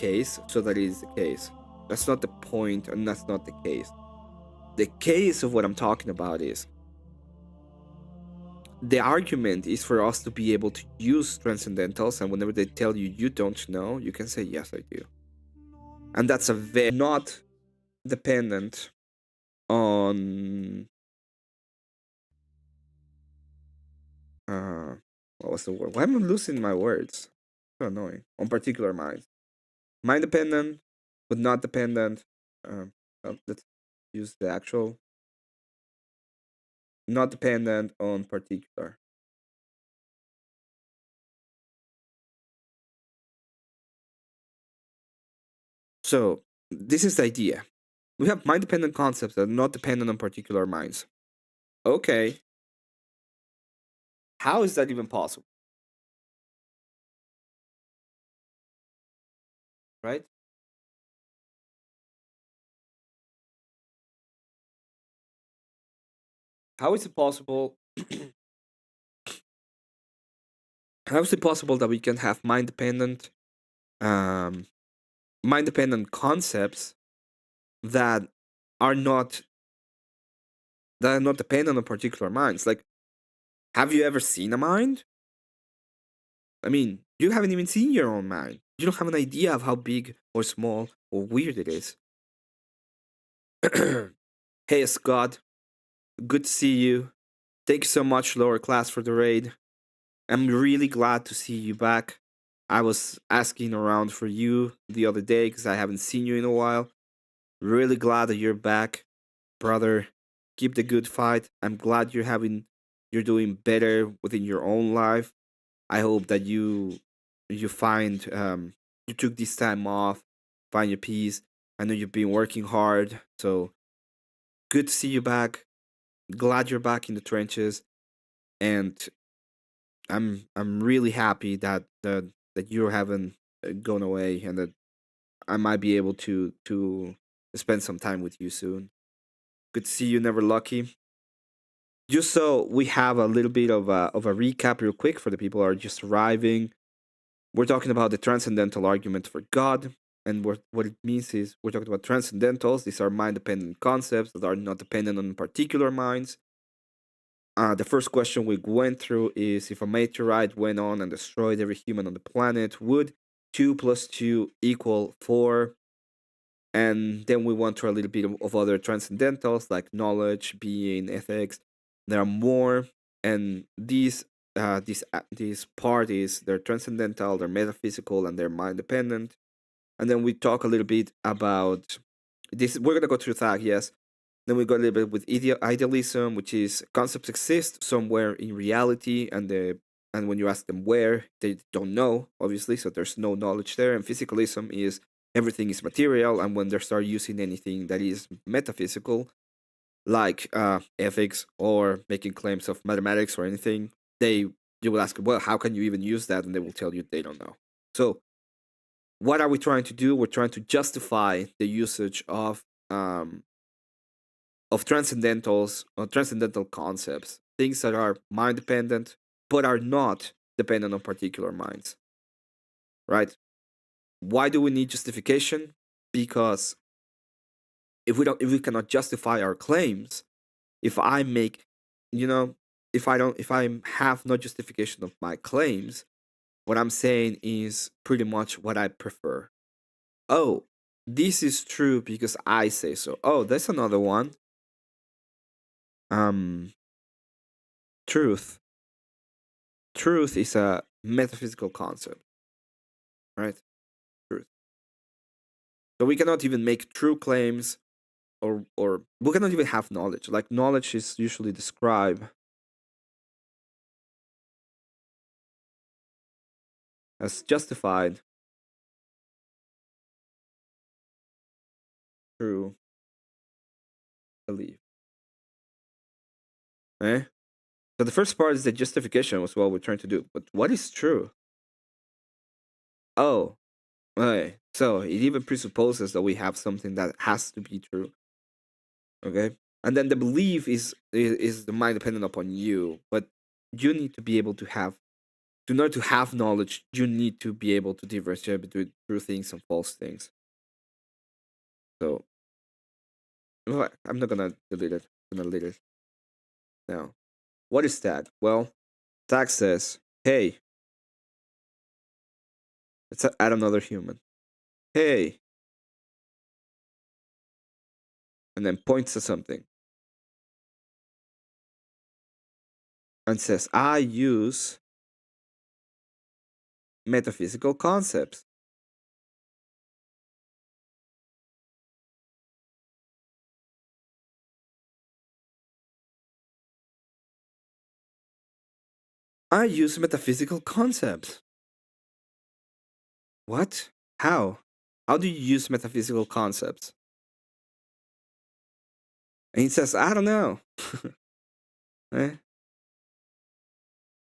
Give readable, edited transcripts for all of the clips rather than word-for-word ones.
case so that it is the case. That's not the point, and that's not the case. The case of what I'm talking about is the argument is for us to be able to use transcendentals, and whenever they tell you you don't know, you can say yes, I do. And that's a very not dependent on what was the word? Why am I losing my words? So annoying. On particular minds. Mind dependent, but not dependent. Let's use the actual. Not dependent on particular. So this is the idea. We have mind dependent concepts that are not dependent on particular minds. Okay. How is that even possible? Right? How is it possible? How is it possible that we can have um, mind dependent concepts that are not dependent on particular minds? Like, have you ever seen a mind? I mean, you haven't even seen your own mind. You don't have an idea of how big or small or weird it is. Hey, Scott. Good to see you. Thank you so much, lower class, for the raid. I'm really glad to see you back. I was asking around for you the other day because I haven't seen you in a while. Really glad that you're back, brother. Keep the good fight. I'm glad you're doing better within your own life. I hope that you find you took this time off, find your peace. I know you've been working hard, so good to see you back. Glad you're back in the trenches, and I'm really happy that you haven't gone away, and that I might be able to spend some time with you soon. Good to see you, Never Lucky. Just so we have a little bit of a recap, real quick, for the people who are just arriving. We're talking about the transcendental argument for God, and what it means is we're talking about transcendentals. These are mind-dependent concepts that are not dependent on particular minds. The first question we went through is if a meteorite went on and destroyed every human on the planet, would 2 plus 2 equal 4? And then we went through a little bit of other transcendentals like knowledge, being, ethics. There are more, and these parties, they're transcendental, they're metaphysical, and they're mind dependent. And then we talk a little bit about this. We're gonna go through that, yes. Then we go a little bit with idealism, which is concepts exist somewhere in reality, and when you ask them where, they don't know, obviously, so there's no knowledge there. And physicalism is everything is material, and when they start using anything that is metaphysical, like ethics or making claims of mathematics or anything, you will ask, well, how can you even use that? And they will tell you they don't know. So, what are we trying to do? We're trying to justify the usage of transcendentals or transcendental concepts, things that are mind dependent but are not dependent on particular minds. Right? Why do we need justification? Because if we cannot justify our claims, if I make, you know, if I have no justification of my claims, what I'm saying is pretty much what I prefer. Oh, this is true because I say so. Oh, there's another one. Um, truth. Truth is a metaphysical concept, right? Truth. So we cannot even make true claims, or we cannot even have knowledge. Like knowledge is usually described as justified, true belief. Eh? So the first part is the justification was what we're trying to do. But what is true? Oh, okay. So it even presupposes that we have something that has to be true. Okay. And then the belief is the mind dependent upon you, but you need to be able to in order to have knowledge, you need to be able to differentiate between true things and false things. So well, I'm not gonna delete it. I'm gonna delete it now. What is that? Well, tag says, "Hey, let's add another human. Hey," and then points to something and says, "I use metaphysical concepts." I use metaphysical concepts. What? How? How do you use metaphysical concepts? And he says, I don't know. Eh?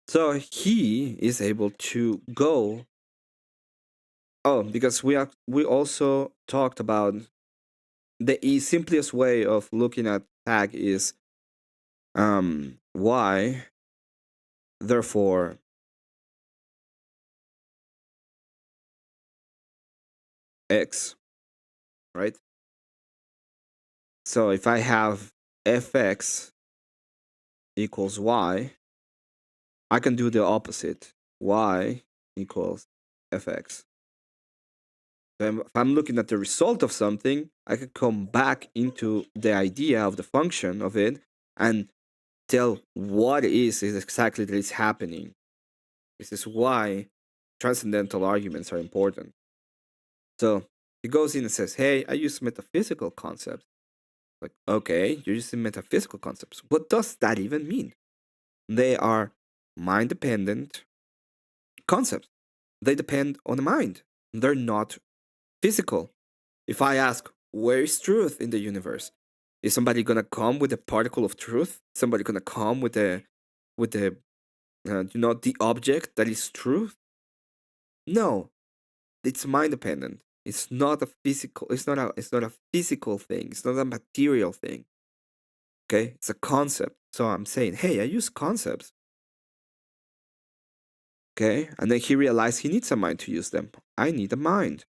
So he is able to go. Oh, because we also talked about the simplest way of looking at tag is y, therefore x, right? So if I have fx equals y, I can do the opposite. Y equals fx. So if I'm looking at the result of something, I can come back into the idea of the function of it and tell what is exactly that is happening. This is why transcendental arguments are important. So he goes in and says, hey, I use metaphysical concepts. Like, okay, you're using metaphysical concepts. What does that even mean? They are mind dependent concepts. They depend on the mind. They're not physical. If I ask, where is truth in the universe? Is somebody gonna come with a particle of truth? Somebody gonna come with the the object that is truth? No, it's mind dependent. It's not a physical. It's not a physical thing. It's not a material thing. Okay, it's a concept. So I'm saying, hey, I use concepts. Okay, and then he realized he needs a mind to use them. I need a mind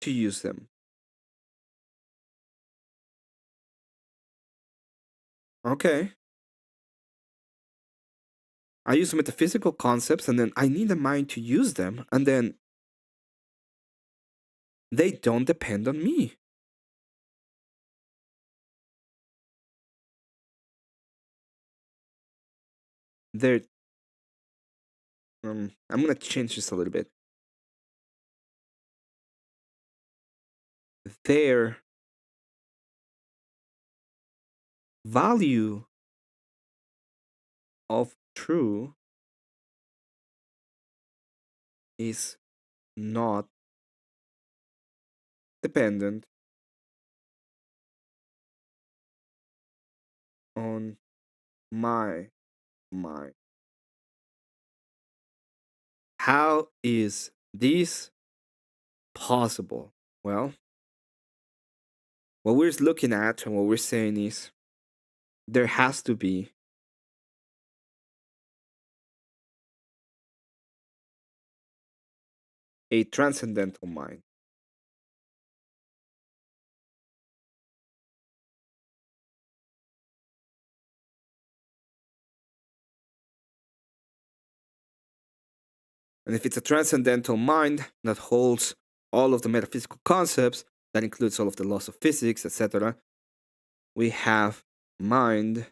to use them. Okay, I use metaphysical concepts, and then I need a mind to use them, and then they don't depend on me. They're I'm gonna change this a little bit. Their value of true is not dependent on my mind. How is this possible? Well, what we're looking at and what we're saying is there has to be a transcendental mind. And if it's a transcendental mind that holds all of the metaphysical concepts, that includes all of the laws of physics, etc., we have mind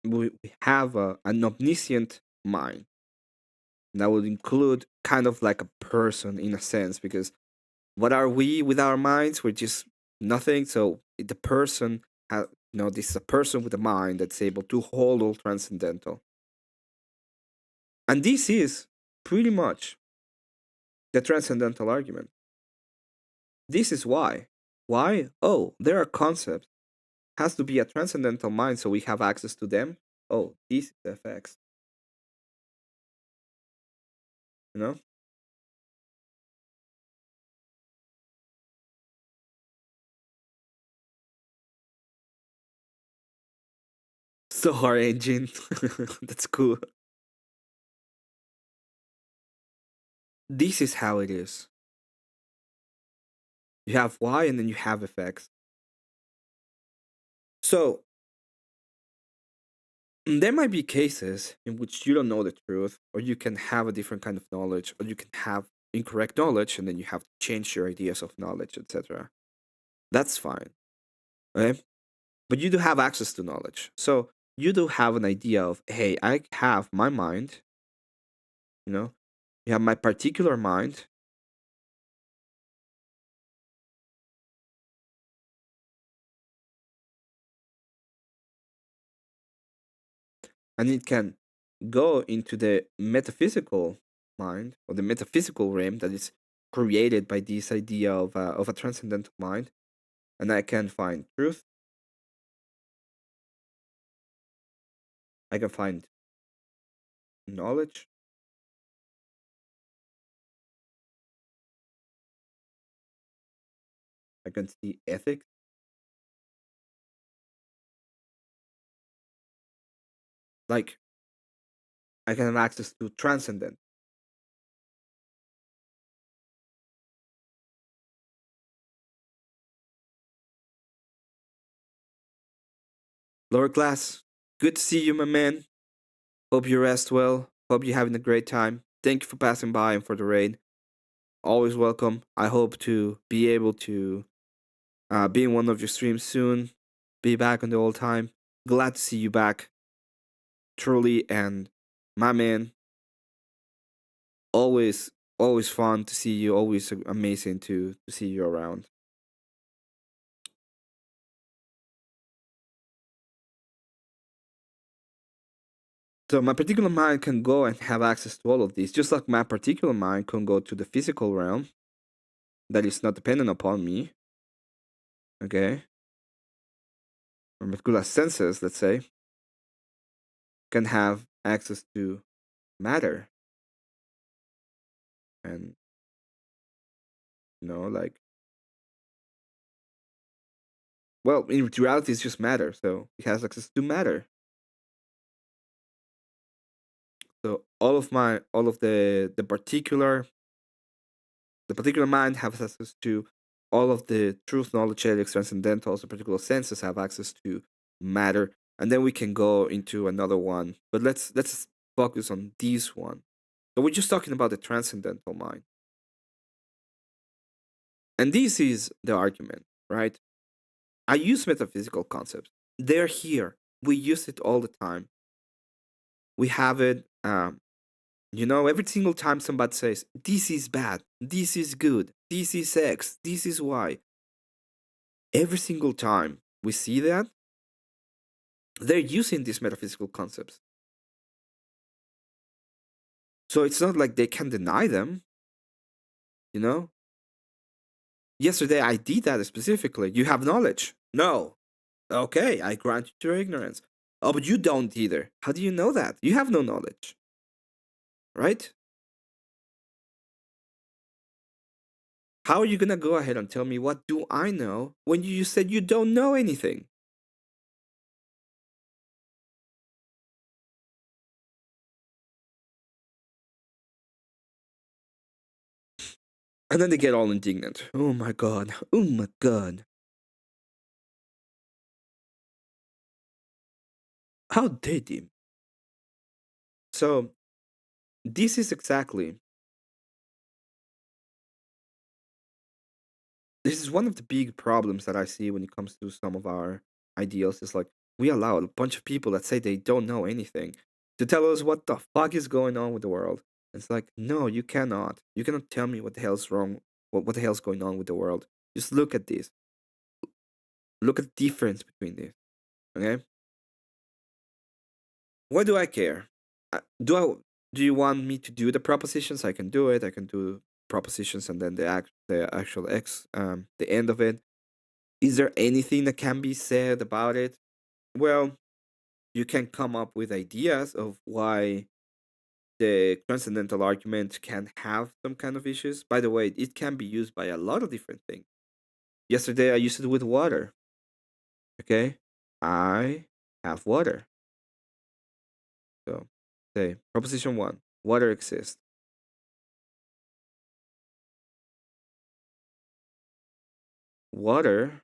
we have an omniscient mind. That would include kind of like a person in a sense, because what are we with our minds? We're just nothing. So the person, this is a person with a mind that's able to hold all transcendental. And this is pretty much the transcendental argument. This is why. Why? Oh, there are concepts. Has to be a transcendental mind so we have access to them. Oh, this is the effects. You know? So hard engine. That's cool. This is how it is. You have Y and then you have effects. So there might be cases in which you don't know the truth, or you can have a different kind of knowledge, or you can have incorrect knowledge, and then you have to change your ideas of knowledge, etc. That's fine. Okay? But you do have access to knowledge. So you do have an idea of, hey, I have my mind, you know, you have my particular mind, and it can go into the metaphysical mind or the metaphysical realm that is created by this idea of a transcendental mind, and I can find truth, I can find knowledge, I can see ethics, like I can have access to transcendent. Lower class, good to see you, my man. Hope you rest well. Hope you're having a great time. Thank you for passing by and for the raid. Always welcome. I hope to be able to be in one of your streams soon. Be back on the old time. Glad to see you back. Truly, and my man, always, always fun to see you. Always amazing to see you around. So my particular mind can go and have access to all of these, just like my particular mind can go to the physical realm that is not dependent upon me. Okay, or particular senses, let's say, can have access to matter, and like, well, in reality, it's just matter. So it has access to matter. So all of the particular mind has access to all of the truth, knowledge, ethics, transcendentals, the particular senses have access to matter, and then we can go into another one. But let's focus on this one. So we're just talking about the transcendental mind, and this is the argument, right? I use metaphysical concepts. They're here. We use it all the time. We have it. Every single time somebody says, this is bad, this is good, this is X, this is Y, every single time we see that, they're using these metaphysical concepts. So it's not like they can deny them, you know? Yesterday I did that specifically. You have knowledge. No. Okay, I grant you your ignorance. Oh, but you don't either. How do you know that? You have no knowledge, right? How are you gonna go ahead and tell me what do I know when you said you don't know anything? And then they get all indignant. Oh my god. Oh my god. How dare you? So, this is exactly. This is one of the big problems that I see when it comes to some of our ideals. Is like we allow a bunch of people that say they don't know anything to tell us what the fuck is going on with the world. It's like, no, you cannot. You cannot tell me what the hell's wrong. What the hell's going on with the world? Just look at this. Look at the difference between this. Okay. Why do I care? Do I? Do you want me to do the propositions? I can do it. I can do propositions and then the actual the end of it. Is there anything that can be said about it? Well, you can come up with ideas of why the transcendental argument can have some kind of issues. By the way, it can be used by a lot of different things. Yesterday, I used it with water. Okay, I have water. Say, proposition one: water exists. Water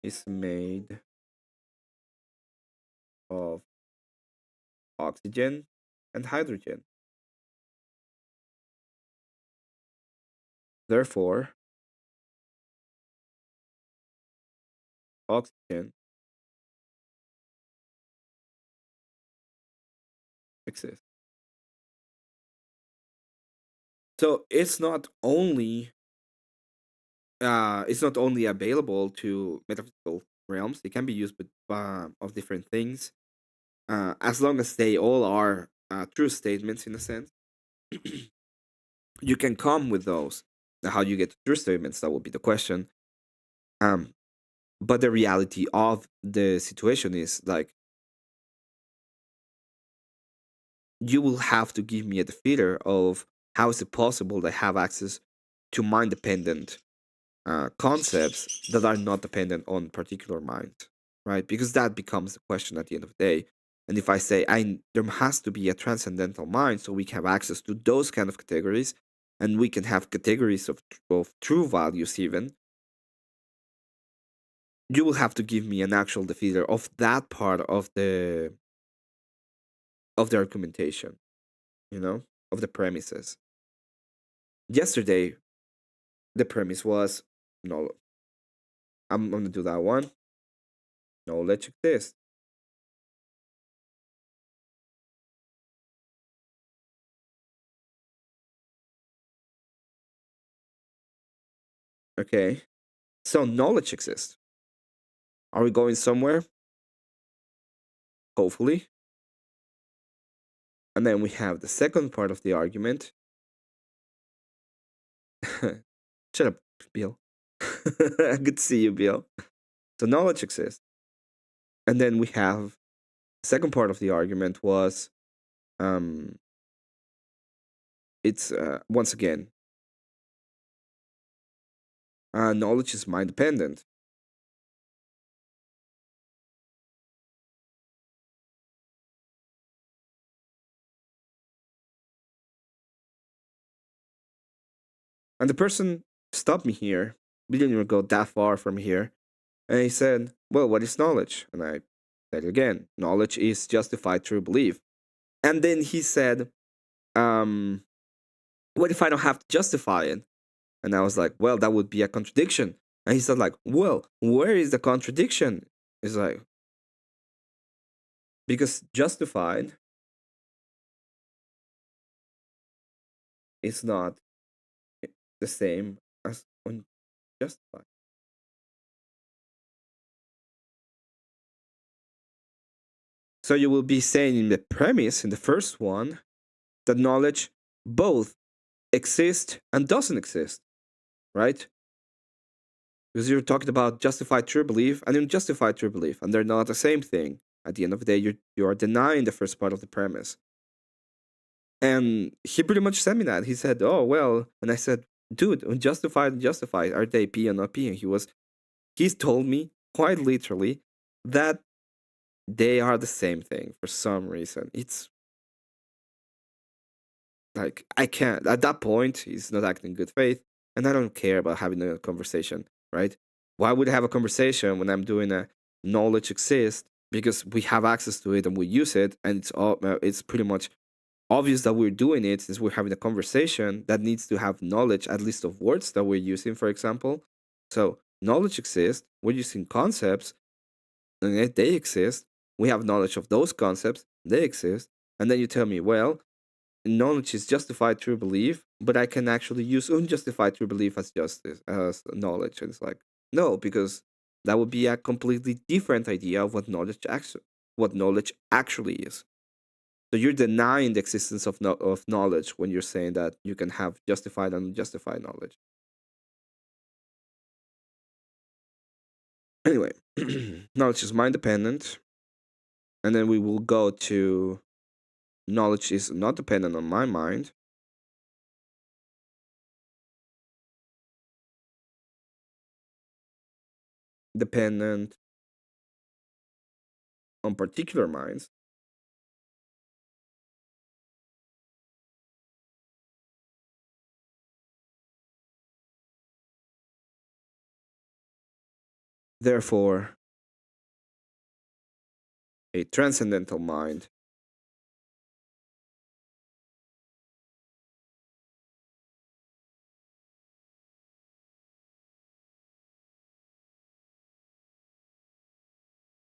is made of oxygen and hydrogen. Therefore, oxygen exists. So it's not only available to metaphysical realms. It can be used with of different things, as long as they all are true statements in a sense. You can come with those. Now, how you get to true statements, that would be the question. Um, but the reality of the situation is like you will have to give me a defeater of how is it possible they have access to mind dependent concepts that are not dependent on particular minds, right? Because that becomes the question at the end of the day. And if I say there has to be a transcendental mind, so we can have access to those kind of categories, and we can have categories of true values, even you will have to give me an actual defeater of that part of the argumentation, you know, of the premises. Yesterday, the premise was no. I'm gonna do that one. Knowledge exists. Okay. So knowledge exists. Are we going somewhere? Hopefully. And then we have the second part of the argument. Shut up, Bill. Good to see you, Bill. So knowledge exists. And then we have the second part of the argument was um it's once again knowledge is mind dependent. And the person stopped me here. We didn't even go that far from here. And he said, well, what is knowledge? And I said again, knowledge is justified true belief. And then he said, um, what if I don't have to justify it? And I was like, well, that would be a contradiction. And he said, like, well, where is the contradiction? It's like, because justified is not the same as unjustified. So you will be saying in the premise, in the first one, that knowledge both exists and doesn't exist, right? Because you're talking about justified true belief and unjustified true belief, and they're not the same thing. At the end of the day, you are denying the first part of the premise. And he pretty much said me that. He said, "Oh well," and I said, "Dude, unjustified and justified, are they P and not P?" And he's told me quite literally that they are the same thing for some reason. It's like I can't. At that point, he's not acting in good faith, and I don't care about having a conversation, right? Why would I have a conversation when I'm doing a knowledge exists because we have access to it and we use it, and it's pretty much obvious that we're doing it since we're having a conversation that needs to have knowledge, at least of words that we're using, for example. So knowledge exists. We're using concepts, and they exist. We have knowledge of those concepts. They exist, and then you tell me, well, knowledge is justified true belief, but I can actually use unjustified true belief as justice as knowledge. And it's like no, because that would be a completely different idea of what knowledge actually is. So you're denying the existence of of knowledge when you're saying that you can have justified and unjustified knowledge. Anyway, knowledge is mind dependent, and then we will go to knowledge is not dependent on my mind, dependent on particular minds. Therefore, a transcendental mind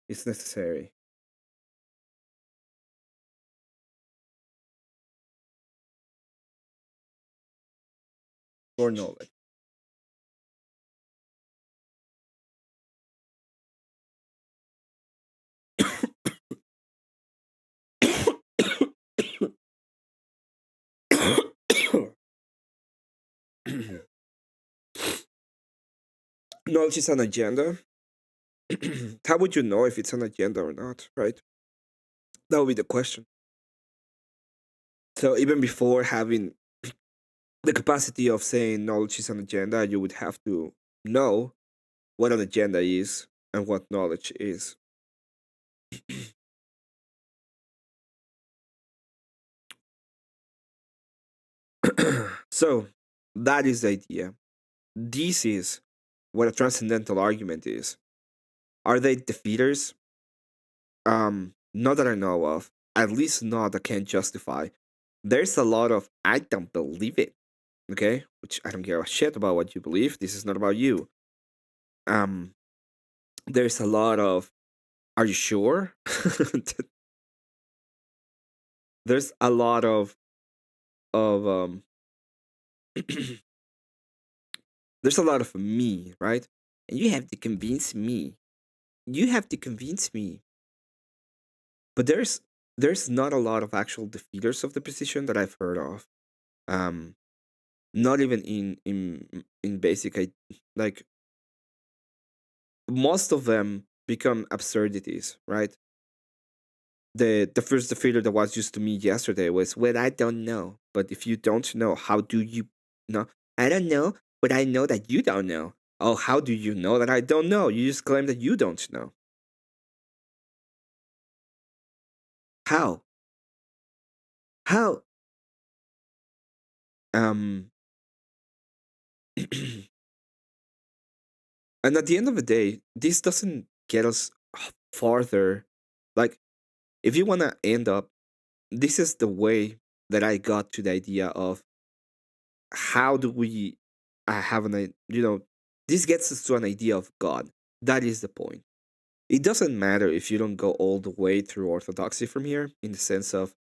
is necessary for knowledge. Knowledge is an agenda. How would you know if it's an agenda or not, right? That would be the question. So even before having the capacity of saying knowledge is an agenda, you would have to know what an agenda is and what knowledge is. So that is the idea. This is what a transcendental argument is. Are they defeaters? Not that I know of. At least not that can justify. There's a lot of I don't believe it. Okay? Which I don't give a shit about what you believe. This is not about you. Um there's a lot of are you sure? There's a lot of there's a lot of me, right? And you have to convince me. You have to convince me. But there's not a lot of actual defeaters of the position that I've heard of. Um, not even in basic, like most of them become absurdities, right? The first defeater that was used to me yesterday was, well, I don't know. But if you don't know, how do you know? I don't know, but I know that you don't know. Oh, how do you know that I don't know? You just claim that you don't know. How? How? Um, and at the end of the day, this doesn't get us farther. Like, if you want to end up, this is the way that I got to the idea of how do we have this gets us to an idea of God. That is the point. It doesn't matter if you don't go all the way through orthodoxy from here, in the sense of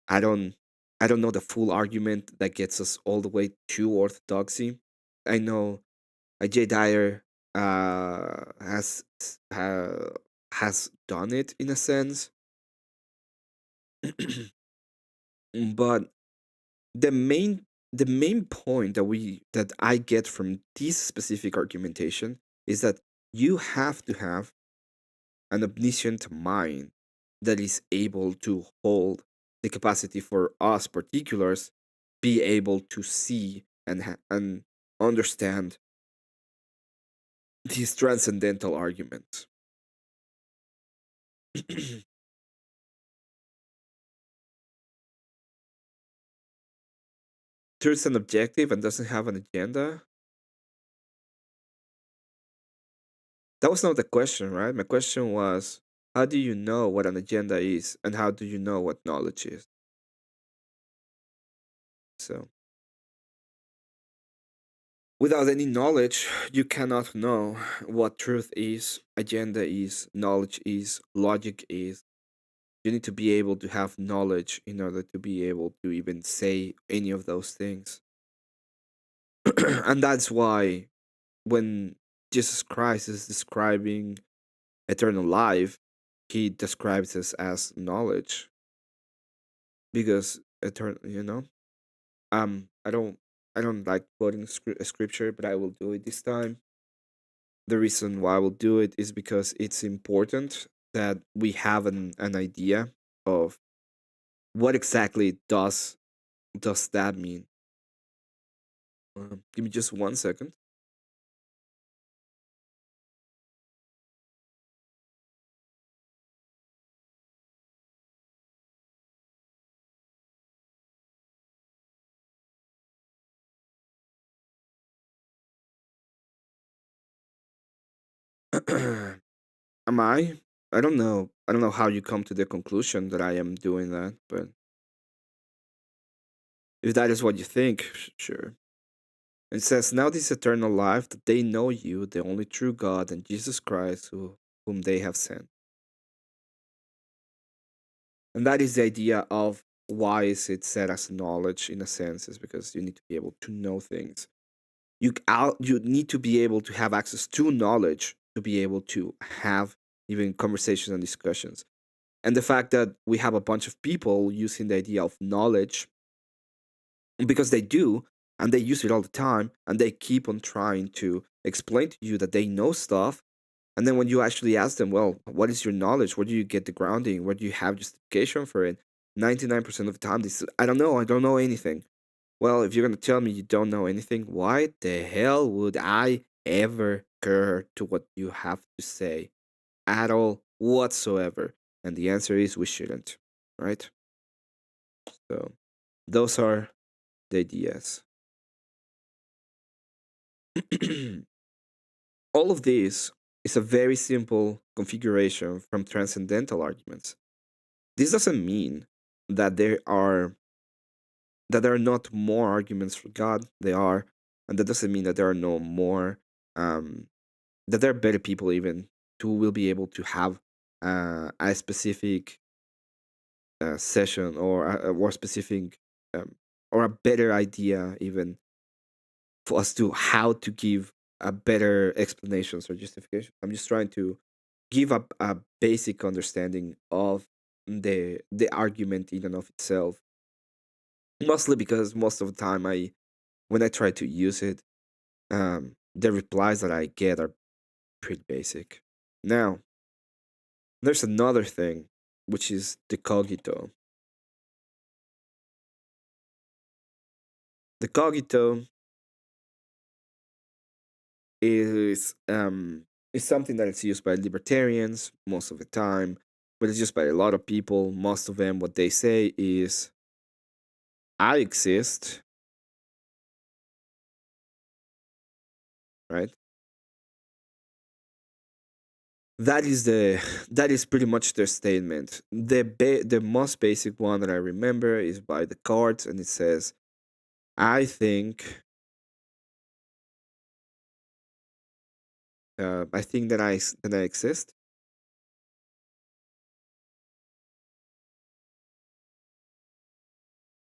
I don't I don't know the full argument that gets us all the way to orthodoxy. I know J. Dyer has done it in a sense, but the main point that I get from this specific argumentation is that you have to have an omniscient mind that is able to hold the capacity for us particulars be able to see and understand these transcendental arguments. There's an objective and doesn't have an agenda. That was not the question, right? My question was, how do you know what an agenda is and how do you know what knowledge is? So, without any knowledge, you cannot know what truth is, agenda is, knowledge is, logic is. You need to be able to have knowledge in order to be able to even say any of those things. And that's why when Jesus Christ is describing eternal life, he describes us as knowledge because eternal, I don't like quoting scripture, but I will do it this time. The reason why I will do it is because it's important that we have an idea of what exactly does that mean. Give me just 1 second. Am I? I don't know. I don't know how you come to the conclusion that I am doing that, but if that is what you think, sure. It says, "Now this eternal life, that they know you, the only true God, and Jesus Christ, whom they have sent." And that is the idea of why is it said as knowledge in a sense, is because you need to be able to know things. You need to be able to have access to knowledge to be able to have even conversations and discussions. And the fact that we have a bunch of people using the idea of knowledge because they do, and they use it all the time, and they keep on trying to explain to you that they know stuff. And then when you actually ask them, well, what is your knowledge? Where do you get the grounding? Where do you have justification for it? 99% of the time, they say, I don't know anything. Well, if you're going to tell me you don't know anything, why the hell would I ever care to what you have to say at all whatsoever? And the answer is we shouldn't, right? So those are the ideas. All of this is a very simple configuration from transcendental arguments. This doesn't mean that there are not more arguments for God. They are, and that doesn't mean that there are no more um, that there are better people even who will be able to have a specific session or a more specific or a better idea even for us to how to give a better explanations or justification. I'm just trying to give a basic understanding of the argument in and of itself. Mostly because most of the time I when I try to use it, the replies that I get are pretty basic. Now, there's another thing, which is the cogito. The cogito is something that is used by libertarians most of the time, but it's used by a lot of people. Most of them, what they say is, "I exist," right? That is the that is pretty much their statement. The most basic one that I remember is by the cards, and it says, "I think I think that I exist,"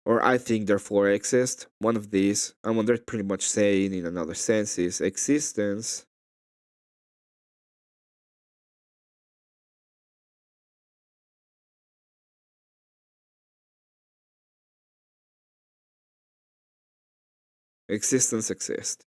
or "I think therefore I exist." One of these, and what they're pretty much saying in another sense is existence. Existence exists.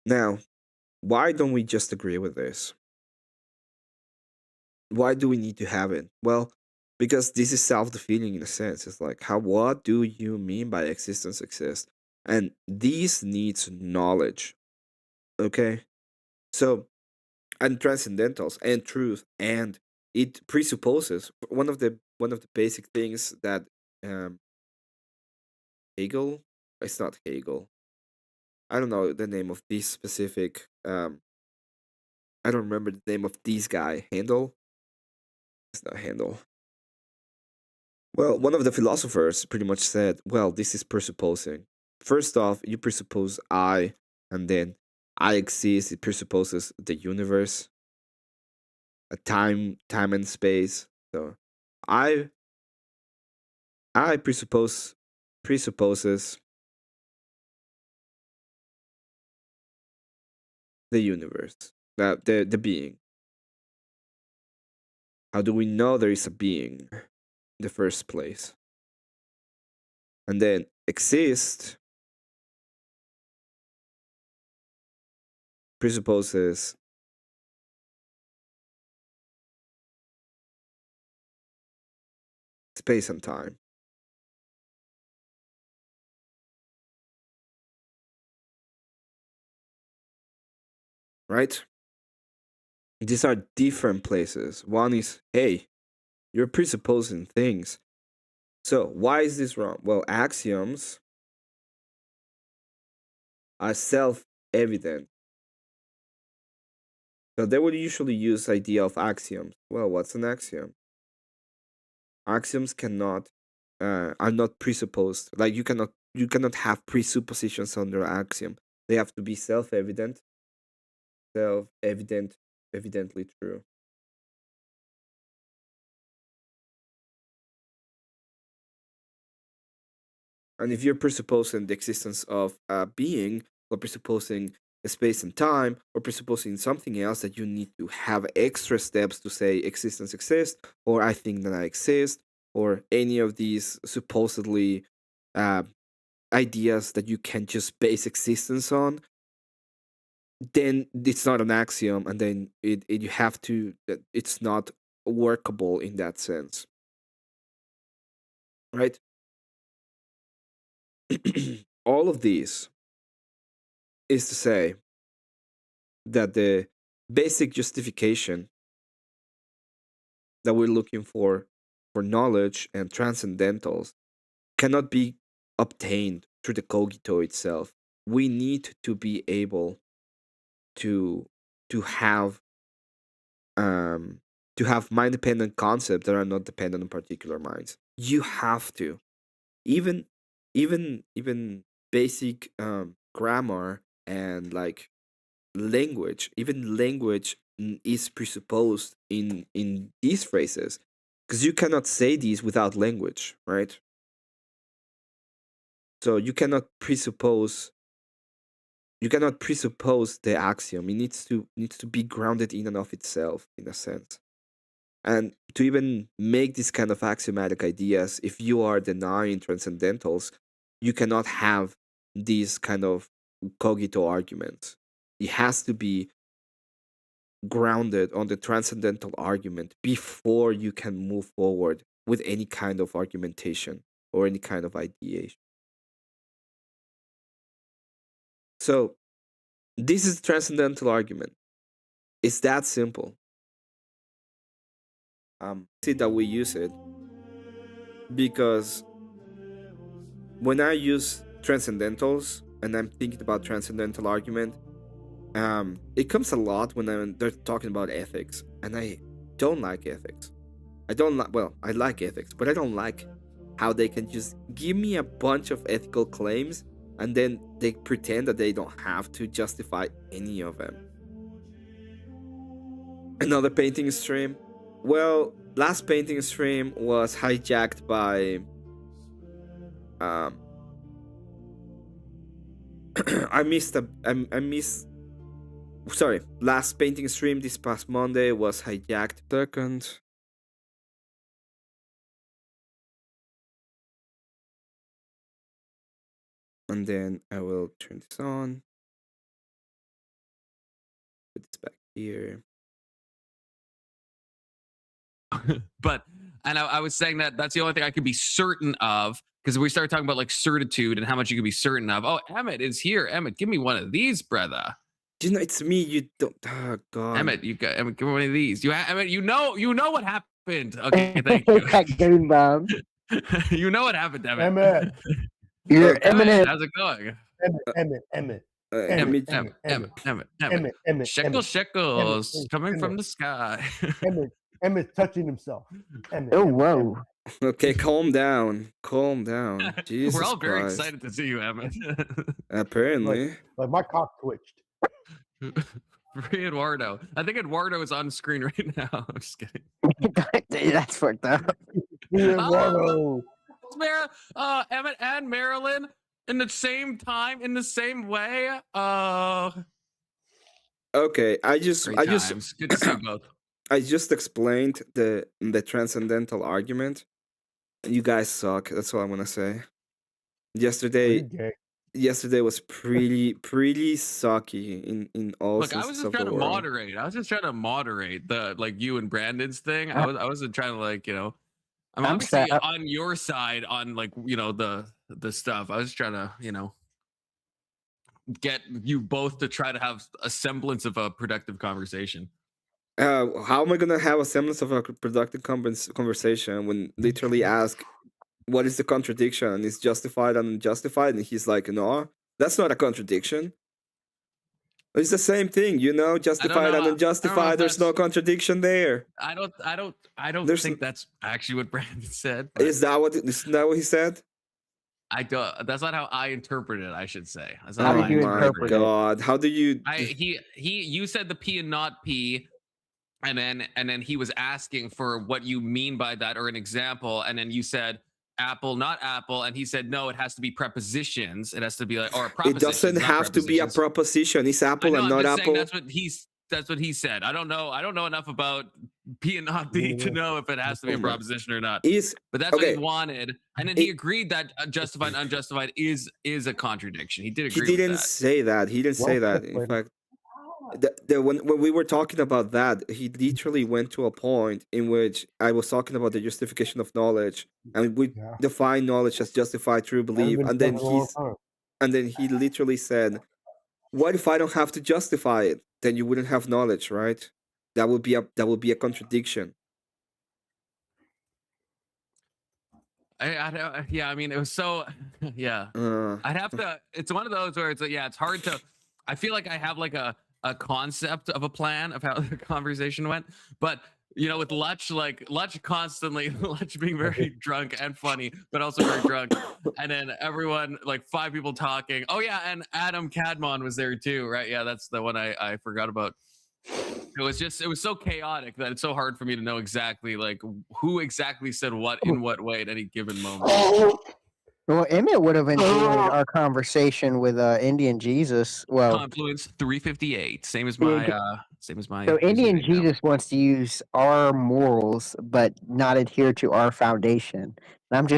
Now, why don't we just agree with this? Why do we need to have it? Well, because this is self-defeating in a sense. It's like, how what do you mean by existence exists? And this needs knowledge. Okay? So, and transcendentals and truth, and it presupposes one of the basic things that um Hegel, it's not Hegel. I don't know the name of this specific I don't remember the name of this guy. Handel? It's not Handel. Well, one of the philosophers pretty much said, well, this is presupposing. First off, you presuppose I, and then I exist. It presupposes the universe, a time and space. So, I, I presupposes the universe, the being. How do we know there is a being in the first place? And then exist presupposes space and time, right? These are different places. One is, hey, you're presupposing things. So why is this wrong? Well, axioms are self-evident. So they would usually use idea of axioms. Well, what's an axiom? Axioms cannot are not presupposed. Like you cannot have presuppositions under axiom. They have to be self-evident, evidently true. And if you're presupposing the existence of a being, or presupposing a space and time, or presupposing something else that you need to have extra steps to say existence exists, or I think that I exist, or any of these supposedly uh, ideas that you can just base existence on, then it's not an axiom, and then you have to. It's not workable in that sense, right? All of these is to say that the basic justification that we're looking for knowledge and transcendentals cannot be obtained through the cogito itself. We need to be able to to have um to have mind dependent concepts that are not dependent on particular minds. You have to, even even basic grammar and like language, even language is presupposed in these phrases, because you cannot say these without language, right? So you cannot presuppose the axiom. It needs to be grounded in and of itself, in a sense. And to even make this kind of axiomatic ideas, if you are denying transcendentals, you cannot have these kind of cogito arguments. It has to be grounded on the transcendental argument before you can move forward with any kind of argumentation or any kind of ideation. So, this is the transcendental argument. It's that simple. See that we use it because when I use transcendentals and I'm thinking about transcendental argument, it comes a lot when they're talking about ethics, and I don't like ethics. I don't like. Well, I like ethics, but I don't like how they can just give me a bunch of ethical claims and then they pretend that they don't have to justify any of them. Another painting stream. Well, last painting stream was hijacked by um I missed I missed sorry, last painting stream this past Monday was hijacked. Second. And then I will turn this on. Put this back here. But and I was saying that that's the only thing I could be certain of, because we started talking about like certitude and how much you could be certain of. Oh, Emmett is here. Emmett, give me one of these, brother. It's me. You don't. Oh God. Emmett, you got Emmett, give me one of these. Emmett, you know what happened. Okay, thank you. That game bomb. You know what happened, Emmett. Emmett. You're Okay. Emmett, eminent. how's it going? Emmett. Emmett. Shekels coming from the sky. Emmett touching himself. Oh, whoa. Okay, calm down. Calm down. Jesus We're all very Christ. excited to see you, Emmett. Apparently. Like my cock twitched. Free Eduardo. I think Eduardo is on screen right now. I'm just kidding. That's fucked up. Eduardo. Emmett and Marilyn in the same time, in the same way. Okay, I Great just times. Good to see you both. I just explained the transcendental argument. You guys suck. That's all I'm gonna say. Yesterday was pretty sucky in all Look, I was senses just of trying the to world. moderate. I was just trying to moderate the like you and Brandon's thing. I wasn't trying to like, I'm obviously on your side on like, the stuff. I was trying to, get you both to try to have a semblance of a productive conversation. How am I gonna have a semblance of a productive conversation when literally ask what is the contradiction and is justified and unjustified, and he's like, no, that's not a contradiction. It's the same thing, I don't justified know. and I don't know unjustified. if There's no contradiction there. I don't There's think that's actually what Brandon said. Isn't that what he said? I don't. That's not how I interpreted it. I should say. That's How not did how you I my interpret it? God! How do you? You said the P and not P, and then he was asking for what you mean by that or an example, and then you said apple, not apple, and he said no, it has to be prepositions. It has to be like or It propositions. doesn't not have to be a prepositions. proposition. It's I apple know. and I'm not just saying apple. that's what he said. I don't know enough about P and not P to know if it has to be a proposition or not. Is But that's what okay. he wanted, and then he agreed that justified and unjustified is a contradiction. He did He agree with didn't that. say that. He didn't say Well that. said, In Brandon. fact, when we were talking about that, he literally went to a point in which I was talking about the justification of knowledge, and we Yeah. define knowledge as justified true Haven't belief, been and done then in a long time. he literally said, "What if I don't have to justify it? Then you wouldn't have knowledge, right? That would be a contradiction." I don't, yeah, I mean, it was so, yeah. I'd have to. It's one of those where it's like, yeah, it's hard to. I feel like I have like a concept of a plan of how the conversation went, but with Lutch, like Lutch constantly, Lutch being very drunk and funny, but also very drunk, and then everyone like 5 people talking. Oh yeah, and Adam Cadmon was there too, right? Yeah, that's the one I forgot about. It was so chaotic that it's so hard for me to know exactly like who exactly said what in what way at any given moment. Well, Emmett would have enjoyed our conversation with Indian Jesus. Well, Confluence 358, same as my so Indian username now. Jesus wants to use our morals, but not adhere to our foundation. And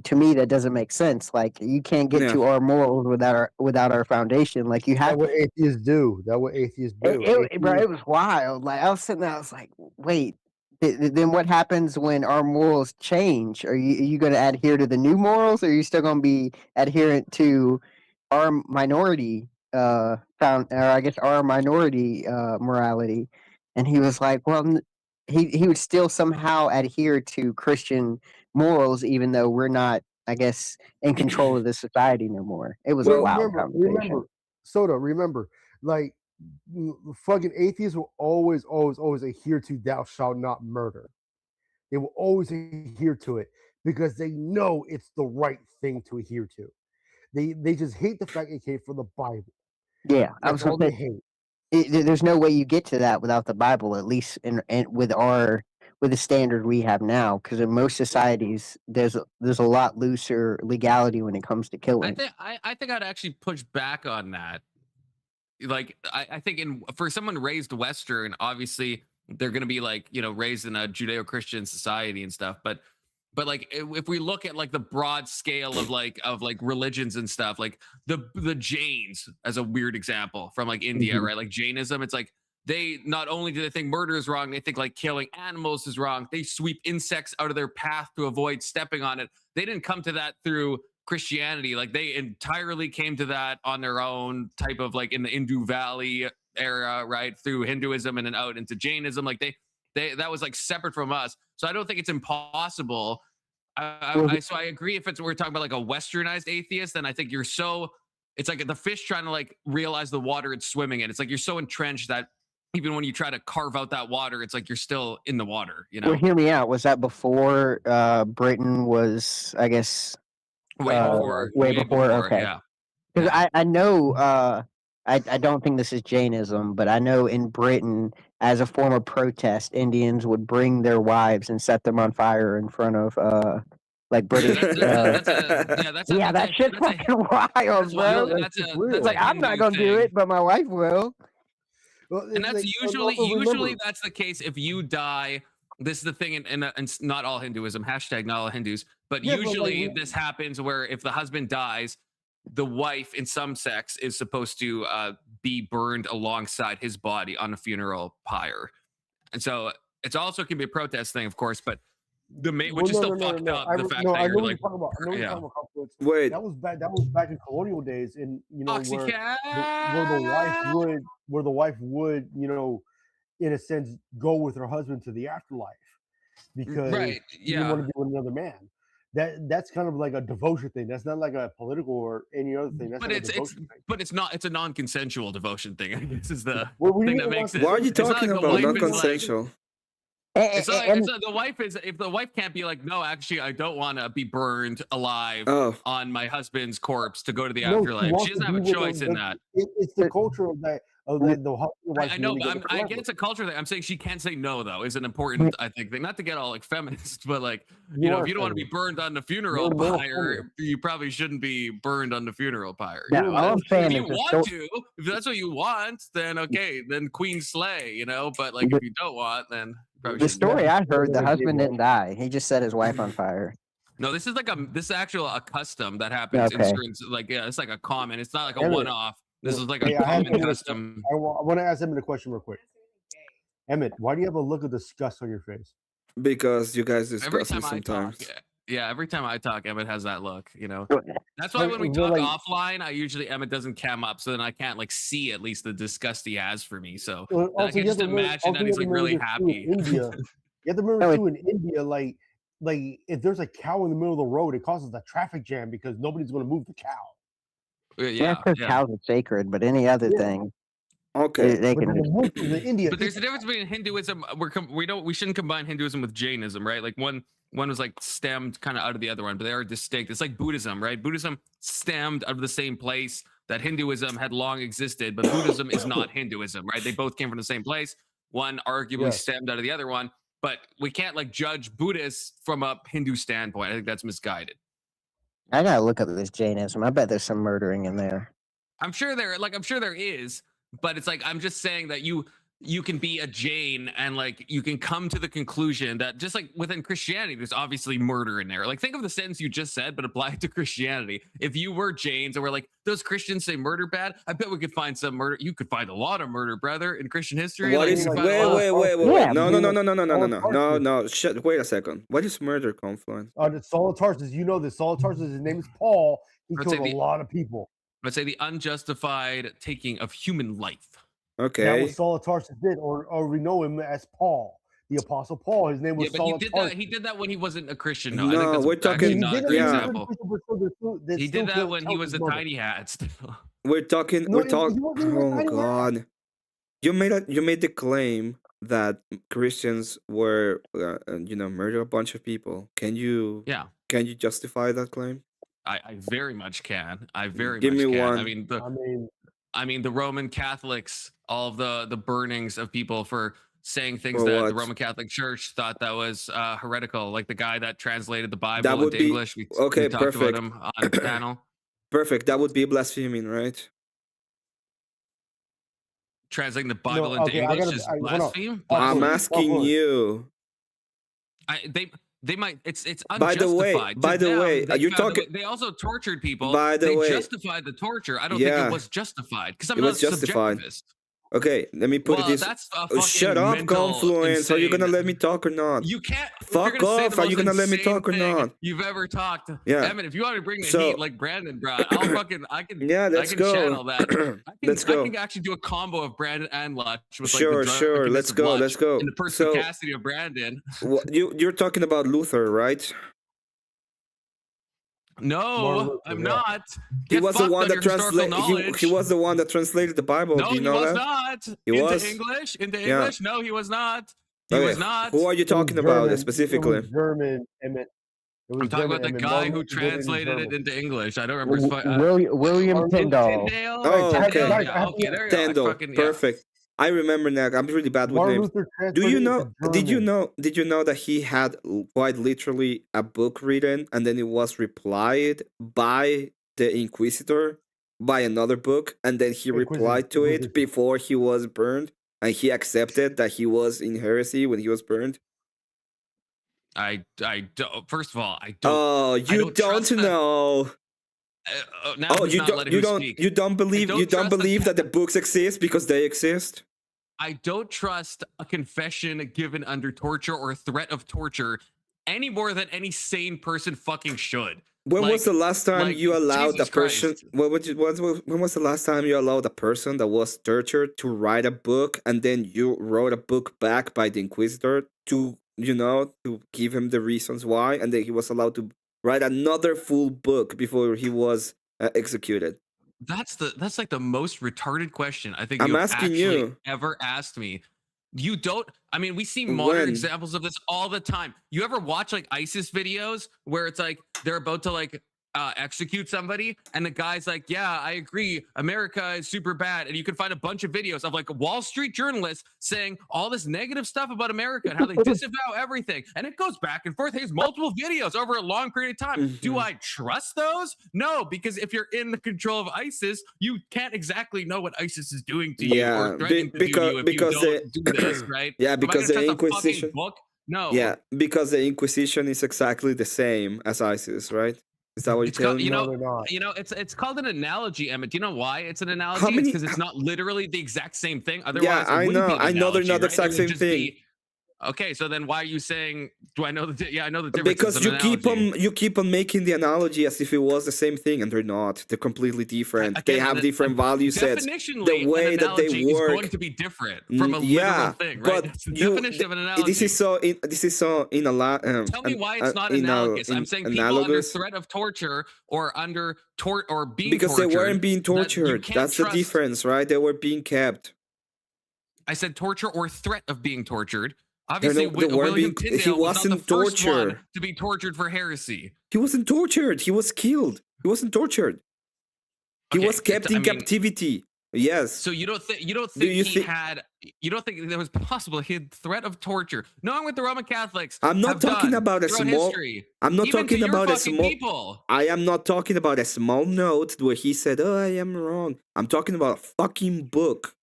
to me, that doesn't make sense. Like you can't get Yeah. to our morals without our foundation. Like you That's have. what atheists do. That's what atheists do. Bro, it was wild. Like I was sitting there, I was like, wait. Then what happens when our morals change? Are you going to adhere to the new morals, or are you still going to be adherent to our minority our minority morality? And he was like, well, he would still somehow adhere to Christian morals, even though we're not, I guess, in control of the society no more. It was a Well, wild conversation. remember, Soda, remember, like fucking atheists will always adhere to "thou shalt not murder." They will always adhere to it because they know it's the right thing to adhere to. They just hate the fact it came from the Bible. Yeah, I was That's all gonna they say, hate. there's no way you get to that without the Bible, at least in with the standard we have now. Because in most societies, there's a lot looser legality when it comes to killing. I think I'd actually push back on that. Like I think for someone raised Western, obviously they're going to be like raised in a Judeo-Christian society and stuff, but like if we look at like the broad scale of like religions and stuff, like the Jains as a weird example from like India, right? Like Jainism, it's like they not only do they think murder is wrong, they think like killing animals is wrong. They sweep insects out of their path to avoid stepping on it. They didn't come to that through Christianity. Like they entirely came to that on their own, type of like in the Indus Valley era, right? Through Hinduism and then out into Jainism. Like they that was like separate from us. So I don't think it's impossible. So I agree. If we're talking about like a westernized atheist, then I think it's like the fish trying to like realize the water it's swimming in. It's like you're so entrenched that even when you try to carve out that water, it's like you're still in the water. Well, hear me out. Was that before Britain was, I guess, way before? Okay. Yeah. Because I know, I don't think this is Jainism, but I know in Britain, as a form of protest, Indians would bring their wives and set them on fire in front of like British. That shit's fucking wild, bro. It's like I'm not gonna do it, but my wife will. Well, And that's like, usually that's the case if you die. This is the thing, and not all Hinduism, hashtag not all Hindus, but usually this happens where if the husband dies, the wife in some sects is supposed to be burned alongside his body on a funeral pyre. And so it's also can be a protest thing, of course, but which is still fucked up. The fact that you're like, wait, that was back in colonial days, and where the wife would in a sense, go with her husband to the afterlife because Right, she didn't want yeah. to be with another man. That's kind of like a devotion thing. That's not like a political or any other thing. That's But like a it's devotion thing. but it's not. It's a non-consensual devotion thing. I guess is the What do you thing mean that makes it. Why are you It's not talking like the about wife is like. non-consensual? It's not, And it's not, the wife is if the wife can't be like, no, actually, I don't want to be burned alive Oh, on my husband's corpse to go to the No, she afterlife. wants She to doesn't have be a with choice in that. It's the But- culture of that the husband and wife I know, being but together I forever. get it's a culture thing. I'm saying she can't say no though. Is an important I think thing. Not to get all like feminist, but like you know, are if you don't want to be feminist. burned on the funeral You're more pyre, feminist. you probably shouldn't be burned on the funeral pyre. No, You know? all I'm saying If is you the want to, if that's what you want, then okay, then Queen slay, you know. But like if you don't want, then you probably the shouldn't do it. story I heard, the Yeah, husband yeah. didn't die. He just set his wife on fire. No, this is like this is actual a custom that happens in Okay. certain like yeah, it's like a common. It's not like a Emmett, one-off. This is like a Hey, I common custom. want to ask Emmett a question real quick. Emmett, why do you have a look of disgust on your face? because you guys Every discuss me time I talk, sometimes. yeah, every time I talk, Emmett has that look. You know, But that's why when we Well, talk like- offline, I usually Emmett doesn't cam up, so then I can't like see at least the disgust he has for me. So Well, I can you have just to remember- imagine that you he's have to like really remember this too, happy. in India, you have to remember No, too in India, like if there's a cow in the middle of the road, it causes a traffic jam because nobody's going to move the cow. Yeah, because yeah. cows are sacred, but any other Yeah. thing, Okay. they But can. then the Muslims in India, But there's a difference between Hinduism. We shouldn't combine Hinduism with Jainism, right? Like one was like stemmed kind of out of the other one, but they are distinct. It's like Buddhism, right? Buddhism stemmed out of the same place that Hinduism had long existed, but Buddhism is not Hinduism, right? They both came from the same place. One arguably Yeah. stemmed out of the other one, but we can't like judge Buddhists from a Hindu standpoint. I think that's misguided. I gotta look up this Jainism. I bet there's some murdering in there. I'm sure there is, but it's like I'm just saying that you can be a Jain and like you can come to the conclusion that just like within Christianity, there's obviously murder in there. Like think of the sentence you just said, but apply it to Christianity. If you were Jains and we're like, those Christians say murder bad, I bet we could find some murder. You could find a lot of murder, brother, in Christian history. What Like, is you wait, could find a lot- wait. Yeah, No, but no, you no, no, no, no, no, know, no, all no, parts no. Shut. Wait a second. What is murder, Confluence? The Saul of Tarsus, you know this. Saul of Tarsus, his name is Paul. He Let's say killed a the- lot of people. Let's say the unjustified taking of human life. That Okay. was Saul of Tarsus did, or we know him as Paul, the Apostle Paul. His name was Yeah, but Saul he of did Tarsus. that. He did that when he wasn't a Christian. No, I No, think that's we're actually talking- not a did great yeah. example. He did that when he was a tiny hat. Still. We're talking. No, We're he talking. wasn't even a Oh tiny hat. God. You made the claim that Christians were, murder a bunch of people. Can you Yeah. justify that claim? I very much can. I very Give much me can. one. I mean the Roman Catholics, all of the burnings of people for saying things For that what? the Roman Catholic Church thought that was heretical, like the guy that translated the Bible That would into be- English. We okay, talked perfect. about him on the panel. Perfect. That would be blaspheming, right? Translating the Bible No, into okay, I English gotta- is hold on. blaspheme. I'm Confluence, asking Confluence. you. They might. It's unjustified. By the way- To by the them, way, they you're found talking- They also tortured people. By the they way- justified the torture. I don't think Yeah. it was justified because I'm It not was justified. subjectivist. Okay, let me put Well, this. that's a Oh, shut fucking up, mental, Confluence. Are you gonna insane- let me talk or not? You can't. if Fuck you're gonna say off. the Are you most gonna let me insane talk or thing not? You've ever talked. Yeah. Emmett, if you want to bring the So- heat like Brandon brought, I'll fucking. I can. Yeah, I let's can go. channel that. Let's I go. can actually do a combo of Brandon and Lutch with like Sure, the sure. drunkenness Let's of go. Lutch Let's go. and the So- perspicacity of Brandon. You're talking about Luther, right? No, Martin Luther, I'm yeah. not. He Get was the fucked one on that your historical translated. knowledge. He was the one that translated the Bible. No, Do you he know was that? not. He into was? English. Into Yeah. English. No, he was not. He Okay, was not. Who are you It was talking about German. specifically? It was German, Emmett. It was I'm talking German, about the Emmett. guy Martin who Luther did it in translated it German. into English. I don't remember his William Martin Tyndall. Tyndale? Oh, Tyndale, okay. Yeah, okay, there you go. I Tendel. fucking- yeah. Perfect. I remember now. I'm really bad with Martin names. Luther Do you translated it know? into Did you German. know? Did you know that he had quite literally a book written, and then it was replied by the Inquisitor by another book, and then he replied to it Inquisition. before he was burned, and he accepted that he was in heresy when he was burned. I don't. First of all, I don't. Oh, you don't don't trust the- know. Now Oh, he's you not don't. letting You me don't. speak. You don't believe. don't You don't trust the- believe that the books exist because they exist. I don't trust a confession given under torture or threat of torture any more than any sane person fucking should. When was the last time like you allowed a Jesus person? Christ. When was the last time you allowed a person that was tortured to write a book, and then you wrote a book back by the Inquisitor to to give him the reasons why, and then he was allowed to write another full book before he was executed? That's like the most retarded question I think I'm you have asking actually you ever asked me. You don't. I mean, we see modern when. examples of this all the time. You ever watch like ISIS videos where it's like they're about to like execute somebody, and the guy's like, "Yeah, I agree. America is super bad," and you can find a bunch of videos of like Wall Street journalists saying all this negative stuff about America and how they disavow everything, and it goes back and forth. There's multiple videos over a long period of time. Do Mhm. I trust those? No, because if you're in the control of ISIS, you can't exactly know what ISIS is doing to you Yeah, or threatening to do to you if you because don't do this, right? yeah, Am I because gonna the trust a fucking Inquisition. book? No. Yeah, because the Inquisition is exactly the same as ISIS, right? Is that what you're It's called, telling me? No, they're not. it's called an analogy, Emmett. Do you know why it's an How analogy? It's many? because it's not literally the exact same thing. Yeah, Otherwise, it I wouldn't be know. an I know they're analogy, not the right? It exact would same just thing. be okay. So then, why are you saying? Do I know yeah, I know the difference. It's Because an analogy. you keep on making the analogy as if it was the same thing, and they're not. They're completely different. They Again, have different value sets. The definitionally, an way that they analogy is going work. to be different from a literal Yeah, thing, right? but That's the you. definition of an analogy. This is so. This is so in a lot. Tell me why it's not analogous. I'm saying people under analogous. threat of torture or under or being Because they tortured. weren't being That you tortured. can't That's the trust. difference, right? They were being kept. I said torture or threat of being tortured. They Obviously, weren't William being. He Tyndale was not the wasn't first one tortured. to be tortured for heresy. He wasn't tortured. He was killed. He wasn't tortured. He Okay, was kept in captivity. Yes. So you don't think Do you don't think there was possible he had threat of torture, knowing what the Roman Catholics I'm not have talking done about a throughout small. history, I'm not even to talking your about a fucking small. people. I am not talking about a small note where he said, "Oh, I am wrong." I'm talking about a fucking book.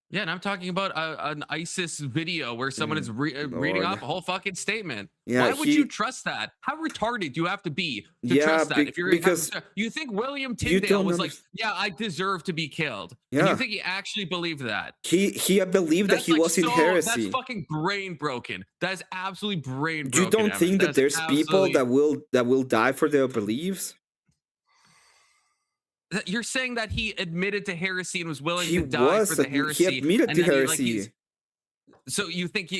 Yeah, and I'm talking about an ISIS video where someone is reading Lord. off a whole fucking statement. Yeah, Why would you trust that? How retarded do you have to be to Yeah, trust that? If you're because you think William you Tyndale don't was like, underst- yeah, I deserve to be killed. And Yeah. you think he actually believed that? he believed that That's he like was in That's heresy. fucking brain broken. That is absolutely brain broken. You don't Emmett. think that That's there's people absolutely- that will die for their beliefs? You're saying that he admitted to heresy and was willing He to die for the he heresy. admitted and to then heresy. So you think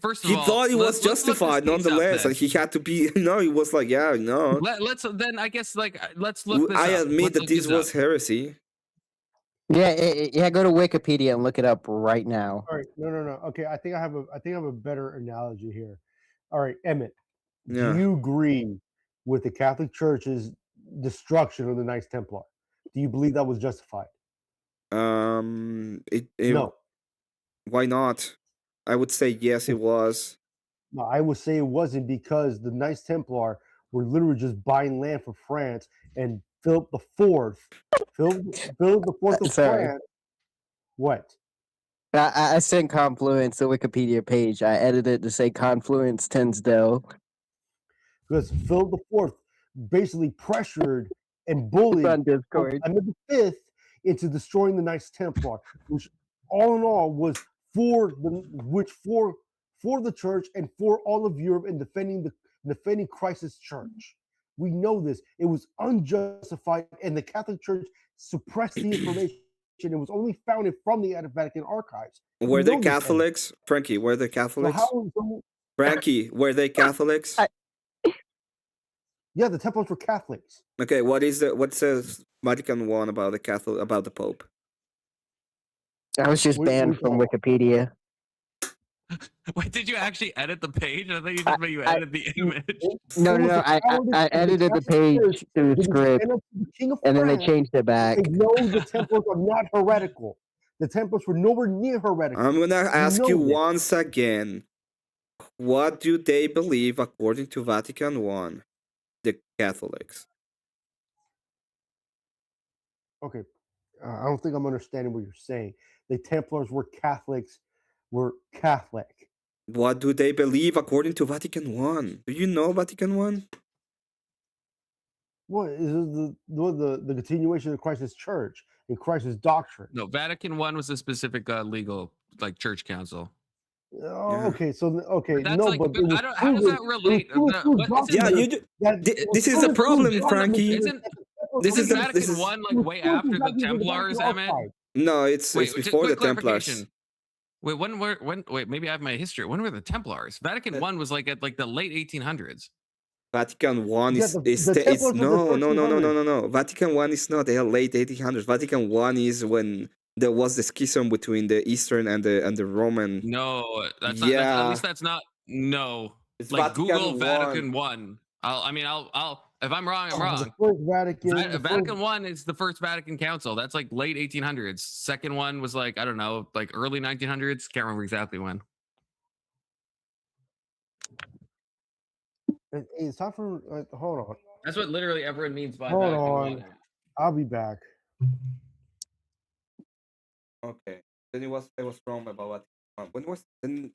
first of He all, thought it was let's look this justified case up nonetheless, then. and he had to be. No, he was like, yeah, no. Let's then I guess let's look this I up. admit Let's that look this was up. heresy. Yeah, go to Wikipedia and look it up right now. All right, no. Okay, I think I have a better analogy here. All right, Emmett, Yeah. do you agree with the Catholic Church's destruction of the Knights Templar? Do you believe that was justified? No. Why not? I would say yes, it was. No, I would say it wasn't because the Knights Templar were literally just buying land for France, and Philip the Fourth of Sorry. France. What? I sent Confluence the Wikipedia page. I edited it to say Confluence Tinsdale. Because Philip the Fourth basically pressured and bullied on Discord. Emmet V into destroying the Knights Templar, which all in all was for the church and for all of Europe in defending Christ's church. We know this. It was unjustified, and the Catholic Church suppressed the information. It was only found from the Vatican archives. Were they Catholics? Frankie, were they Catholics? Frankie, were they Catholics? Yeah, the Templars were Catholics. Okay, what says Vatican I about the Pope? I was just banned from Wikipedia. Wait, did you actually edit the page? I thought you just you edited the image. No, I edited the page through the script, and then they changed it back. No, the Templars are not heretical. The Templars were nowhere near heretical. I'm gonna ask you once again. What do they believe according to Vatican I, the Catholics? Okay, I don't think I'm understanding what you're saying. The Templars were Catholics. Were Catholic. What do they believe according to Vatican I? Do you know Vatican I? What is the continuation of Christ's church and Christ's doctrine? No, Vatican I was a specific legal church council. Oh, Yeah. okay, so okay, That's no, like, but but it was I don't. How does proven. that It was relate? proven through What isn't Yeah, documents you. that it was This is the proven through problem, isn't like Frankie. documents isn't that the Templars This were is isn't the. against This Vatican is one it like was way proven through after the documents that the Templars, Vatican Emmett? occupied. no. It's Wait, before the quick Templars. clarification. Wait, when? Wait, maybe I have my history. When were the Templars? Vatican Uh, one was like at like the late 1800s. Vatican One Yeah, is the it's Templars were the no no no no no 1300s. no no. Vatican One is not the late 1800s. Vatican One is when there was the schism between the Eastern and the Roman. No, that's not. That's at Yeah, least that's not. No, it's like Google Vatican One. Vatican one. I'll. If I'm wrong, I'm The wrong. first Vatican, the first. Vatican one is the first Vatican Council. That's like late 1800s. Second one was like I don't know, like early 1900s. Can't remember exactly when. Hey, it's time for. Hold on, That's what literally everyone means by hold Vatican on. one. I'll be back. Okay. Then it was Rome about Vatican One. When was then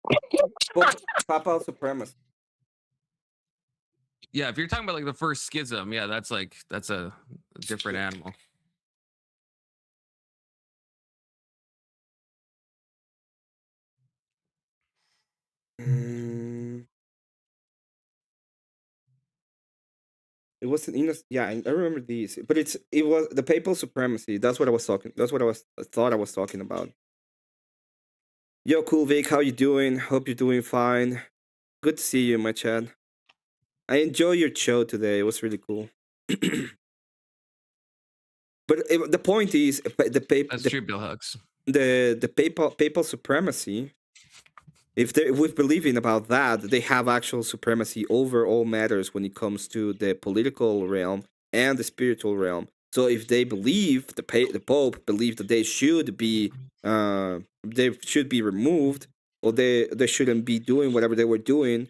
Papal supremacy? Yeah, if you're talking about like the first schism, yeah, that's a different animal. Mm, it wasn't innocent. Yeah, I remember these, but it was the papal supremacy. That's what I was talking. That's what I thought I was talking about. Yo, cool Vic, how you doing? Hope you're doing fine. Good to see you, my chat. I enjoyed your show today. It was really cool. But the point is, That's true, Bill Hooks. the papal supremacy. If we believe in about that, they have actual supremacy over all matters when it comes to the political realm and the spiritual realm. So if they believe the Pope believe that they should be removed, or they shouldn't be doing whatever they were doing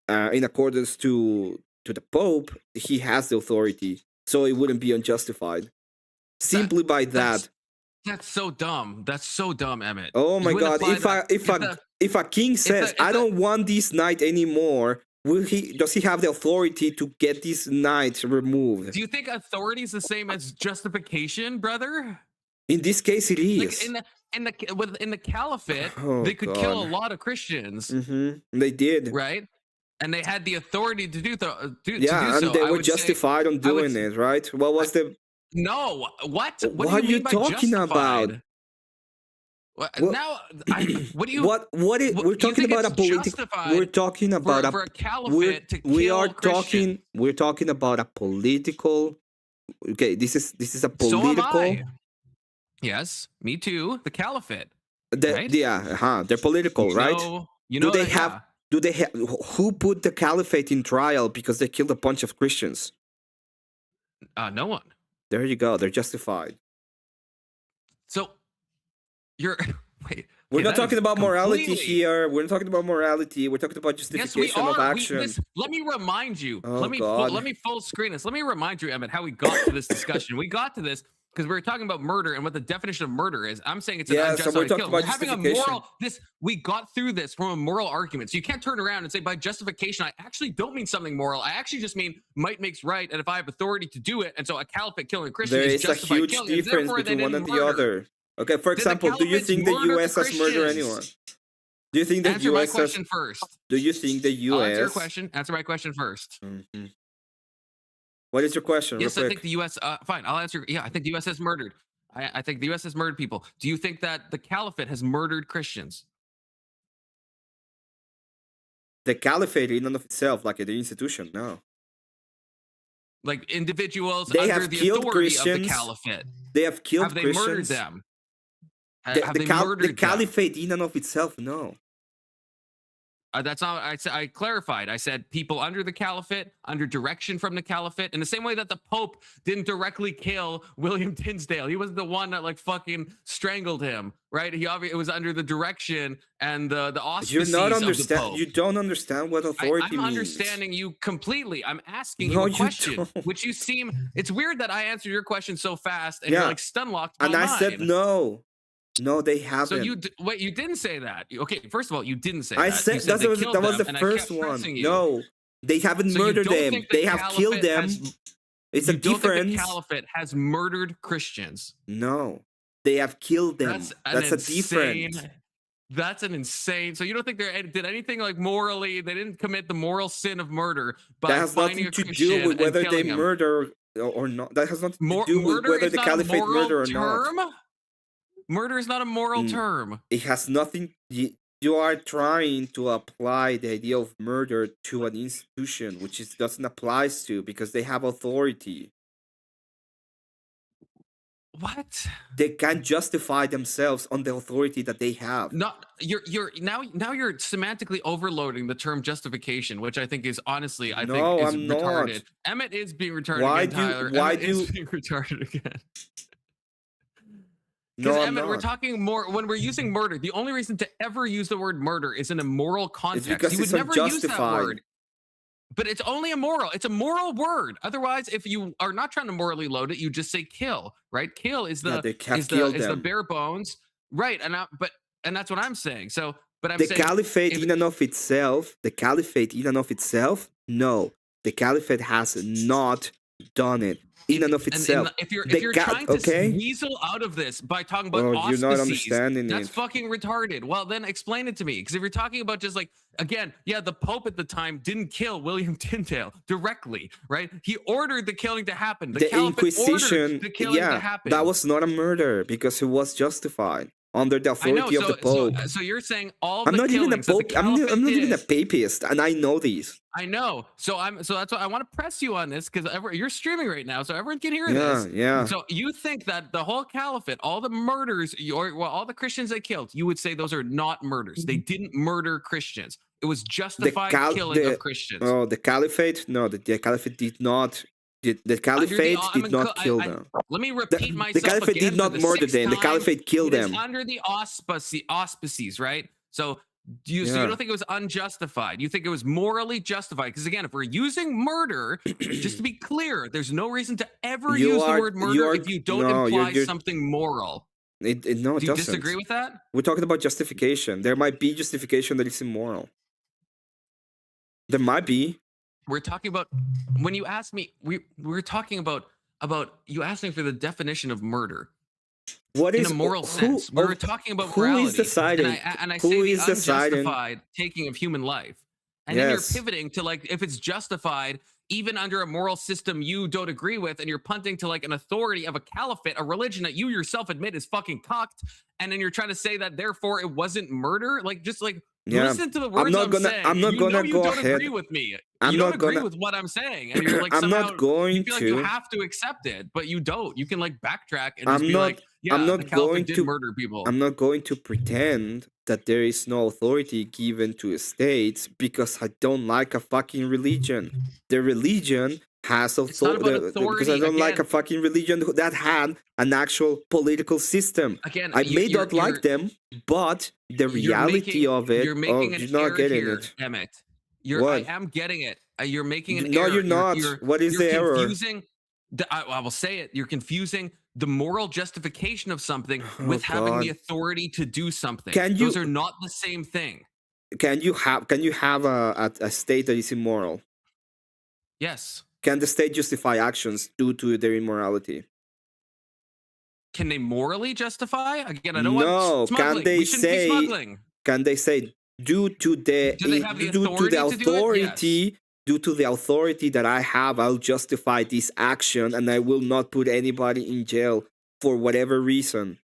in accordance to the Pope, he has the authority, so it wouldn't be unjustified simply by that. That's so dumb. That's so dumb, Emmett. Oh my You wouldn't God! apply that- If a king says, "I don't want this knight anymore," does he have the authority to get this knight removed? Do you think authority is the same as justification, brother? In this case, it is. Like in the caliphate, Oh, they could kill a God. lot of Christians, They did. right? And they had the authority to do Yeah, to do so. and they I were would say- justified on doing it, right? What was the? No, what? What do are you you mean by talking about? justified? What, What- now, what do you? We're talking about a political. We're talking about for a caliphate to we kill are talking. Christians. We're talking about a political. Okay, this is a So am political. I. Yes, me too. The caliphate. Right? Yeah, they're political, right? You know. Do they that- have? yeah. Do they have? Who put the caliphate in trial because they killed a bunch of Christians? No one. There you go. They're justified. So you're. Wait. We're okay, not that talking is about morality completely- here. We're not talking about morality. We're talking about Yes, we justification of are. action. Let me remind you. Oh, let me God. let me full screen this. Let me remind you, Emmett, how we got to this discussion. We got to this because we were talking about murder and what the definition of murder is. I'm saying it's an Yeah, so unjustified we're talking kill. about We're having a justification. moral. We got through this from a moral argument. So you can't turn around and say by justification, I actually don't mean something moral. I actually just mean might makes right, and if I have authority to do it, and so a caliphate killing a Christian There is is a justified huge killing, and difference therefore they between one didn't and the murder. other. Okay, for Did the example, do you caliphates think the murder U.S. has murdered Christians? anyone? Do you think the Answer my U.S. has? question first. Do you think the I'll answer your U.S. question. Answer my question first. Mhm. What is your question? Yes, real I quick? think the U.S. Fine, I'll answer. Yeah, I think the U.S. has murdered. I think the U.S. has murdered people. Do you think that the caliphate has murdered Christians? The caliphate in and of itself, like the institution, no. Like individuals They under have the killed authority of the Christians. caliphate? They have killed Have they Christians. murdered them? Have The they murdered the them? caliphate in and of itself, no. That's not. I clarified. I said people under the caliphate, under direction from the caliphate, in the same way that the Pope didn't directly kill William Tinsdale. He wasn't the one that like fucking strangled him, right? It was under the direction and the auspices You're not of the understand. Pope. You don't understand what authority I'm means. understanding you completely. I'm asking No, you a you question, don't. which you seem. It's weird that I answered your question so fast and Yeah. you're like stun locked. My And I said mind. no. No, they haven't. So wait, you didn't say that. Okay, first of all, you didn't say I that. said You said that they was killed that was them, the and I first kept one. pressing you. No, they haven't So you murdered don't them. think the They have killed caliphate them. has- It's a you don't think the difference. caliphate has murdered Christians. No, they have killed them. That's a difference. That's an insane. So you don't think they did anything like morally? They didn't commit the moral sin of murder That by has finding nothing a to Christian do with and whether they killing him. murder or not. That has nothing to do with Murder whether is the not a caliphate moral murder or term. not. Murder is not a moral term. It has nothing. You are trying to apply the idea of murder to an institution, which it doesn't apply to because they have authority. What? They can't justify themselves on the authority that they have. Not you're now you're semantically overloading the term justification, which I think is honestly I think is I'm retarded. not. Emmett is being retarded Why again, do- Tyler. why Emmett is do- being retarded again. No, Because I'm Emmett, we're not. talking more when we're using murder. The only reason to ever use the word murder is in a moral It's context. because You would it's never use that unjustified. word. But it's only a moral. It's a moral word. Otherwise, if you are not trying to morally load it, you just say kill, right? Kill is Yeah, the they have is killed the them. bare bones, right? And that's what I'm saying. So, but I'm The saying caliphate if- in and of itself, no. The caliphate has not done it in and of itself. if you're The trying to okay? weasel out of this by talking about Oh, you're not auspices, understanding that's it. fucking retarded. Well, then explain it to me. Because if you're talking about just like again, yeah, the Pope at the time didn't kill William Tyndale directly, right? He ordered the killing to happen. The Caliphate Inquisition, ordered the killing to happen. that was not a murder because it was justified under the I know. authority of the Pope. So you're saying all I'm the not even a killings that the Pope. I'm not Caliphate even a did- papist, and I know these. I know. So that's why I want to press you on this because you're streaming right now, so everyone can hear Yeah, this. yeah. So you think that the whole caliphate, all the murders, all the Christians they killed, you would say those are not murders. They didn't murder Christians. It was justified killing of Christians. Oh, the caliphate? No, the caliphate did not. The caliphate did not kill them. Let me repeat myself. The caliphate again did not for the murder sixth them. The time. caliphate killed It is them. under the auspices, right? So so you Yeah. don't think it was unjustified? You think it was morally justified? Because again, if we're using murder, just to be clear, there's no reason to ever You use are- the word you murder are- if you don't no, imply you're- something moral. No, it Do you doesn't. disagree with that? We're talking about justification. There might be justification that is immoral. There might be. We're talking about when you asked me, we're talking about you asked me for the definition of murder. What In is a moral sense, we were talking about who morality, is deciding? and I Who say is the deciding? unjustified taking of human life, and then you're Yes. pivoting to like if it's justified even under a moral system you don't agree with, and you're punting to like an authority of a caliphate, a religion that you yourself admit is fucking cocked, and then you're trying to say that therefore it wasn't murder. Like just like Yeah. listen to the words not gonna- saying. I'm not you gonna know you go don't ahead. agree with me. I'm you don't not agree gonna- with what I'm saying, and you're like I'm somehow not going you feel like you to. have to accept it, but you don't. You can like backtrack and I'm just be not- like, yeah, I'm not the caliphate going did to- murder people. I'm not going to pretend that there is no authority given to states because I don't like a fucking religion. The religion has It's not about authority because I authority, don't like a again. fucking religion that had an actual political system. Again, I may not like them, but the reality of it. You're making you're an not error getting here, it. Emmett. What? I am getting it. You're making an No, error. you're not. What is you're the error? confusing I will say it. You're confusing the moral justification of something Oh, with having the God. authority to do something. Can Those you- are not the same thing. Can you have a state that is immoral? Yes. Can the state justify actions due to their immorality? Can they morally justify? Again, I don't No, want can smuggling. they We shouldn't be say- smuggling. Can they say due to the Do they have the due to the authority to do it? authority due to the authority that I have, I'll justify this action and I will not put anybody in jail for whatever reason.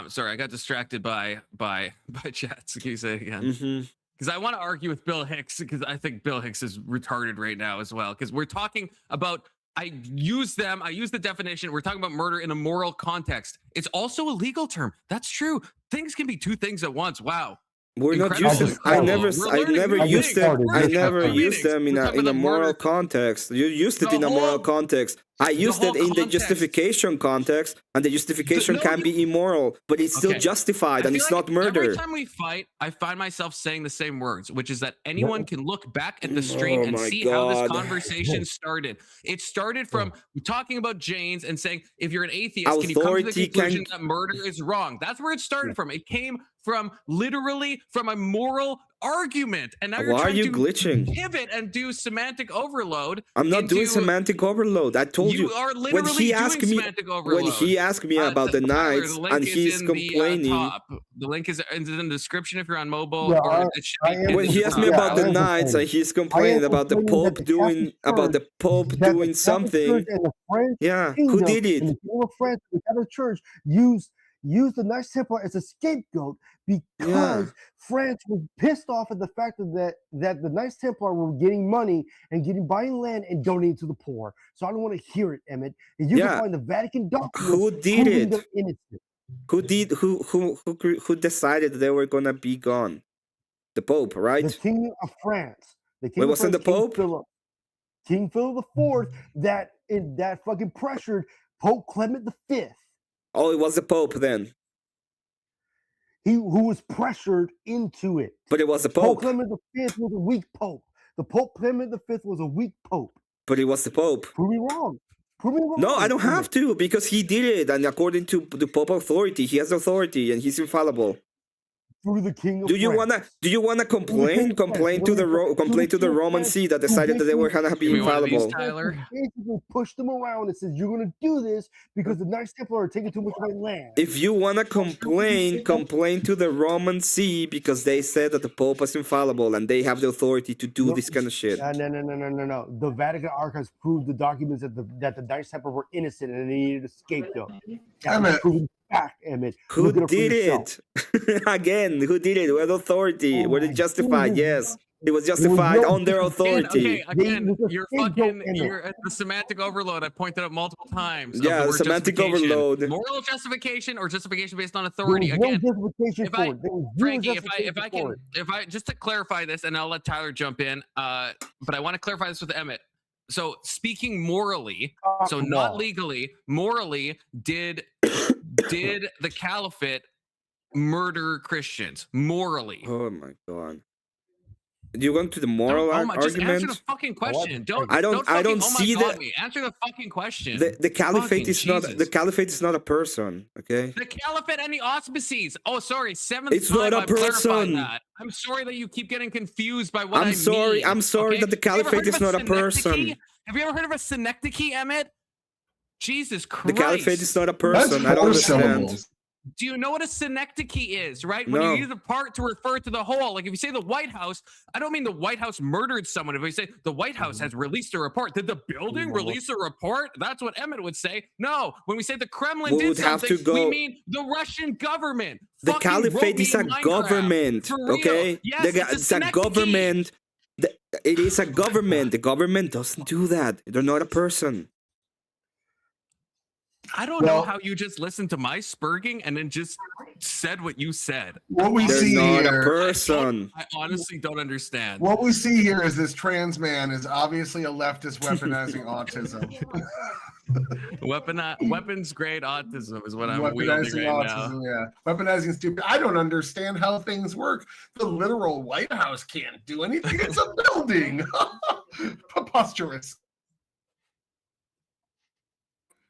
Sorry, I got distracted by chats. Can you say it again? Hmm. Because I want to argue with Bill Hicks because I think Bill Hicks is retarded right now as well. Because we're talking about I use the definition. We're talking about murder in a moral context. It's also a legal term. That's true. Things can be two things at once. Wow. We're not Incredible. using. I never. We're I learning never new used things. them. We're I learning never new used them meanings. in We're a talking in a about moral murder. context. You used it The in a moral whole- context. I used whole it in the context. justification context, and the justification No, can you- be immoral, but it's still Okay. justified, I and feel it's like not murder. Every time we fight, I find myself saying the same words, which is that anyone can look back at the stream Oh and my see how this God. conversation started. It started from talking about Janes and saying, if you're an atheist, can you come to the Authority conclusion that murder is wrong? That's where it started from. It came from literally from a moral argument, and now you're Why are trying you to glitching? pivot and do semantic overload. I'm not doing into- semantic overload. I told you. You are When literally he doing asked me, semantic overload. when he asked me about the Tyler, knights, the link and is he's in complaining. The top. The link is in the description if you're on mobile, Yeah, or it should be I am pinned When to he the asked top. me about the I am knights, and complaining. he's complaining about the complaining Pope that the doing Catholic something. Church and the French Yeah, kingdom who did and it? the kingdom of France, the Catholic Church used the Knights Templar as a scapegoat because Yeah. France was pissed off at the fact that the Knights Templar were getting money and buying land and donating to the poor. So I don't want to hear it, Emmett. And you Yeah. can find the Vatican documents Who did proving it? they're innocent. Who decided they were gonna be gone? The Pope, The right? King of France, the Wait, King of wasn't France, the Pope? King Philip IV, that fucking pressured Pope Clement V. Oh, it was the Pope then. Who was pressured into it. But it was the Pope Pope. Clement V was a weak pope. The Pope Clement V was a weak pope. But it was the Pope. Prove me wrong. Prove me wrong. No, I don't have Emmett. to, because he did it, and according to the Pope authority, he has authority and he's infallible. Through the King of Do you France. wanna complain? Complain to the Roman See that decided that they were gonna be Give me one of these, infallible. Tyler. Basically pushed them around and says, "You're going to do this because the Knights Templar are taking too much of my land." If you wanna complain to the Roman See, because they said that the Pope was infallible and they have the authority to do No, this kind of shit. No. The Vatican archives proved the documents that the Knights Templar were innocent and they needed a scapegoat. That was Emmett. proven fact, Emmett. Who Look it up for did yourself. it? Again, who did it? With authority? Oh Were my it justified? goodness. Yes. It was justified no on their authority. Again, They- you're scapegoat in it. you're at the semantic overload. I pointed out multiple times. of Yeah, the word semantic justification. overload. Moral justification or justification based on There authority. was no Again, justification if for I- it. There was zero Frankie, if justification I for can, it. if I just to clarify this, and I'll let Tyler jump in. But I want to clarify this with Emmett. So speaking morally, so not Law. legally, morally, did the caliphate murder Christians morally? Oh my god. Do you want to the moral Just answer the argument? fucking question. Don't I don't fucking, see oh my God, that- me. Answer the fucking question. The caliphate Fucking is not Jesus. the caliphate is not a person, okay? The caliphate and the auspices. Oh, sorry. Seventh It's time not a I've clarified person. that. I'm sorry that you keep getting confused by what I I'm sorry. mean, I'm sorry okay? that the Have you ever caliphate heard is of not a synecdoche? person. Have you ever heard of a synecdoche, Emmett? Jesus Christ. The caliphate is not a That's person. I don't four understand. syllables. Do you know what a synecdoche is, right? When No. you use a part to refer to the whole. Like if you say the White House, I don't mean the White House murdered someone. If we say the White House has released a report, did the building release a report? That's what Emmett would say. No, when we say the Kremlin We did would have something, to go- we mean the Russian government. The fucking wrote caliphate me is a Minecraft. government, For real. okay? Yes, It's a synecdoche. government. It is a government. The government doesn't do that. They're not a person. I don't know Well- how you just listened to my spurging and then just said what you said. What we They're see not a here, person. I honestly don't understand. what we see here is this trans man is obviously a leftist weaponizing autism. Weapons grade autism is what I'm wielding Weaponizing right now. autism, yeah. Weaponizing stupid. I don't understand how things work. The literal White House can't do anything. It's a building. Preposterous.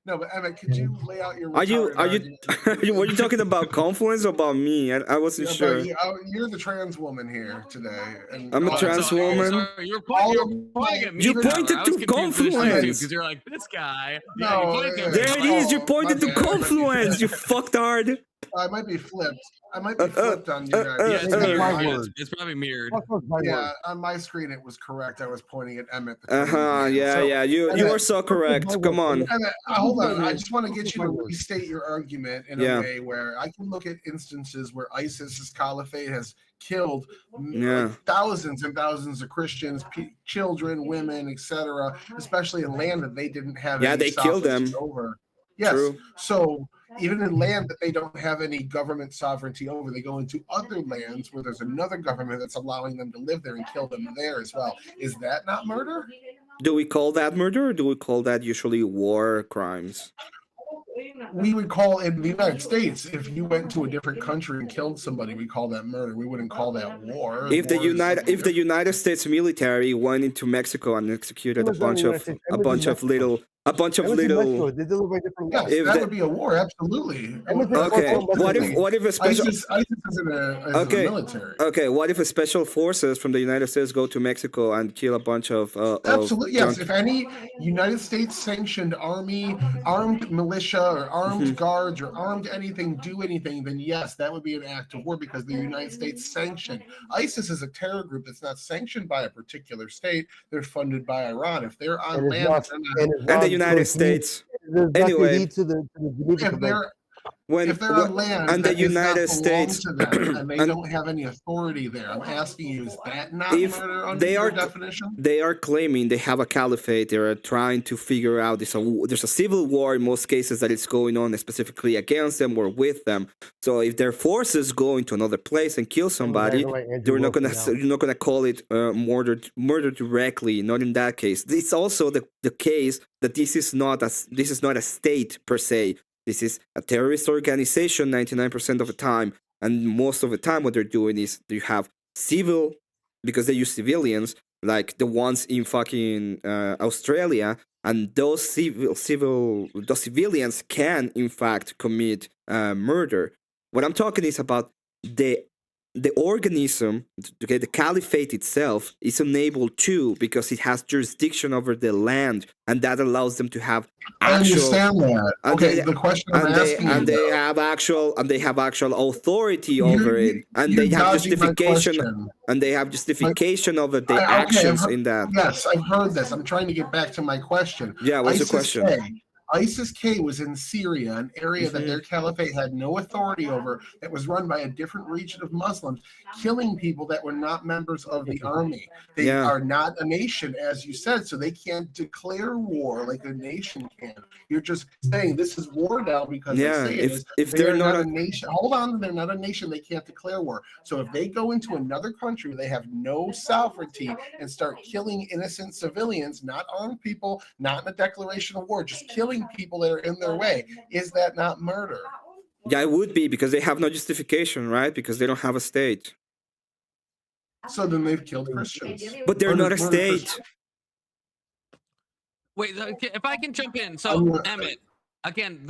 No, but Emmett, could you lay out your? Are you retarded were you talking about Confluence or about me? I wasn't argument? sure. You're the trans woman here today. And I'm a trans woman. Sorry, you're pointing at me. You Tyler. pointed I was to confused this time, too, Confluence. because you're like this guy. No, Yeah, you pointed to There it me. is. You pointed to my bad. Confluence. You fucktard. I might be flipped. I might be flipped on you guys. Yeah, it's, Uh, mirrored. my Yeah, word. it's probably mirrored. Fuck was my Yeah, word. on my screen it was correct. I was pointing at Emmett. the Uh huh. trans man. Yeah. So, Yeah. You Emmett, are so correct. Come on. Emmett, hold on. I just want to get you to restate your argument in Yeah. a way where I can look at instances where ISIS's caliphate has killed Yeah. thousands and thousands of Christians, children, women, etc., especially in land that they didn't have. Yeah, any they killed sovereignty them. over. Yes. True. So even in land that they don't have any government sovereignty over, they go into other lands where there's another government that's allowing them to live there and kill them there as well. Is that not murder? Do we call that murder, or do we call that usually war crimes? We would call in the United States, if you went to a different country and killed somebody, we call that murder. We wouldn't call that war. If the War is something United States military went into Mexico and executed a bunch of little a bunch of Emmet's in Mexico. little. They live by different Yes, laws. If that the- would be a war. Absolutely. Emmet's in Okay, Mexico. what if a special ISIS isn't a Okay. military. Okay, what if a special forces from the United States go to Mexico and kill a bunch of Absolutely, yes. junk- If any United States sanctioned army, armed militia, or armed guards, or armed anything do anything, then yes, that would be an act of war because the United States sanctioned. ISIS is a terror group that's not sanctioned by a particular state. They're funded by Iran. If they're on And it's land, not, they're not- and it's and not the United to adhere- States. there's not to Anyway, adhere to the Geneva if Convention. they're when if they're on land and the that does not United belong States to them and they and- don't have any authority there, I'm asking you, is that not If murder under they your are- definition? they are claiming they have a caliphate, they are trying to figure out there's a civil war in most cases that is going on specifically against them or with them. So if their forces go into another place and kill somebody, Like Andrew you're not Wilson gonna now. you're not gonna call it murder directly. Not in that case. It's also the case that this is not a state per se. This is a terrorist organization 99% of the time, and most of the time what they're doing is you have civil, because they use civilians like the ones in fucking Australia, and those civilians can in fact commit murder. What I'm talking is about the organism, okay, the caliphate itself is unable to, because it has jurisdiction over the land, and that allows them to have I actual understand that. and Okay, they- the question I'm and they asking you, and they though, have actual authority you're- over it, and you're they have dodging my justification, question. and they have justification over the Okay, I've actions heard- in that. Yes, I've heard this. I'm trying to get back to my question. Yeah, what's the question? ISIS-K was in Syria, an area that Mhm. their caliphate had no authority over, that was run by a different region of Muslims, killing people that were not members of the army. They Yeah. are not a nation, as you said, so they can't declare war like a nation can. You're just saying this is war now because Yeah, they say it is. if They they're are not not a nation. Hold on, they're not a nation. They can't declare war. So if they go into another country where they have no sovereignty and start killing innocent civilians, not armed people, not in a declaration of war, just killing people that are in their way, is that not murder? Yeah, it would be, because they have no justification, right? Because they don't have a state. So then they've killed Christians. But they're not a Murder state. Christians. Wait, if I can jump in. So, I'm- Emmett, again,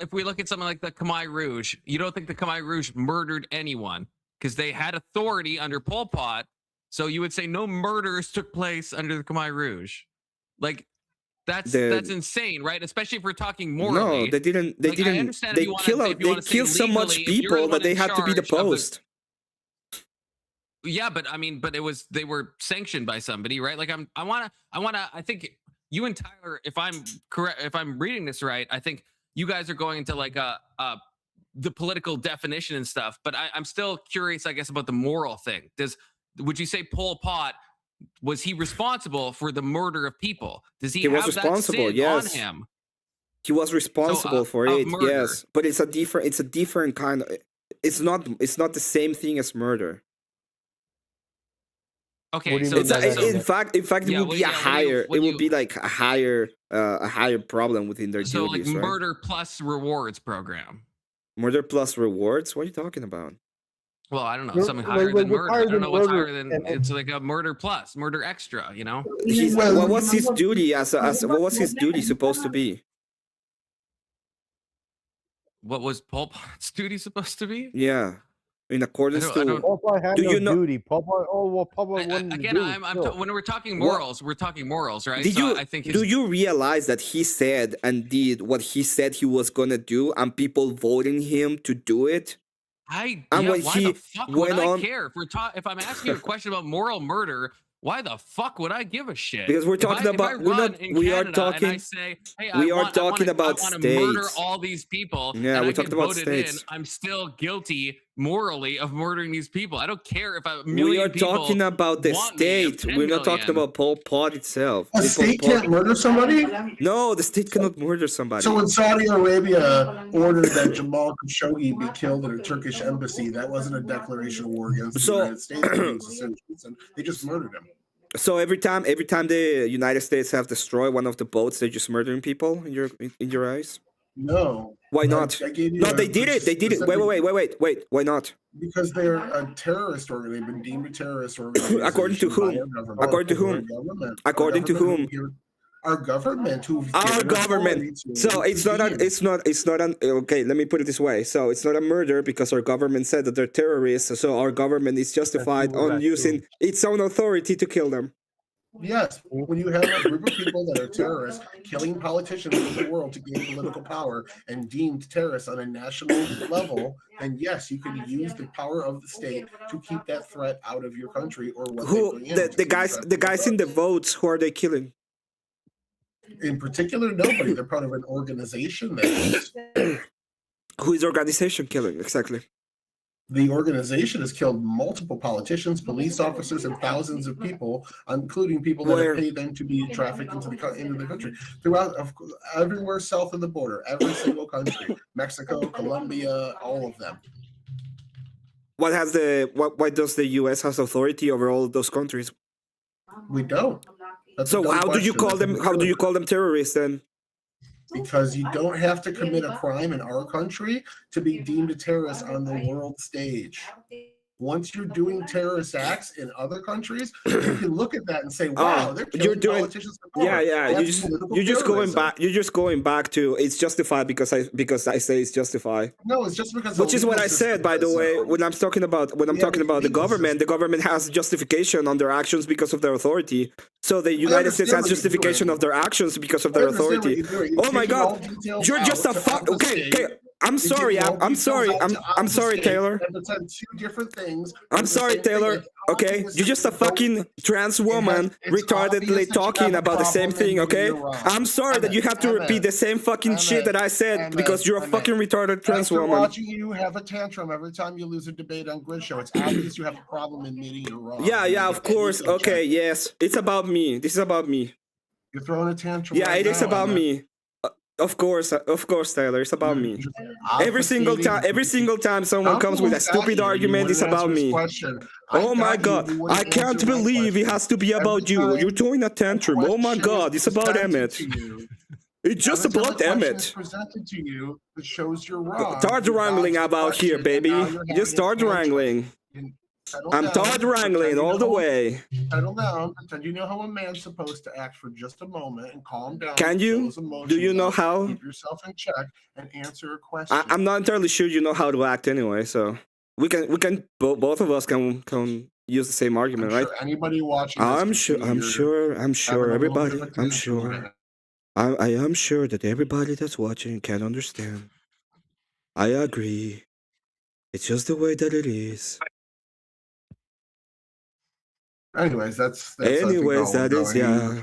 if we look at something like the Khmer Rouge, you don't think the Khmer Rouge murdered anyone because they had authority under Pol Pot. So you would say no murders took place under the Khmer Rouge. Like that's insane, right? Especially if we're talking morally. No, they didn't. They Like, I didn't. understand if They you wanna- kill. if you They wanna say kill so much legally, if you're the people one that they in had to be charge of the- deposed. Yeah, but I mean, they were sanctioned by somebody, right? Like I think you and Tyler, if I'm correct, if I'm reading this right, I think you guys are going into like the political definition and stuff, but I'm still curious, I guess, about the moral thing. Would you say Pol Pot, was he responsible for the murder of people? Does he was have that responsible, sin yes. on him? He was responsible for of it. murder. Yes, but it's a different kind of. It's not the same thing as murder. Okay, What do you so, mean It's by that? in fact, it Yeah, would well, be a yeah, higher. when It you- would be like a higher problem within their so like duties, right? murder plus rewards program. Murder plus rewards. What are you talking about? Well, I don't know, Well, something like, higher than what's murder. higher I don't than know what's murder? higher than And- it's like a murder plus, murder extra, you know? What was his duty what was his duty supposed to be? What was Pol Pot's duty supposed to be? Yeah, in accordance I don't- to. Pol Pot had Do no you know- duty. Pol Pot, Pol Pot wasn't Again, doing I'm still. when we're talking What- morals, we're talking morals, right? Did So you I think do you realize that he said and did what he said he was gonna do, and people voting him to do it? And yeah, when why he the fuck would went I on- care if I'm asking you a question about moral murder? Why the fuck would I give a shit? Because we're If I- talking if I about- we're run not- in we are Canada and I talking- say, hey, we I are want, talking about I want to murder states. all these people. Yeah, and we're I talking get about voted states. in, I'm still guilty morally of murdering these people. I don't care if a We million are people talking about the want me, state. 10 We're not talking million. about Pol Pot itself. A Pol state Pot- can't murder somebody? No, the state cannot murder somebody. So when Saudi Arabia ordered that Jamal Khashoggi be killed at a Turkish embassy, that wasn't a declaration of war against So- the United States. It was a citizen. They just murdered him. So every time the United States have destroyed one of the boats, they're just murdering people in your eyes. No. Why not? I gave you No, a they did it. They did it. Wait. Why not? Because they're a terrorist organization. They've been deemed a terrorist organization. According to whom? by our government. According to whom? Our government. According to Our government whom? here- Our government, who've Our given government. authority to So it's not an okay, let me put it this way. So it's not a murder because our government said that they're terrorists, so our government is justified on using its own authority to kill them. Yes, when you have a group of people that are terrorists killing politicians in the world to gain political power and deemed terrorists on a national level, then yes, you can use the power of the state to keep that threat out of your country or what Who the guys in the votes? Who are they killing? In particular, nobody. They're part of an organization that is. Who is the organization killing exactly? The organization has killed multiple politicians, police officers, and thousands of people, including people that have paid them to be trafficked into the country throughout everywhere south of the border, every single country, Mexico, Colombia, all of them. Why does the U.S. has authority over all of those countries? We don't. So how do you call them? How do you call them terrorists then? Because you don't have to commit a crime in our country to be deemed a terrorist on the world stage. Once you're doing terrorist acts in other countries, you can look at that and say, "Wow, they're killing politicians." Yeah. You're just going back to it's justified because I say it's justified. No, it's just because. Which is what I said, by the way, when I'm talking about the government has justification on their actions because of their authority. So the United States has justification of their actions because of their authority. Oh my God, you're just a fuck. Okay. I'm sorry, Taylor. I'm sorry, Taylor. Okay, you're just a fucking trans woman retardedly talking about the same thing, okay? I'm sorry that you have to repeat the same fucking shit that I said because you're a fucking retarded trans woman. Watching you have a tantrum every time you lose a debate on Grid Show, it's obvious you have a problem admitting you're wrong. Yeah, of course. Okay, yes. It's about me. This is about me. You're throwing a tantrum. Yeah, it is about me. Of course, Taylor. It's about me. Every single time someone comes with a stupid argument, it's about me. Oh my God, I can't believe it has to be about you. You're throwing a tantrum. Oh my God, it's about Emmet. It's just about Emmet. Presented to you that shows you're wrong. Start wrangling about here, baby. Just start wrangling. I'm Todd wrangling all the way. Settle down. Pretend you know how a man's supposed to act for just a moment and calm down. Can you? Do you know how? Keep yourself in check and answer a question. I'm not entirely sure you know how to act anyway, so we can both of us can use the same argument, right? Anybody watching? I am sure everybody. I'm sure. I am sure that everybody that's watching can understand. I agree. It's just the way that it is. Anyways, that's that is yeah.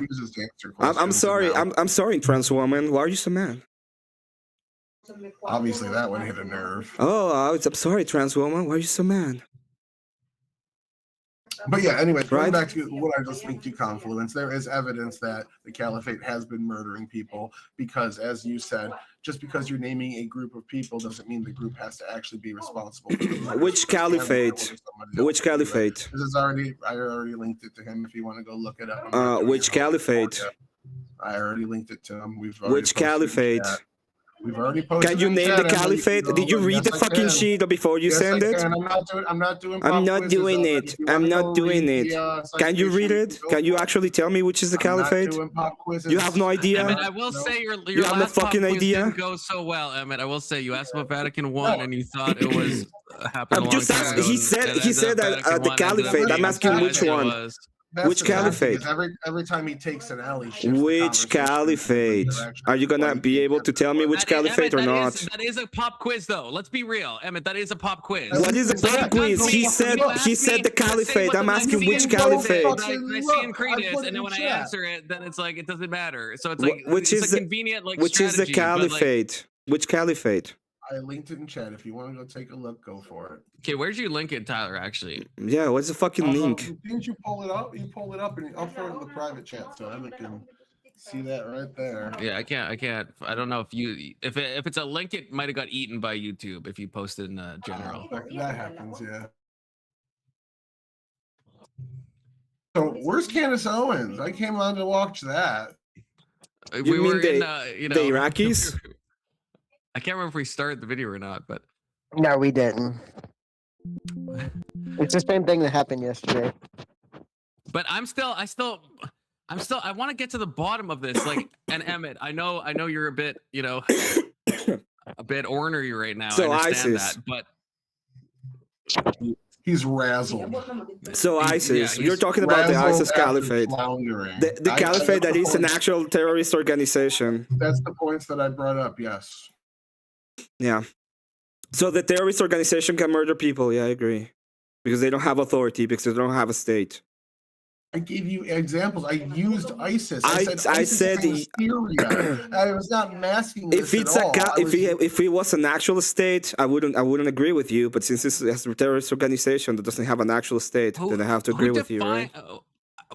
I'm sorry. I'm sorry, trans woman. Why are you so mad? Obviously, that one hit a nerve. Oh, I'm sorry, trans woman. Why are you so mad? But yeah, anyway, going back to what I just linked to confluence, there is evidence that the caliphate has been murdering people because, as you said, just because you're naming a group of people doesn't mean the group has to actually be responsible. Which caliphate? Which caliphate? I already linked it to him if you want to go look it up. Which caliphate? I already linked it to him. Which caliphate? We've already posted. Can you name the caliphate? Did you read the fucking sheet before you send it? I'm not doing it. Can you read it? Can you actually tell me which is the caliphate? You have no idea. Emmett, I will say your you have no fucking idea. Didn't go so well, Emmett. I will say you asked about Vatican I and you thought it was happening. He said that the caliphate. I'm asking which one. Which caliphate? Every time he takes an alley. Which caliphate? Are you gonna be able to tell me which caliphate or not? That is a pop quiz, though. Let's be real, Emmett. That is a pop quiz. What is a pop quiz? He said the caliphate. I'm asking which caliphate. Nicene Creed is, and then when I answer it, then it's like it doesn't matter. So it's like which is convenient, like which is the caliphate? Which caliphate? I linked it in chat. If you want to go take a look, go for it. Okay, where'd you link it, Tyler? Actually, yeah. What's the fucking link? Didn't you pull it up? You pulled it up, and I'll throw it in the private chat so Emmet can see that right there. Yeah, I can't. I don't know if it's a link, it might have got eaten by YouTube if you posted in general. That happens, yeah. So where's Candace Owens? I came on to watch that. We were in the Iraqis. I can't remember if we started the video or not, but no, we didn't. It's the same thing that happened yesterday. But I I want to get to the bottom of this. Like, and Emmett, I know you're a bit, a bit ornery right now. So I understand ISIS. that, but He's razzled. So ISIS, he's you're talking about the Razzled ISIS after Caliphate. floundering. The Caliphate that is an actual terrorist organization. That's the points that I brought up. Yes. Yeah. So the terrorist organization can murder people. Yeah, I agree. Because they don't have authority, because they don't have a state. I gave you examples. I used ISIS. I ISIS said is Syria. I was not masking this if it's at all. if it was an actual state, I wouldn't agree with you. But since it's a terrorist organization that doesn't have an actual state, then I have to agree with you, right?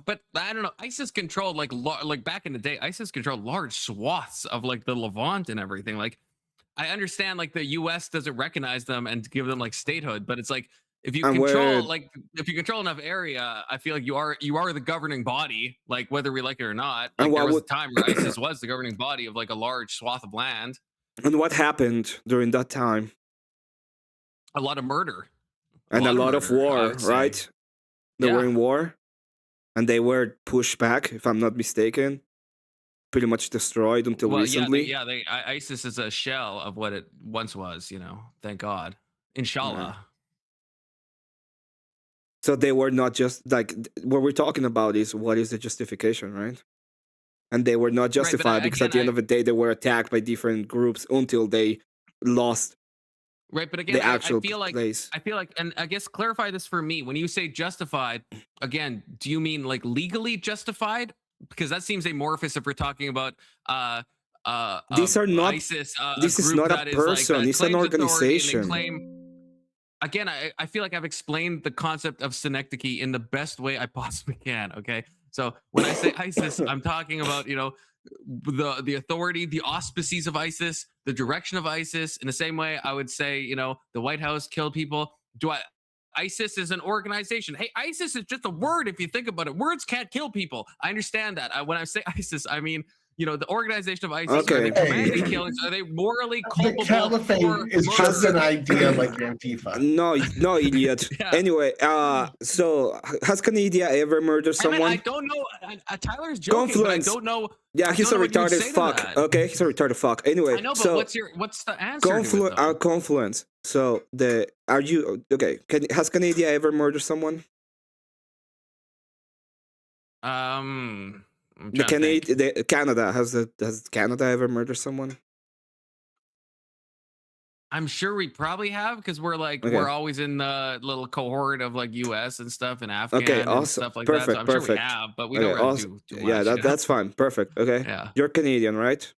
But I don't know. ISIS controlled like back in the day. ISIS controlled large swaths of like the Levant and everything. Like, I understand like the U.S. doesn't recognize them and give them like statehood, but it's like if you control enough area, I feel like you are the governing body, like whether we like it or not. Like, there was a time where ISIS was the governing body of like a large swath of land. And what happened during that time? A lot of murder. And a lot of war, right? They were in war, and they were pushed back, if I'm not mistaken. Pretty much destroyed until recently. ISIS is a shell of what it once was, thank God. Inshallah. Yeah. So they were not just like what we're talking about is what is the justification, right? And they were not justified because at the end of the day they were attacked by different groups until they lost. Right, but again, I feel like, and I guess clarify this for me. When you say justified, again, do you mean like legally justified? Because that seems amorphous if we're talking about these are not ISIS. This is not a person; it's an organization. Again, I feel like I've explained the concept of synecdoche in the best way I possibly can. Okay, so when I say ISIS, I'm talking about the authority, the auspices of ISIS, the direction of ISIS. In the same way, I would say the White House killed people. ISIS is an organization. Hey, ISIS is just a word if you think about it. Words can't kill people. I understand that. When I say ISIS, I mean the organization of ISIS. Okay. Are they commanding killings? Are they morally culpable? The caliphate is just an idea like Antifa. No, idiot. Yeah. Anyway, so has Canada ever murdered someone? I don't know. Tyler's joking, but I don't know. Yeah, he's a retarded fuck. Okay, he's a retarded fuck. Anyway, I know, but what's the answer? Confluence. So are you okay? Has Canada ever murdered someone? Canada has Canada ever murdered someone? I'm sure we probably have because we're we're always in the little cohort of like U.S. and stuff and Afghan and stuff like that. So I'm sure we have, but we don't really do too much. Yeah, that's fine. Perfect. Okay. Yeah. You're Canadian, right?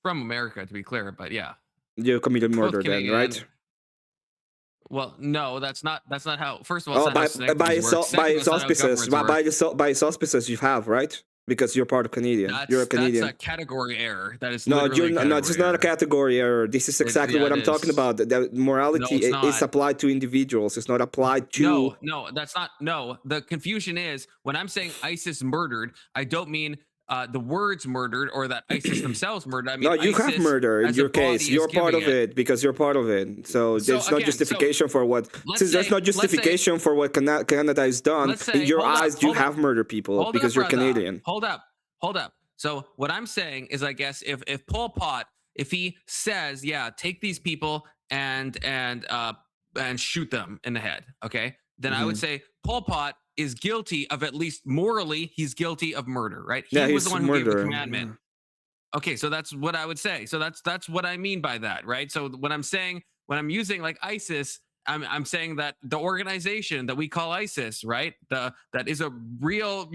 From America, to be clear, but yeah. You committed murder then, right? Well, no, that's not how. First of all, by its auspices, you have, right? Because you're part of Canadian. You're a Canadian. That's a category error. That is no, you're not. No, it's not a category error. This is exactly what I'm talking about. The morality is applied to individuals. It's not applied to. No, that's not. No, the confusion is when I'm saying ISIS murdered, I don't mean the words murdered or that ISIS themselves murdered. I mean, no, you have murder in your case. You're part of it because you're part of it. So there's no justification for what. Since there's no justification for what Canada has done, in your eyes, you have murdered people because you're Canadian. Hold up. So what I'm saying is, I guess if Pol Pot, if he says, yeah, take these people and shoot them in the head, okay, then I would say Pol Pot is guilty of, at least morally, he's guilty of murder, right? He was the one who gave the commandment. Yeah. Okay, so that's what I would say. So that's what I mean by that, right? So when I'm using like ISIS, I'm saying that the organization that we call ISIS, right? That is a real,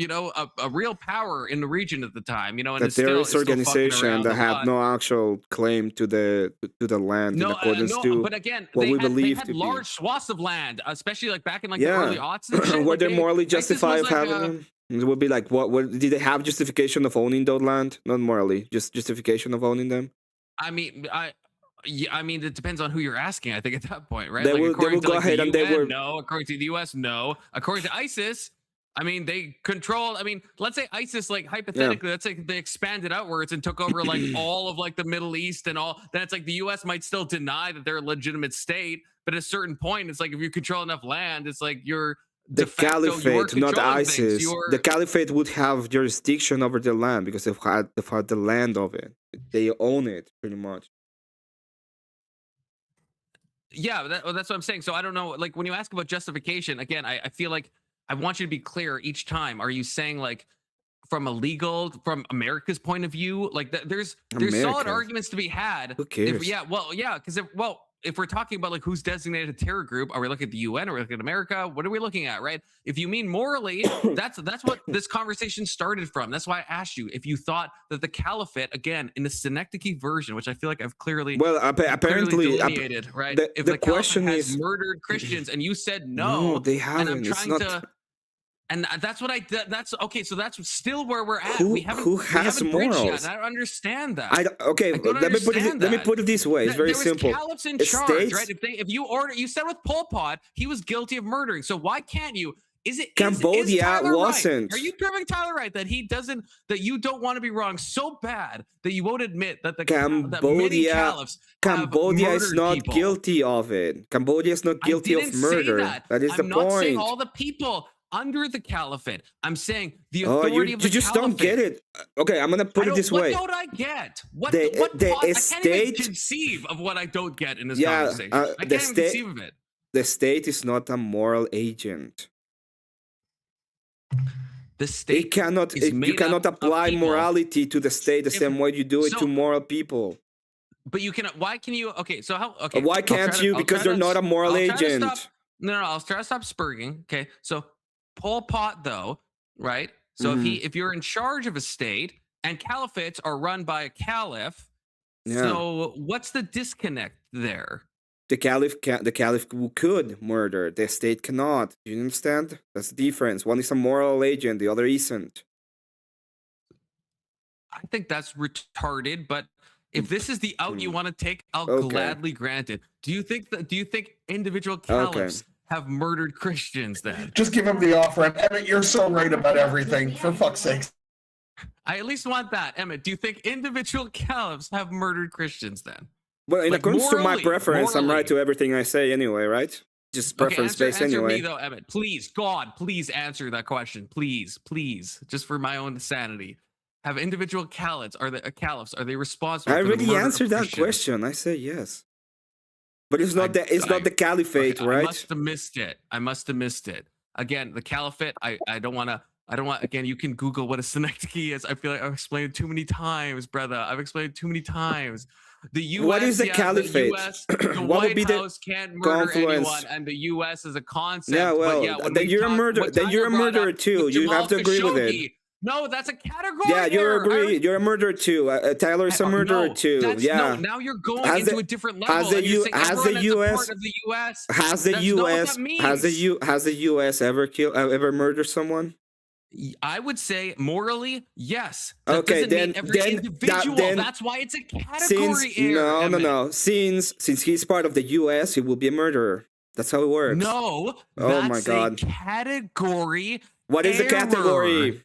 a real power in the region at the time, and the terrorist organization that had no actual claim to the land in accordance to but again, what we believe they had to large be. swaths of land, especially like back in like the early aughts and shit. Were they morally justified of having them? It would be like, what did they have justification of owning those land? Not morally, just justification of owning them. I mean, it depends on who you're asking. I think at that point, right? They will go ahead and they were no. According to the U.S., no. According to ISIS, I mean, they control. I mean, let's say ISIS, like hypothetically, let's say they expanded outwards and took over like all of like the Middle East and all. Then it's like the U.S. might still deny that they're a legitimate state, but at a certain point, it's like if you control enough land, it's like you're The de facto you're caliphate, not controlling things. ISIS. The caliphate would have jurisdiction over the land because they've had the land of it. They own it pretty much. Yeah, that's what I'm saying. So I don't know. Like when you ask about justification, again, I feel like I want you to be clear each time. Are you saying like from America's point of view, like there's solid America. arguments to be had. Who cares? Because if we're talking about like who's designated a terror group, are we looking at the UN? Are we looking at America? What are we looking at, right? If you mean morally, that's what this conversation started from. That's why I asked you if you thought that the caliphate, again, in the synecdoche version, which I feel like I've clearly apparently delineated, right? The If question caliphate has is murdered Christians, and you said no, they and I'm haven't. It's trying not. to. And that's what that's okay. So that's still where we're at. Who has morals? Yet, I don't understand that. Let me put it this way. It's very simple. There was caliphs in charge, right? If you said with Pol Pot, he was guilty of murdering. So why can't you? Cambodia wasn't. Right? Are you proving Tyler right that he doesn't? That you don't want to be wrong so bad that you won't admit that Cambodia is not guilty of it. Cambodia is not guilty of murder. That is the point. I'm not saying all the people under the caliphate. I'm saying the authority of the caliphate. You just don't get it. Okay, I'm gonna put it this way. What don't I get? The I can't even conceive of what I don't get in this conversation. I can't even conceive of it. The state is not a moral agent. The state you cannot apply morality to the state the same way you do it to moral people. But you can. Why can you? Okay, so how? Okay, why can't you? Because they're not a moral agent. No, I'll try to stop spurging. Okay, so Pol Pot, though, right? So if you're in charge of a state and caliphates are run by a caliph, so what's the disconnect there? The caliph could murder. The state cannot. Do you understand? That's the difference. One is a moral agent. The other isn't. I think that's retarded. But if this is the out you want to take, I'll gladly grant it. Do you think individual caliphs have murdered Christians then? Just give him the offer. And Emmett, you're so right about everything. For fuck's sake. I at least want that. Emmett, do you think individual caliphs have murdered Christians then? Well, in accordance to my preference, I'm right to everything I say anyway, right? Just preference-based anyway. Answer me though, Emmett. Please, God, please answer that question. Please, just for my own sanity. Have individual caliphs, are they responsible? I already answered that question. I say yes. But it's not the caliphate, right? I must have missed it. Again, the caliphate, I don't want again, you can Google what a synecdoche is. I feel like I've explained it too many times, brother. I've explained it too many times. The U.S. What is the caliphate? The White House can't murder anyone, and the U.S. is a concept. Yeah, well, then you're a murderer. Then you're a murderer too. You have to agree with it. No, that's a category. Yeah, you're a murderer too. Tyler is a murderer too. Yeah. No, now you're going into a different level. Has the U.S. ever murdered someone? I would say morally, yes. That doesn't mean every individual. That's why it's a category error. No. Since he's part of the U.S., he will be a murderer. That's how it works. No. Oh my God. A category. What is the category?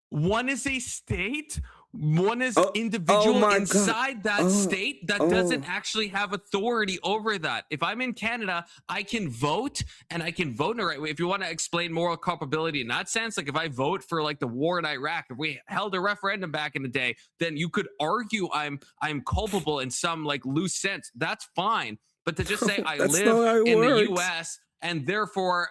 One is a state. One is individual inside that state that doesn't actually have authority over that. If I'm in Canada, I can vote, and I can vote in the right way. If you want to explain moral culpability in that sense, like if I vote for like the war in Iraq, if we held a referendum back in the day, then you could argue I'm culpable in some like loose sense. That's fine. But to just say I live in the US and therefore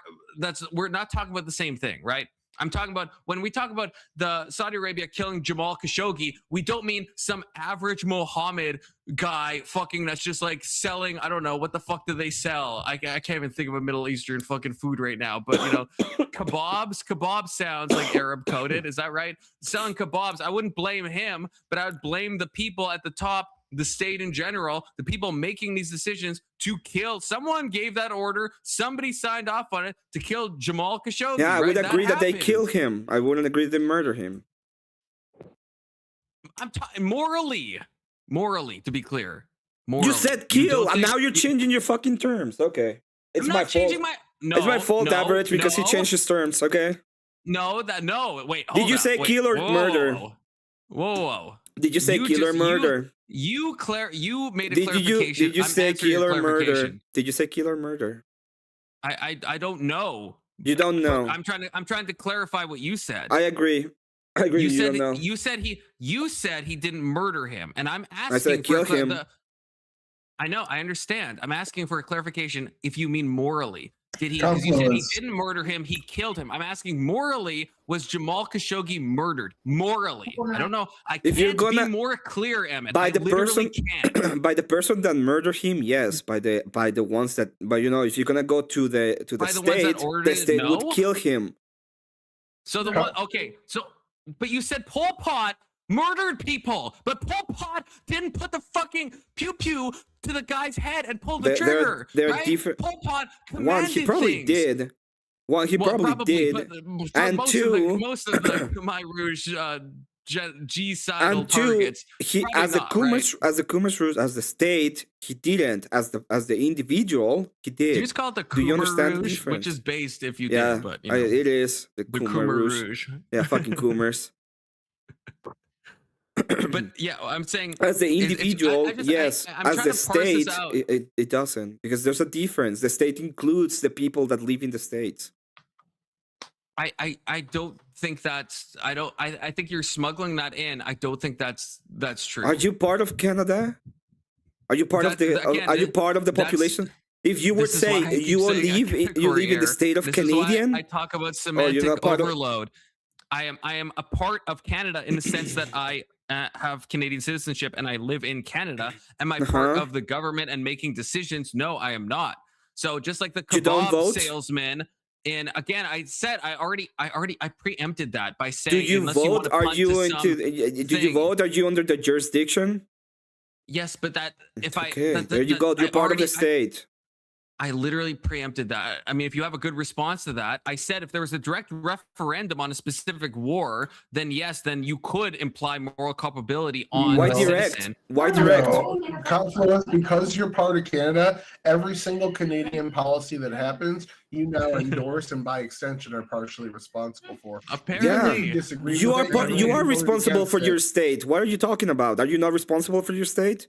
we're not talking about the same thing, right? I'm talking about when we talk about the Saudi Arabia killing Jamal Khashoggi, we don't mean some average Mohammed guy fucking that's just like selling, I don't know, what the fuck do they sell? I can't even think of a Middle Eastern fucking food right now, but you know, kebab sounds like Arab coded. Is that right? Selling kebabs. I wouldn't blame him, but I would blame the people at the top, the state in general, the people making these decisions to kill. Someone gave that order. Somebody signed off on it to kill Jamal Khashoggi. Yeah, I would agree that they kill him. I wouldn't agree they murder him. I'm talking morally, to be clear. Morally. You said kill, and now you're changing your fucking terms. Okay, it's my fault. It's my fault, Average, because he changed his terms. Okay. No. Wait. Did you say kill or murder? Whoa. Did you say kill or murder? You made a clarification. Did you say kill or murder? Did you say kill or murder? I don't know. You don't know. I'm trying to clarify what you said. I agree. I agree. You don't know. You said he didn't murder him, and I'm asking I said for kill him. I know, I understand. I'm asking for a clarification. If you mean morally, did he? Because you said he didn't murder him, he killed him. I'm asking morally, was Jamal Khashoggi murdered? Morally, I don't know. I If you're can't gonna be more clear, Emmett. by I the literally person, can't. by the person that murdered him, yes. By the ones that, but you know, if you're gonna go to the By the ones that state, ordered the it, state would no? kill him. So the one, okay, so but you said Pol Pot murdered people, but Pol Pot didn't put the fucking pew pew to the guy's head and pull the trigger. They're right? different. Pol Pot commanded One, he probably things. did. One, he probably did. But And most of the Khmer Rouge G-sidal And two, targets. he probably as the not, Khmer Rouge, as the state, he didn't. As the individual, he Do did. you just call it the Do you Khmer understand the Rouge, difference? which is based if you Yeah, did, but you know, it is the the Khmer Rouge. Yeah, fucking Khmers. But yeah, I'm saying As the individual, yes. I'm As trying the to parse this state, out. it doesn't, because there's a difference. The state includes the people that live in the states. I don't think that's I think you're smuggling that in. I don't think that's true. Are you part of Canada? Are you part of the? Again, are you part of the population? If you would this is why I say keep you saying you live in the state of This is why Canadian, I talk about you're semantic not part of- overload. I am a part of Canada in the sense that I have Canadian citizenship and I live in Canada. Am I part of the government and making decisions? No, I am not. So just like the You don't kebab vote? salesman. And again, I said I preempted that by do saying you unless vote? you want to Are punt you to into? some Do you thing. vote? Are you under the jurisdiction? Yes, but that if I Okay, that- there you that- go. You're I part of the already- state. I literally preempted that. I mean, if you have a good response to that, I said if there was a direct referendum on a specific war, then yes, then you could imply moral culpability on Why a direct? citizen. Why direct? No, Confluence, because you're part of Canada, every single Canadian policy that happens, you now endorse and by extension are partially responsible for. Apparently, You disagree You with are it, part, you are voted responsible against for it. your state. What are you talking about? Are you not responsible for your state?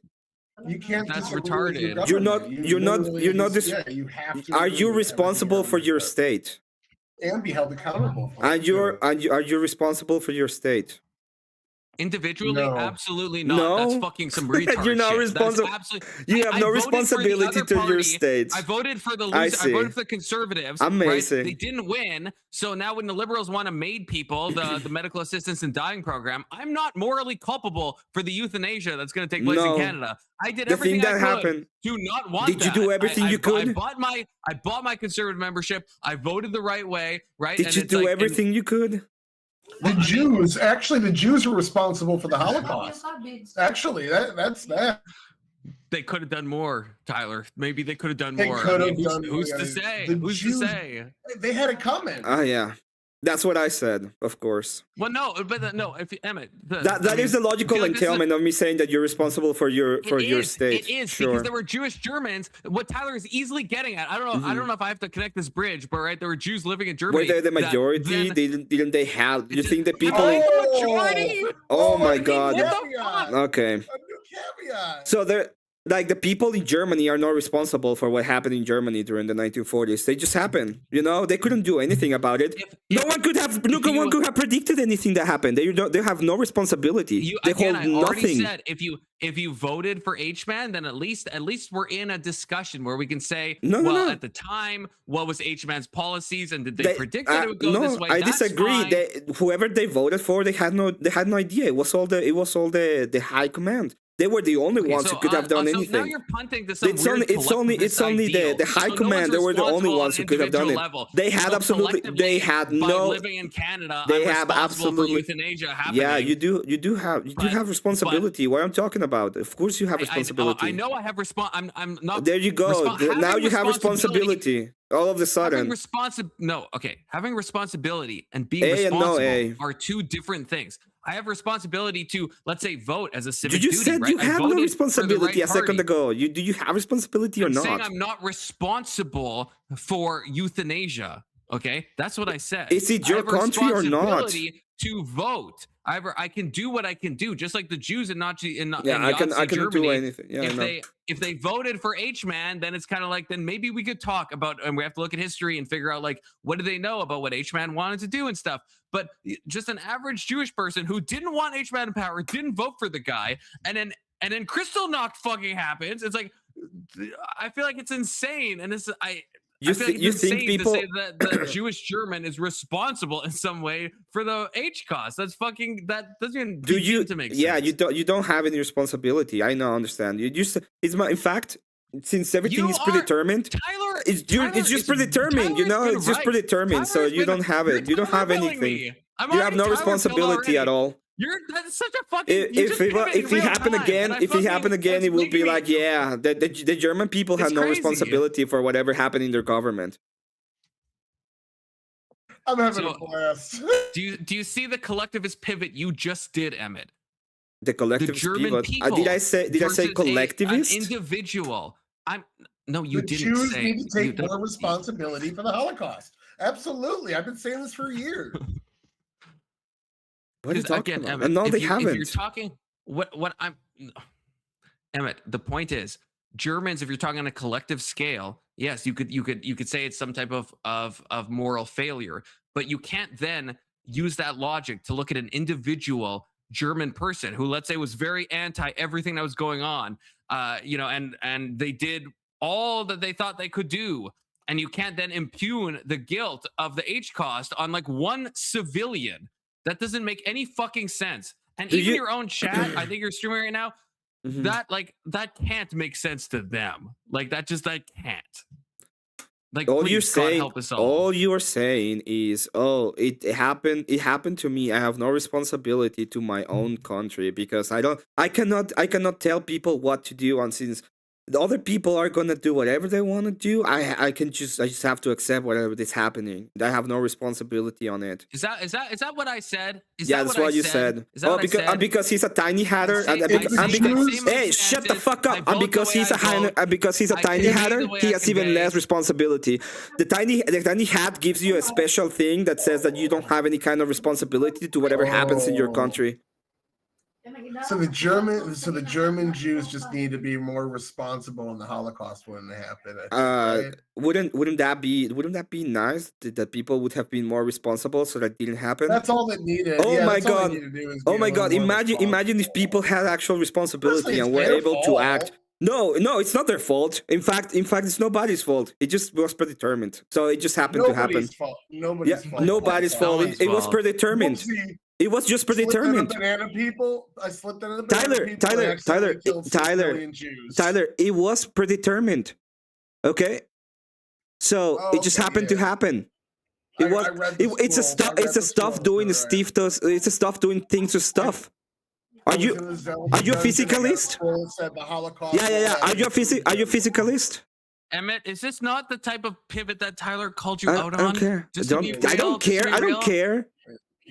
You can't. That's disagree with your retarded. You're not- government. you're not- literally you're not just- dis- yeah, you have to Are agree you with responsible everything for your government state? does and be held accountable for And it, you're too. are you responsible for your state? individually, No. absolutely not. No. That's fucking some retard You're not shit. responsible. That's absolutely. You have I no voted for the responsibility other to your party. state. I voted for the I loser. I voted see. for the conservatives. Amazing. Right? They didn't win. So now when the liberals want to MAID people, the medical assistance and dying program, I'm not morally culpable for the euthanasia that's going to take place No. in Canada. I did The everything thing that I could happened. to not want Did you that. do everything I you could? I bought my conservative membership. I voted the right way. Right? Did And you it's do like- and- everything you could? The Jews were responsible for the Holocaust. Actually, that's that. They could have done more, Tyler. Maybe they could have done They more. could have who's, done who's more, to guys. say? The Who's Jews- to say? They had it coming. Yeah. That's what I said, of course. Well, no, but no. If Emmett, That is the logical entailment of me saying that you're responsible for your state. It is Sure. because there were Jewish Germans. What Tyler is easily getting at. I don't know. I don't know if I have to connect this bridge, but right, there were Jews living in Germany. Were they the that majority? then- Didn't they have? You think the people? How In, are they the majority? oh my a new God. caveat. Okay. A new caveat. So they're like the people in Germany are not responsible for what happened in Germany during the 1940s. They just happened. You know, they couldn't do anything about it. No one could have predicted anything that happened. They have no responsibility. They Again, hold I already nothing. said if you voted for H-Man, then at least we're in a discussion where we can say, No. at the time, what was H-Man's policies and did they predict that it would go no, this way? I That's disagree. fine. Whoever they voted for, they had no idea. It was all the high command. They were the only ones who could have done so Now anything. you're punting to some It's weird only ideal. the high So no command. one's They were the only responsible ones on who could have done it. individual level. They had So absolutely. They collectively, had by no. living in Canada, They I'm have responsible for absolutely. euthanasia happening. Yeah, you do have responsibility. What I'm talking about. Of course, you have responsibility. I know I have I'm not. There you go. Now you have responsibility. All of a sudden. Having responsibility and being A and no responsible A. are two different things. I have responsibility to, let's say, vote as a civic You duty. just said right? you I have no voted for the responsibility right a second party. ago. Do you have responsibility or I'm not? saying I'm not responsible for euthanasia. Okay, that's what I said. Is it I your have a country or not? responsibility to vote. However, I can do what I can do, just like the Jews in Nazi in Yeah, I Nazi can do Germany. anything. Yeah, I know. If they voted for H-Man, then it's kind of like, then maybe we could talk about, and we have to look at history and figure out like, what do they know about what H-Man wanted to do and stuff. But just an average Jewish person who didn't want H-Man in power, didn't vote for the guy, and then Kristallnacht fucking happens. It's like, I feel like it's insane, and I feel like it's insane to say that the Jewish German is responsible in some way for the H cost. That doesn't even begin to make sense. Yeah, you don't have any responsibility. I know, understand. In fact, since everything is predetermined, Tyler, it's just predetermined. It's just predetermined. So you don't have it. You don't have anything. You have no responsibility at all. That's such a fucking. If it happen again, it will be like, yeah, the German people have no responsibility for whatever happened in their government. I'm having a blast. Do you see the collectivist pivot you just did, Emmett? The collectivist pivot. People Did I say collectivist? An individual. No, you the didn't Jews say. need to take more responsibility for the Holocaust. Absolutely, I've been saying this for years. What are you talking about? Emmett, no, they haven't. If you're talking, Emmett, the point is, Germans, if you're talking on a collective scale, yes, you could say it's some type of moral failure, but you can't then use that logic to look at an individual German person who, let's say, was very anti everything that was going on, and they did all that they thought they could do, and you can't then impugn the guilt of the H cost on like one civilian. That doesn't make any fucking sense. And even your own chat, I think you're streaming right now, that can't make sense to them. Like that can't. Like all please, you're God saying, help us all you are saying is, oh, it happened to me. I have no responsibility to my own country because I cannot tell people what to do, and since the other people are gonna do whatever they want to do, I just have to accept whatever is happening. I have no responsibility on it. Is that what I said? That's what you said. Oh, because he's a tiny hatter. Hey, shut the fuck up! And because he's a tiny hatter, he has even less responsibility. The tiny hat gives you a special thing that says that you don't have any kind of responsibility to whatever happens in your country. So the German Jews just need to be more responsible in the Holocaust when it happened. Right? Wouldn't that be nice that people would have been more responsible so that didn't happen? That's all that needed. Oh my god! Imagine if people had actual responsibility and were able to act. No, it's not their fault. In fact, it's nobody's fault. It just was predetermined. So it just happened to happen. Nobody's fault. It was predetermined. It was just predetermined. I slipped into the banana people. Tyler, it was predetermined. Okay? So it just happened to happen. It's a stuff doing things to stuff. Are you a physicalist? Yeah. Are you a physicalist? Emmett, is this not the type of pivot that Tyler called you out on? I don't care.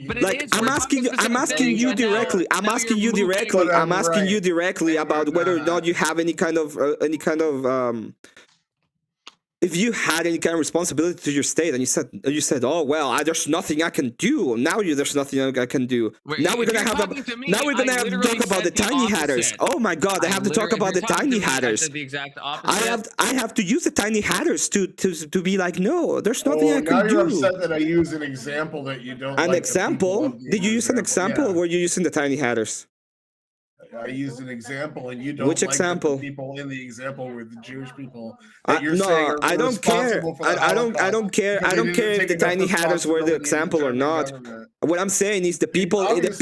But like I'm asking you directly about whether or not you have any kind of if you had any kind of responsibility to your state, and you said, oh well, there's nothing I can do. Now there's nothing I can do. Now we're gonna have to talk about the tiny hatters. Oh my god, I have to talk about the tiny hatters. I have to use the tiny hatters to be like, no, there's nothing I can do. You're upset that I use an example that you don't. An example? Did you use an example, or were you using the tiny hatters? I used an example, and you don't. Which example? The people in the example were the Jewish people. I don't care. I don't care if the tiny hatters were the example or not. What I'm saying is the people in the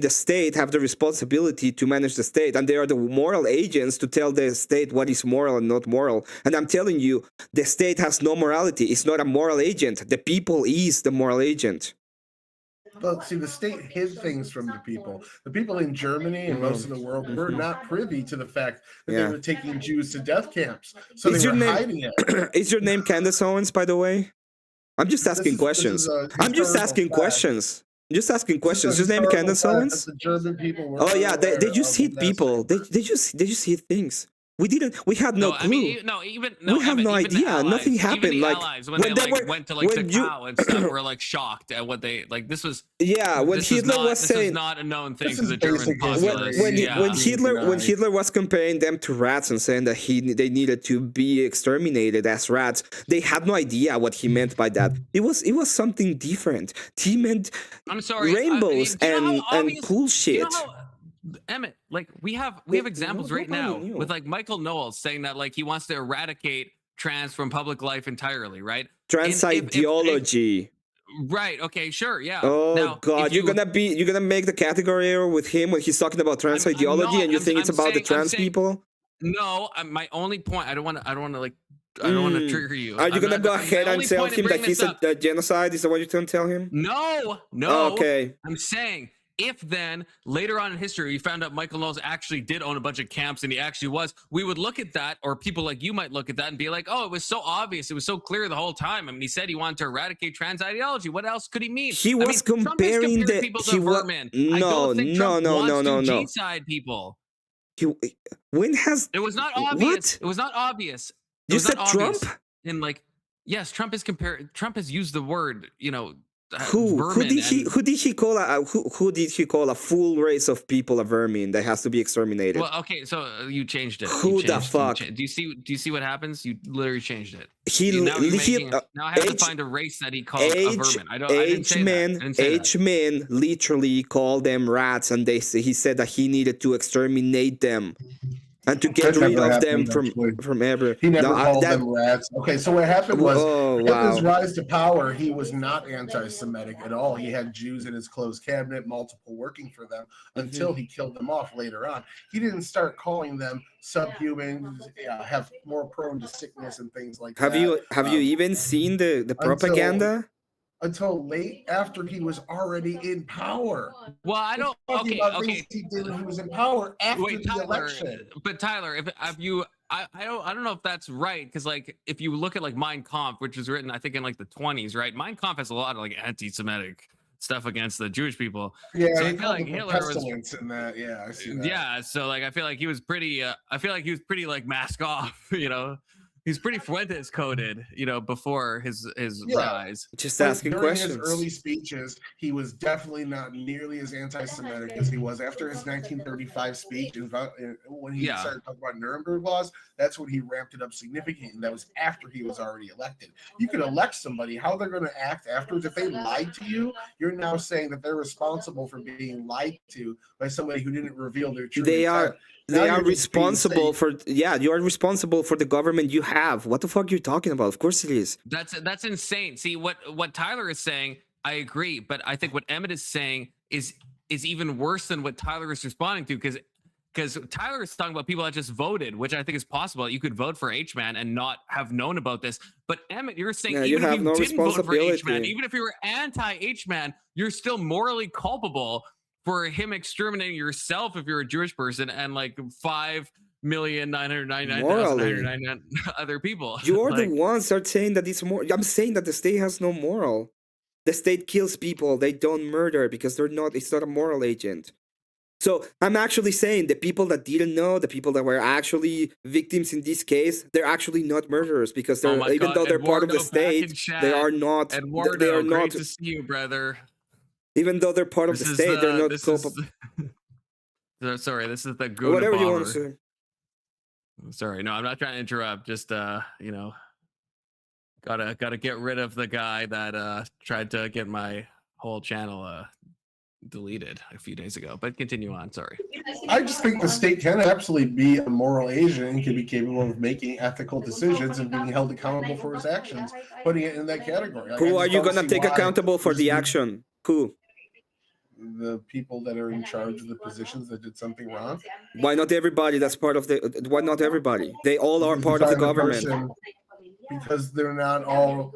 state have the responsibility to manage the state, and they are the moral agents to tell the state what is moral and not moral. And I'm telling you, the state has no morality. It's not a moral agent. The people is the moral agent. But see, the state hid things from the people. The people in Germany and most of the world were not privy to the fact that they were taking Jews to death camps. So they were hiding it. Is your name Candace Owens, by the way? I'm just asking questions. I'm just asking questions. Is your name Candace Owens? The German people were they just hit people. They just hit things. We had no clue. I mean, no, even no, we have Emmett, no even the idea. allies, Nothing even happened. the Like allies, when they they like went to like when you Sakau and stuff, were like shocked at what they like. This was yeah, when this is Hitler not was this is saying not a known thing This to is the German basic history. populace. when yeah. when denied. Hitler was comparing them to rats and saying that they needed to be exterminated as rats, they had no idea what he meant by that. It was something different. He meant I'm sorry, rainbows do you know how and obvious, cool do you shit. know how, Emmett, like we have examples right nobody now knew. with like Michael Knowles saying that like he wants to eradicate trans from public life entirely, right? Trans And ideology. right, okay, sure, yeah. Oh Now, God, if you're gonna make the category error with him when he's talking about trans ideology, and you think it's about the trans people. No, my only point. I don't want to like. I don't want to trigger you. Are you I'm gonna not- go my ahead and only tell point in him that bringing he's this up- a genocide? Is that what you're gonna tell him? No. Okay. I'm saying if then later on in history we found out Michael Knowles actually did own a bunch of camps and he actually was, we would look at that, or people like you might look at that and be like, oh, it was so obvious, it was so clear the whole time. I mean, he said he wanted to eradicate trans ideology. What else could he mean? He was Trump has comparing compared people to vermin. I No, don't think Trump no. wants to G-side people. When has It was not obvious. What? It was not obvious. It You was not said Trump? obvious. And like, yes, Trump has used the word, Who did he call a full race of people a vermin that has to be exterminated? Well, okay, so you changed it. Who the fuck? Do you see what happens? You literally changed it. Now I have to find a race that he called a vermin. I didn't say that. H-men literally called them rats, and he said that he needed to exterminate them and to get rid of them from everywhere. He never called them rats. Okay, so what happened was Hitler's rise to power, he was not anti-Semitic at all. He had Jews in his close cabinet, multiple working for them, until he killed them off later on. He didn't start calling them subhuman, have more prone to sickness and things like that. Have you even seen the propaganda? Until late after he was already in power. Well, I don't. Okay. He did when he was in power after the election. But Tyler, if you, I don't know if that's right, because like if you look at like Mein Kampf, which was written I think in like the 1920s, right? Mein Kampf has a lot of like anti-Semitic stuff against the Jewish people. Yeah, so I feel like Hitler was in that. Yeah, I see that. Yeah, so like I feel like he was pretty. I feel like he was pretty like mask off. He's pretty Fuentes coded, before his rise. Just asking questions. During his early speeches, he was definitely not nearly as anti-Semitic as he was after his 1935 speech. When he started talking about Nuremberg laws, that's when he ramped it up significantly. And that was after he was already elected. You could elect somebody, how they're going to act afterwards. If they lied to you, you're now saying that they're responsible for being lied to by somebody who didn't reveal their true intent. They are responsible for you are responsible for the government you have. What the fuck are you talking about? Of course it is. That's insane. See what Tyler is saying, I agree, but I think what Emmett is saying is even worse than what Tyler is responding to, because Tyler is talking about people that just voted, which I think is possible. You could vote for H-Man and not have known about this. But Emmett, you're saying even if you didn't vote for H-Man, even if you were anti-H-Man, you're still morally culpable for him exterminating yourself if you're a Jewish person and like 5,999,999 other people. You are the ones that are saying that it's more. I'm saying that the state has no moral. The state kills people. They don't murder because it's not a moral agent. So I'm actually saying the people that didn't know, the people that were actually victims in this case, they're actually not murderers because even though they're part of the state, they are not. Eduardo, they are not. Great to see you, brother. Even though they're part of the state, they're not culpable. Sorry, this is the Guna whatever bomber. you want to say. Sorry, no, I'm not trying to interrupt. Just gotta get rid of the guy that tried to get my whole channel deleted a few days ago. But continue on. Sorry. I just think the state can absolutely be a moral agent and can be capable of making ethical decisions and being held accountable for his actions, putting it in that category. Who are you gonna take accountable for the action? Who? The people that are in charge of the positions that did something wrong. Why not everybody? That's part of why not everybody? They all are part of the government. Because they didn't all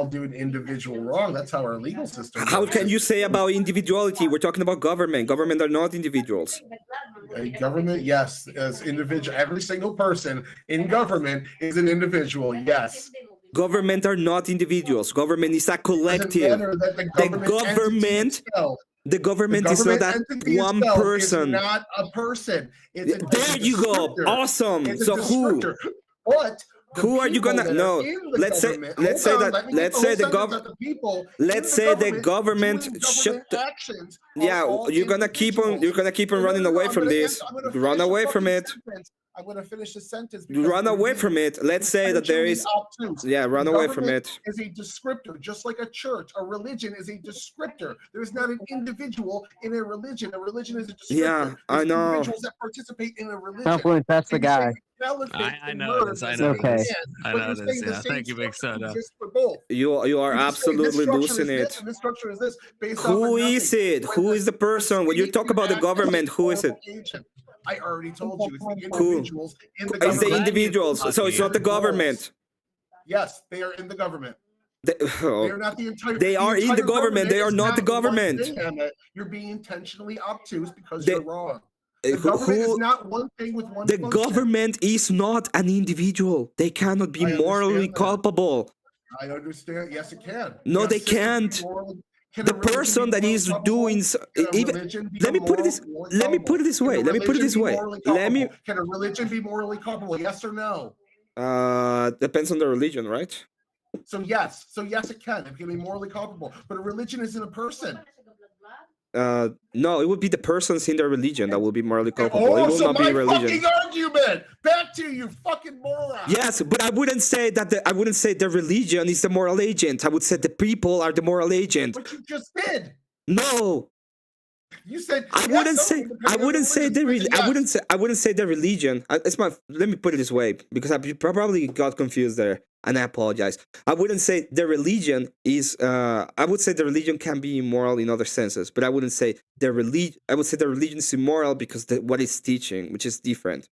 do an individual wrong. That's how our legal system works. How can you say about individuality? We're talking about government. Government are not individuals. A government, yes, as individual. Every single person in government is an individual. Yes. Government are not individuals. Government is a collective. The government The government is not that entity one itself person. is not a person. It's a, There you go. descriptor. Awesome. It's a So who? descriptor. But the Who are you people gonna that are no? in the Let's say government- let's hold say on, that let me get let's the say whole the sentence, government. that the people Let's in say the doing government should. actions are Yeah, all you're gonna keep on. individuals. You're gonna keep on No, running no, no, away I'm from gonna this. I'm gonna Run finish the away from fucking it. sentence. I'm going to finish the sentence. Run away from it. Let's say that there is. Yeah, run away from it. Is a descriptor, just like a church. A religion is a descriptor. There's not an individual in a religion. A religion is a descriptor. Yeah, I There's know. individuals that participate in a religion. Confluence, that's the guy. I know this. I know Okay. this. I know this. Yeah. Thank you, Big Soda. You are absolutely losing it. This structure is this based Who is it? Who is the person? When you talk about the government, who is it? I already told you. It's the Who? individuals in the It's government. the individuals. So it's not the government. Yes, they are in the government. They, They are not the entire. They are in the government. They are is not the one government. thing, Emmett. You're being intentionally obtuse because They- you're wrong. The government is who, not one thing with one the function. government is not an individual. They cannot be I understand morally that. culpable. I understand. Yes, it can. No, Yes, they it can be can't. morally- can The a religion person be that morally is culpable? doing Can a even religion be let me put it this morally let me put it this culpable? way. Can a Let me put it religion this be way. morally Let me culpable? Can a religion be morally culpable? Yes or no? depends on the religion, right? So yes, it can. It can be morally culpable. But a religion isn't a person. No, it would be the persons in their religion that will be morally culpable. It Oh, will so not be my religion. fucking argument. Back to you, fucking moron. Yes, but I wouldn't say that I wouldn't say the religion is the moral agent. I would say the people are the moral agent. But you just did. No, You said I yes, wouldn't no, say depending I on wouldn't say the religion. I Yes. wouldn't say the religion. It's my let me put it this way because I probably got confused there and I apologize. I wouldn't say the religion is I would say the religion can be immoral in other senses, but I wouldn't say the religion. I would say the religion is immoral because what it's teaching, which is different,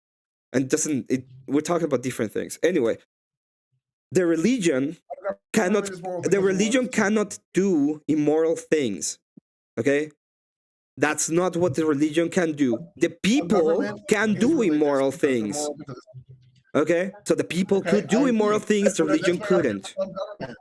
and doesn't it? We're talking about different things. Anyway, the religion cannot do immoral things. Okay. That's not what the religion can do. The people Government can is do religious immoral because they're things. moral because- Okay? So the people Okay, could I do agree. immoral things, That's the what I- religion that's what I couldn't. understand government.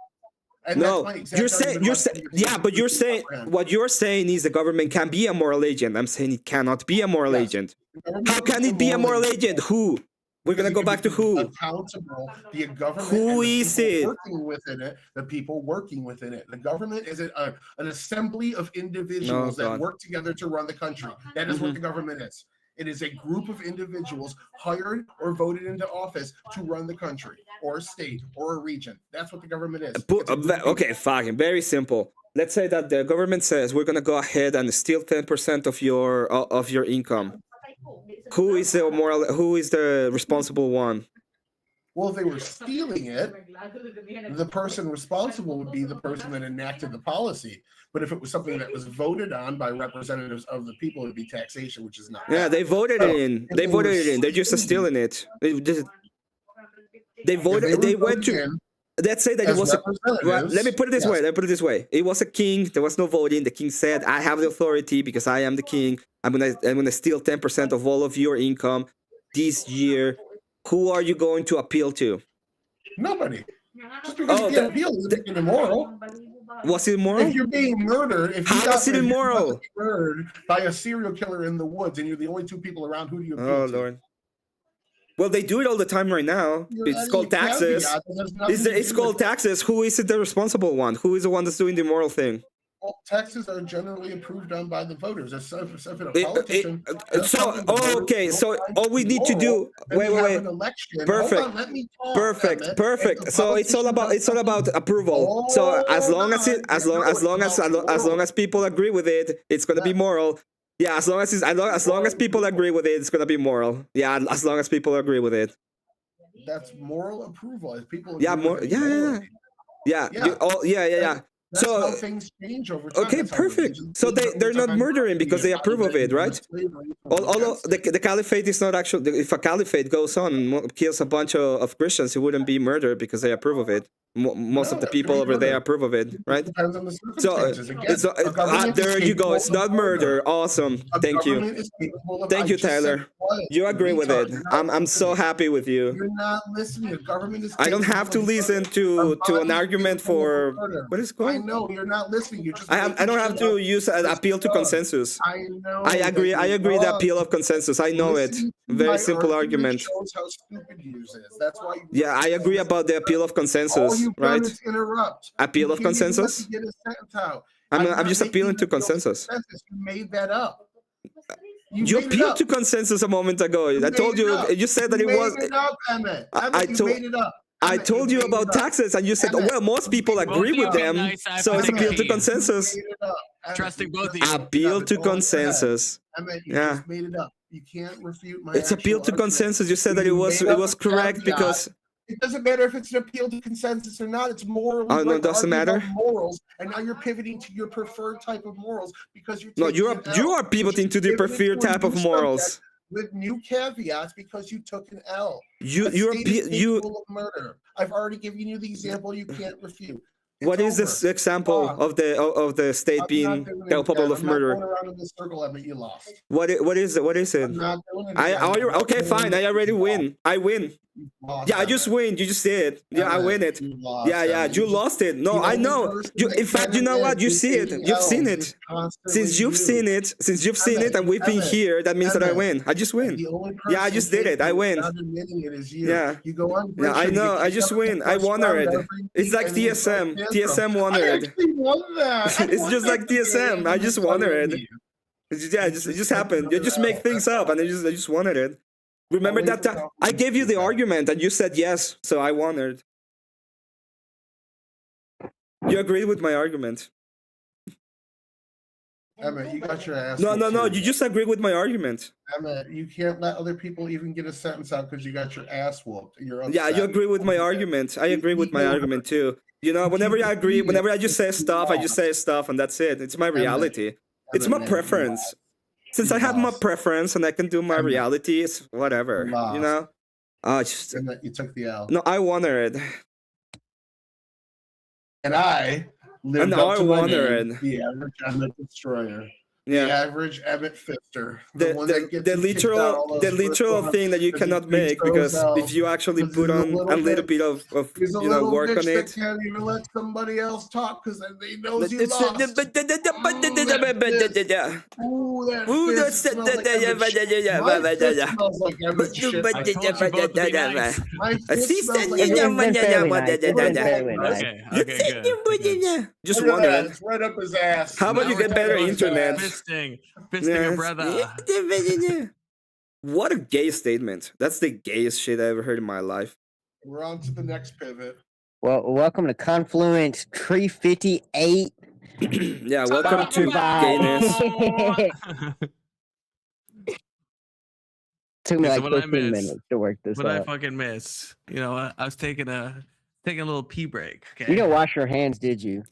And No, that's my exact you're saying argument about yeah, but you're saying what you're saying is the government can be a moral agent. I'm saying it cannot be a moral Yes. agent. The government How can is it be a moral agent? Who? We're gonna go back to who? Accountable. The government. Who and the is people it? Working within it. The people working within it. The government is an assembly of individuals No, that God. work together to run the country. That is what the government is. It is a group of individuals hired or voted into office to run the country or a state or a region. That's what the government is. It's a group of people. Okay, fucking very simple. Let's say that the government says we're gonna go ahead and steal 10% of your income. Who is the moral? Who is the responsible one? Well, if they were stealing it, the person responsible would be the person that enacted the policy. But if it was something that was voted on by representatives of the people, it'd be taxation, which is not. Yeah, they voted it in. if They they voted were it in. They're just stealing it. They voted. They went to. Let's say that it as was a. representatives, Let me put it this way. yes. Let me put it this way. It was a king. There was no voting. The king said, "I have the authority because I am the king. I'm gonna steal 10% of all of your income this year." Who are you going to appeal to? Nobody. Just because you can't appeal doesn't make it immoral. Was it immoral? If you're being murdered, if How is it if you're about immoral? to be murdered by a serial killer in the woods, and you're the only two people around, who do you appeal Oh to? Lord. Well, they do it all the time right now. It's called taxes. It's called taxes. Who is it the responsible one? Who is the one that's doing the immoral thing? Well, taxes are generally approved on by the voters. If a It- politician. okay. So all we need to do. Wait. Perfect. Perfect. So it's all about approval. So as long as people agree with it, it's gonna be moral. Yeah, as long as people agree with it, it's gonna be moral. Yeah, as long as people agree with it. That's moral approval. If people. Yeah, agree more. with it Yeah. morally. Yeah. That's So how things change over time. okay, That's how perfect. religions So change over they're not time. murdering because they approve of it, right? Although the caliphate is not actually, if a caliphate goes on and kills a bunch of Christians, it wouldn't be murder because they approve of it. Most of the people over there approve of it, right? Depends on the So circumstances. Again, a government is there you go. capable It's not of murder. Awesome. A Thank you. government is capable of- Thank I you, just said Tyler. You agree with it. Retard, you're not I'm so listening. happy with you. You're not listening. The government is. I don't capable have to of listen murder. to Our an body is argument capable of for murder. what is it I called? know you're not listening. You're just. I don't making have shit to up. use an Just appeal to love. consensus. I know. I agree. that I you agree. The love. appeal of consensus. I know it. Listening to Very my simple argument. shows how stupid yours is. That's why you. Yeah, I agree about the appeal of All consensus. you've done Right? is interrupt. Appeal You of can't even let consensus. me get a sentence out. I'm not just making appealing you to appeal consensus. You made that up. You made it appealed up. to consensus a moment ago. I made told it you. up. You said that You it was. made it up, Emmett. I Emmett, you told- made it up. I Emmett, told you made about it up. taxes, and you said, Emmett, "Well, most people made it agree Both with of you them, nice, I so it's have to appeal to pee. consensus." You made it up. Emmett, Trusting you both just of you. made it Appeal up. to It's all in your head. consensus. Emmett, you Yeah. just made it up. You can't refute my. It's appeal actual to argument. consensus. You said that You it was made up a correct caveat. because It doesn't matter if it's an appeal to consensus or not. It's morally Oh, no, right it to doesn't argue about matter? morals, and now you're pivoting to your preferred type of morals because you're no, taking you an are you L. are pivoting just to the pivoted preferred to a type of new morals. subject with new caveats because you took an L. You A you're state is you. capable of murder. I've already given you the example you can't refute. What It's is this over. example Gone. of the state I'm being not doing it capable again. of I'm not murder? going around in this circle, Emmett. You lost. What is it? What is it? I'm not doing it I again. oh, I'm not okay, doing fine. it. I already You lost. win. I win. You lost, Yeah, I just Emmett. win. You just did. Yeah, I Emmett, win it. you lost, Yeah, Emmett. you just- lost it. No, the I only know. person You, that in fact, can you know admit what? You is see it. taking You've seen L's it. is constantly Since you've you. seen it, Emmett, and we've been Emmett, here, that means that I Emmett. win. I just win. The only Yeah, I person just did it. I capable win. without admitting it is you. Yeah. You go on Yeah, Bridge I and you know. get I kicked just out of the win. I first won round already. every It's week, like and then you throw a TSM. tantrum. TSM won I already. actually won that. I It's won just that like TSM. game. I just won Sorry, already. you. Yeah, You it just just took happened. You another just make L. things up, and I just wanted it. Remember I'll that wait for time I confirmation gave you the feedback. argument, and you said yes, so I won it. You agreed with my argument. Emmett, you got your ass. No, whooped no, no. too. You just agreed with my argument. Emmett, you can't let other people even get a sentence out because you got your ass whooped. You're upset. Yeah, you agree with my argument. I agree with my argument too. You know, whenever I agree, whenever I just say stuff, I just say stuff, and that's it. It's my reality. It's my Emmett, preference. Since You I have my lost. preference and I can do my Emmett. reality, it's whatever. You lost. You know. Just Emmett, you took the L. no. I won it. And I lived And up I to my won name, it. the average Emmett Destroyer. The Yeah. average Emmett Fister. The one that gets The you kicked out all literal those first rounds thing that you because he cannot thinks make, those because if L's, you actually because put he's a on little a little bitch. bit of He's a you know, little work bitch on that it. can't even let somebody else talk because they knows you It's lost. Ooh, that Ooh, fist that's smells like Emmett shit. My fist smells like Emmett shit. I told you both to be nice. My fist smells like It's Emmett been fairly nice. It's been Yeah. fairly nice. Okay, good. Just Look at that, wondering. it's right up his ass. How about Now you we're get better talking about internet? Fisting a Yes. brother. What a gay statement. That's the gayest shit I ever heard in my life. We're on to the next pivot. Well, welcome to Confluence Tree 58. Yeah, welcome to gayness. Took me Okay, so like what I 15 miss? minutes to work this What I out. fucking miss? You know, I was taking a little pee break. Okay. You didn't wash your hands, did you?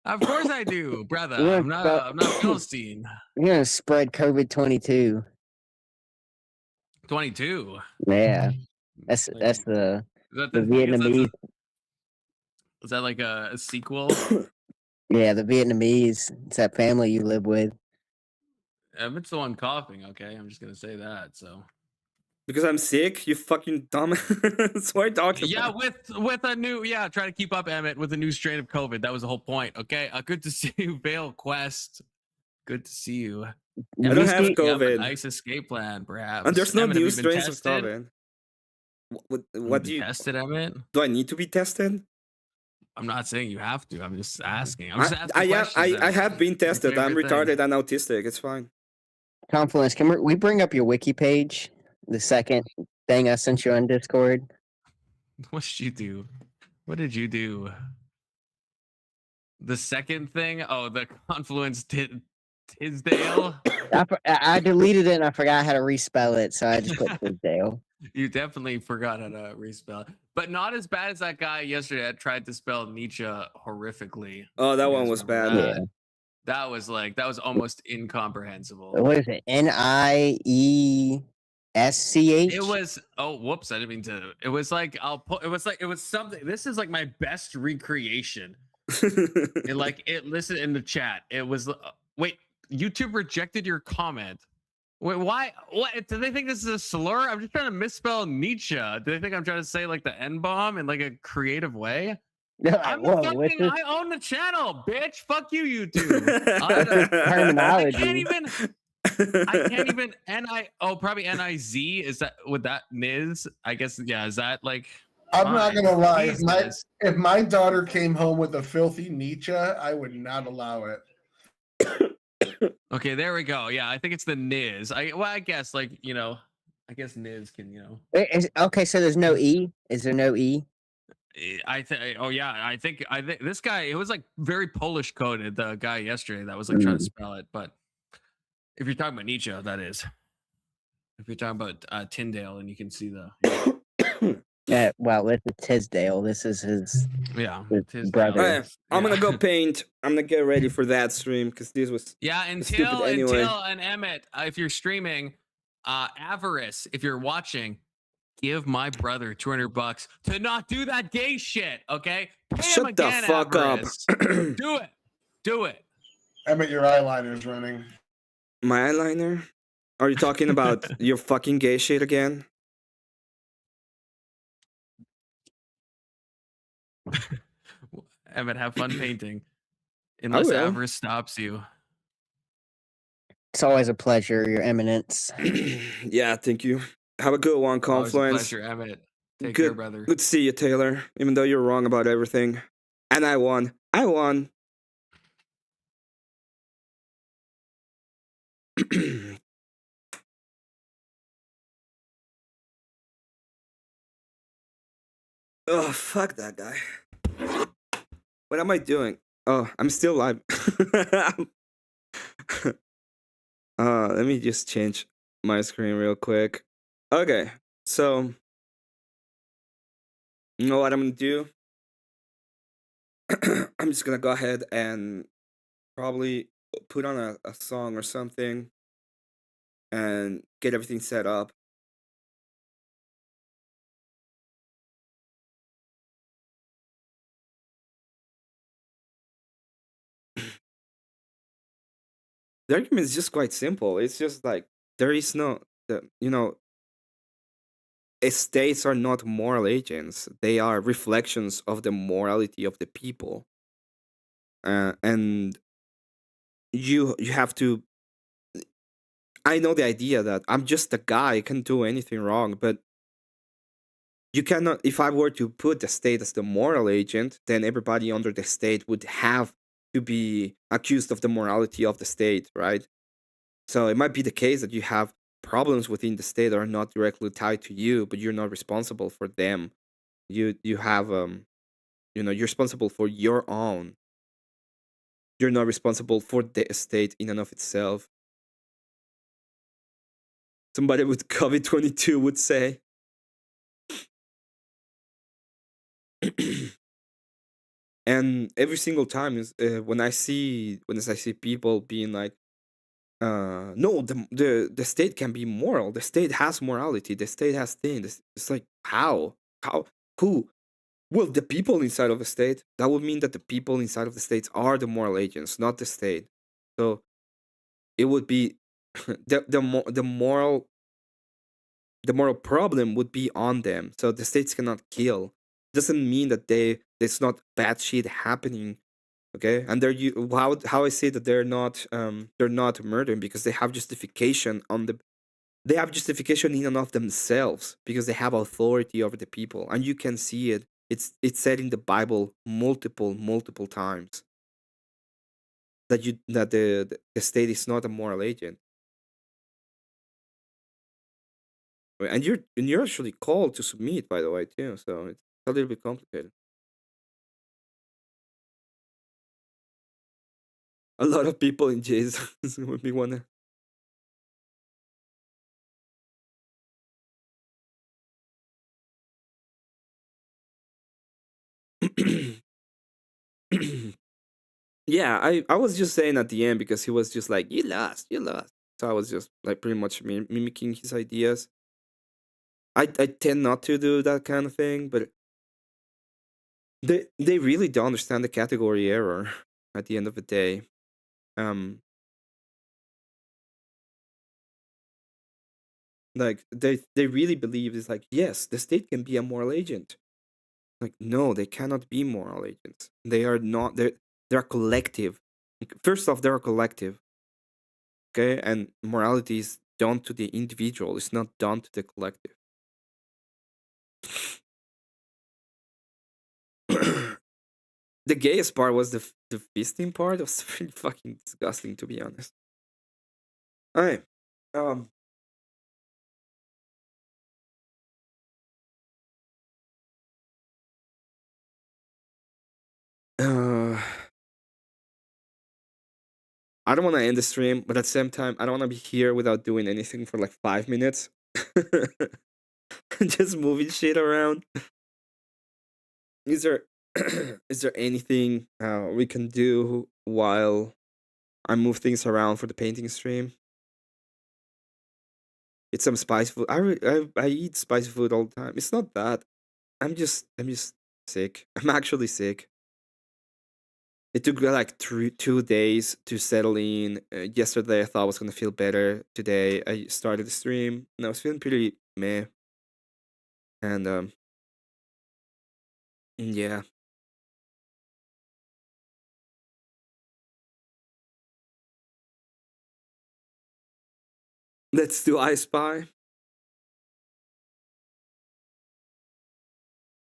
Of course I do, brother. You I'm went not Philistine. You're gonna spread COVID 22. 22. Yeah, that's Like, the is that the I guess Vietnamese. is that like a sequel? Yeah, the Vietnamese. It's that family you live with. It's the one coughing. Okay, I'm just gonna say that. So Because I'm sick, you fucking dumb. That's what I talked yeah, about. with a new try to keep up, Emmett, with a new strain of COVID. That was the whole point. Okay, good to see you, Vale Quest. Good to see you. I don't have see- You have a COVID. nice escape plan, perhaps. And there's no Emmett, have new you been strains of tested? COVID. What Have do been you tested, Emmett? do? I need to be tested? I'm not saying you have to. I'm just asking. I'm just asking I questions. I have been Your tested. I'm favorite thing. retarded and autistic. It's fine. Confluence. Can we bring up your wiki page? The second thing I sent you on Discord. What did you do? What did you do? The second thing? Oh, the Confluence Tisdale. I deleted it and I forgot how to respell it, so I just put Tisdale. You definitely forgot how to respell it. But not as bad as that guy yesterday that tried to spell Nietzsche horrifically. Oh, that You one guys was remember bad. that? That was almost incomprehensible. What is it? NIESCH. It was whoops, I didn't mean to. It was like it was something. This is like my best recreation. Listen in the chat. It was wait, YouTube rejected your comment Wait, why? What do they think this is a slur? I'm just trying to misspell Nietzsche. Do they think I'm trying to say like the N bomb in like a creative way? They're like, I'm the whoa, what's fucking. this? I own the channel, bitch. Fuck you, you two. What's this I terminology? can't even. I can't even. Oh, probably NIZ. Is that with that Niz? I guess. Yeah. Is that like? I'm not fine. gonna lie. Jesus. If my daughter came home with a filthy Nietzsche, I would not allow it. Okay, there we go. Yeah, I think it's the Niz. I guess like I guess Niz can Okay, so there's no E. Is there no E? I think. Oh yeah, I think this guy. It was like very Polish coded. The guy yesterday that was like trying to spell it. But if you're talking about Nietzsche, that is. If you're talking about Tyndale, and you can see the. Yeah, well, this is Tisdale. This is his Tisdale. brother. Alright, I'm gonna go paint. I'm gonna get ready for that stream because this was stupid anyway. Until and Emmett, if you're streaming, Avarice, if you're watching, give my brother $200 to not do that gay shit. Okay, pay him Shut the again, fuck Avarice. up. Do it. Emmett, your eyeliner's running. My eyeliner? Are you talking about your fucking gay shit again? Emmett, have fun painting. Unless will. Avarice stops you. It's always a pleasure, Your Eminence. Yeah, thank you. Have a good one, Always a Confluence. pleasure, Emmett. Take Good, care, brother. good to see you, Taylor. Even though you're wrong about everything. And I won. I won. Oh, fuck that guy. What am I doing? Oh, I'm still live. Let me just change my screen real quick. Okay, so you know what I'm gonna do? I'm just gonna go ahead and probably put on a song or something and get everything set up. The argument is just quite simple. It's just like there is states are not moral agents. They are reflections of the morality of the people. And you have to. I know the idea that I'm just a guy, I can't do anything wrong, but you cannot. If I were to put the state as the moral agent, then everybody under the state would have to be accused of the morality of the state, right? So it might be the case that you have problems within the state that are not directly tied to you, but you're not responsible for them. You have you're responsible for your own. You're not responsible for the state in and of itself. Somebody with COVID-22 would say. And every single time is when I see people being like, no, the state can be moral. The state has morality. The state has things. It's like how who? Well, the people inside of the state. That would mean that the people inside of the states are the moral agents, not the state. So it would be the moral problem would be on them. So the states cannot kill. Doesn't mean that there's not bad shit happening. Okay, and how I say that they're not murdering because they have justification they have justification in and of themselves because they have authority over the people, and you can see it. It's said in the Bible multiple times that the state is not a moral agent. And you're actually called to submit, by the way, too. So it's a little bit complicated. A lot of people in Jesus would be wanna. Yeah, I was just saying at the end because he was just like, you lost. So I was just like pretty much mimicking his ideas. I tend not to do that kind of thing, but they really don't understand the category error at the end of the day. Like they really believe it's like, yes, the state can be a moral agent. Like, no, they cannot be moral agents. They are not. They're collective. First off, they're a collective. Okay, and morality is done to the individual. It's not done to the collective. The gayest part was the fisting part. It was really fucking disgusting, to be honest. Alright. I don't want to end the stream, but at the same time, I don't want to be here without doing anything for like 5 minutes. Just moving shit around. Is there is there anything we can do while I move things around for the painting stream? It's some spicy food. I eat spicy food all the time. It's not that. I'm just sick. I'm actually sick. It took like 2 days to settle in. Yesterday I thought I was gonna feel better. Today I started the stream and I was feeling pretty meh. And yeah. Let's do I Spy.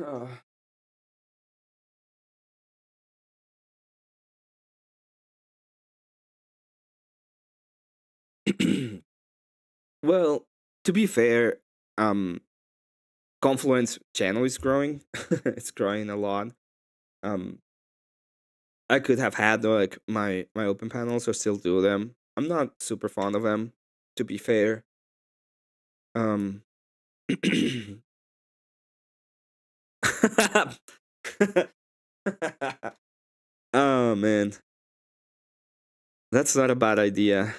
Uh, well, to be fair, Confluence channel is growing. It's growing a lot. I could have had like my open panels or still do them. I'm not super fond of them, to be fair. Um Oh man. That's not a bad idea.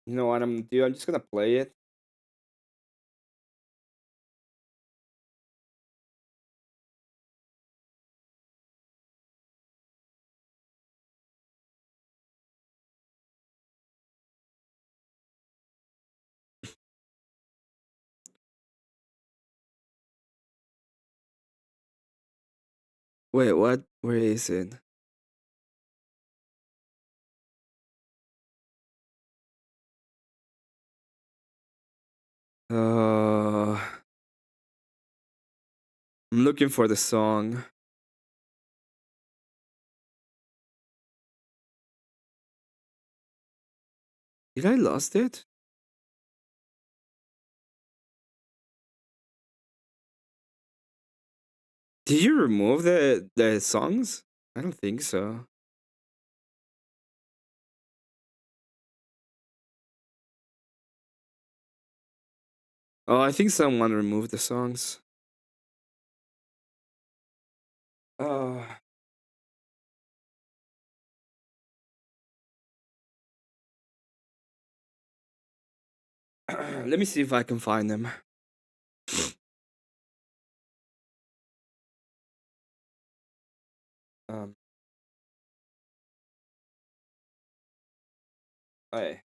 You know what I'm gonna do? I'm just gonna play it. Wait, what? Where is it? I'm looking for the song. Did I lost it? Did you remove the songs? I don't think so. Oh, I think someone removed the songs. Uh, let me see if I can find them. Um, hey.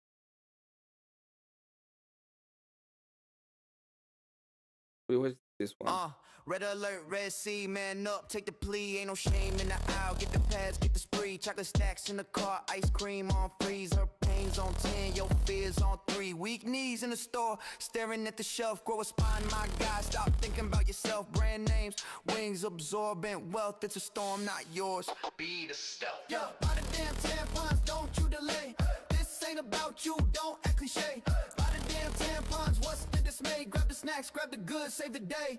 Wait, what's this one? Red alert, red sea, man up, take the plea, ain't no shame in the aisle, get the pads, get the spree, chocolate stacks in the car, ice cream on freeze, her pains on 10, your fears on 3, weak knees in the store, staring at the shelf, grow a spine, my guy, stop thinking about yourself, brand names, wings, absorbent wealth, it's a storm, not yours, be the stealth. Yo, buy the damn tampons, don't you delay, this ain't about you, don't act cliche, buy the damn tampons, what's the dismay, grab the snacks, grab the goods, save the day.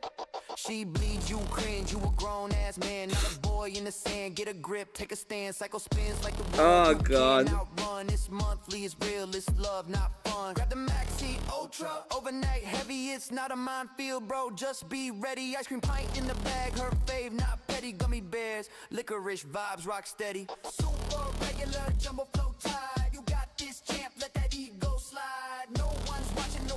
She bleeds, you cringe, you a grown-ass man, not a boy in the sand, get a grip, take a stand, cycle spins like the Oh god. outrun, it's monthly, it's real, it's love, not fun. Grab the Maxi Ultra, overnight heavy, it's not a minefield, bro, just be ready. Ice cream pint in the bag, her fave, not petty, gummy bears, licorice vibes, rock steady. Super regular, jumbo flow tide, you got this champ, let that ego slide. No one's watching, no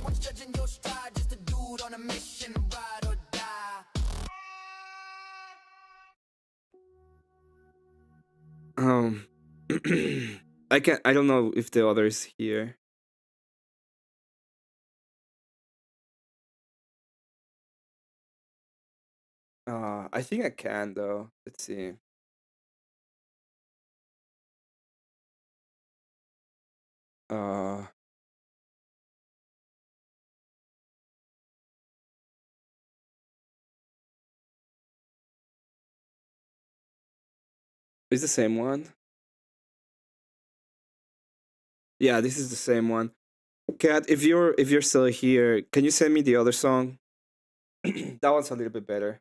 I don't know if the other is here. I think I can though. Let's see. Uh, is the same one? Yeah, this is the same one. Kat, if you're still here, can you send me the other song? That one's a little bit better.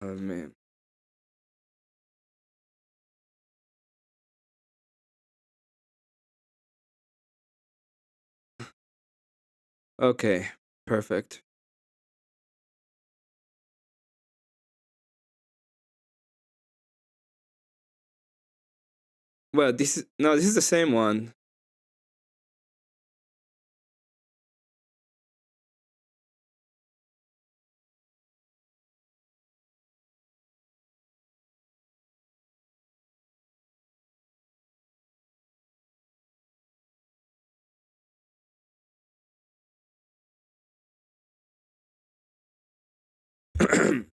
Oh man. Okay, perfect. Well, this is the same one.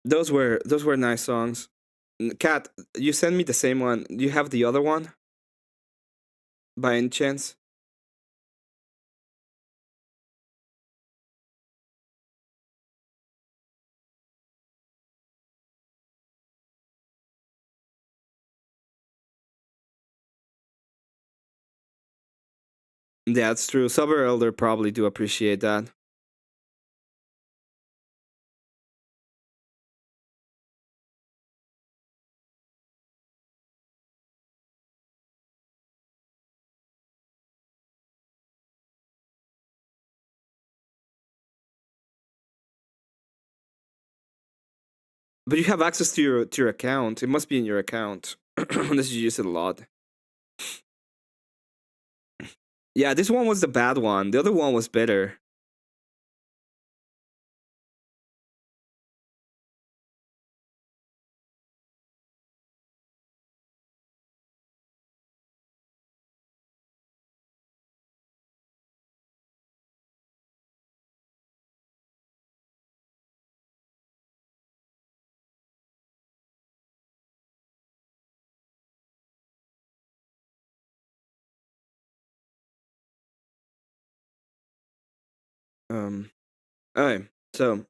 Those were nice songs. Kat, you sent me the same one. Do you have the other one by any chance? Yeah, that's true. Sober Elder probably do appreciate that. But you have access to your account. It must be in your account, unless you use it a lot. Yeah, this one was the bad one. The other one was better. Um. Alright. So.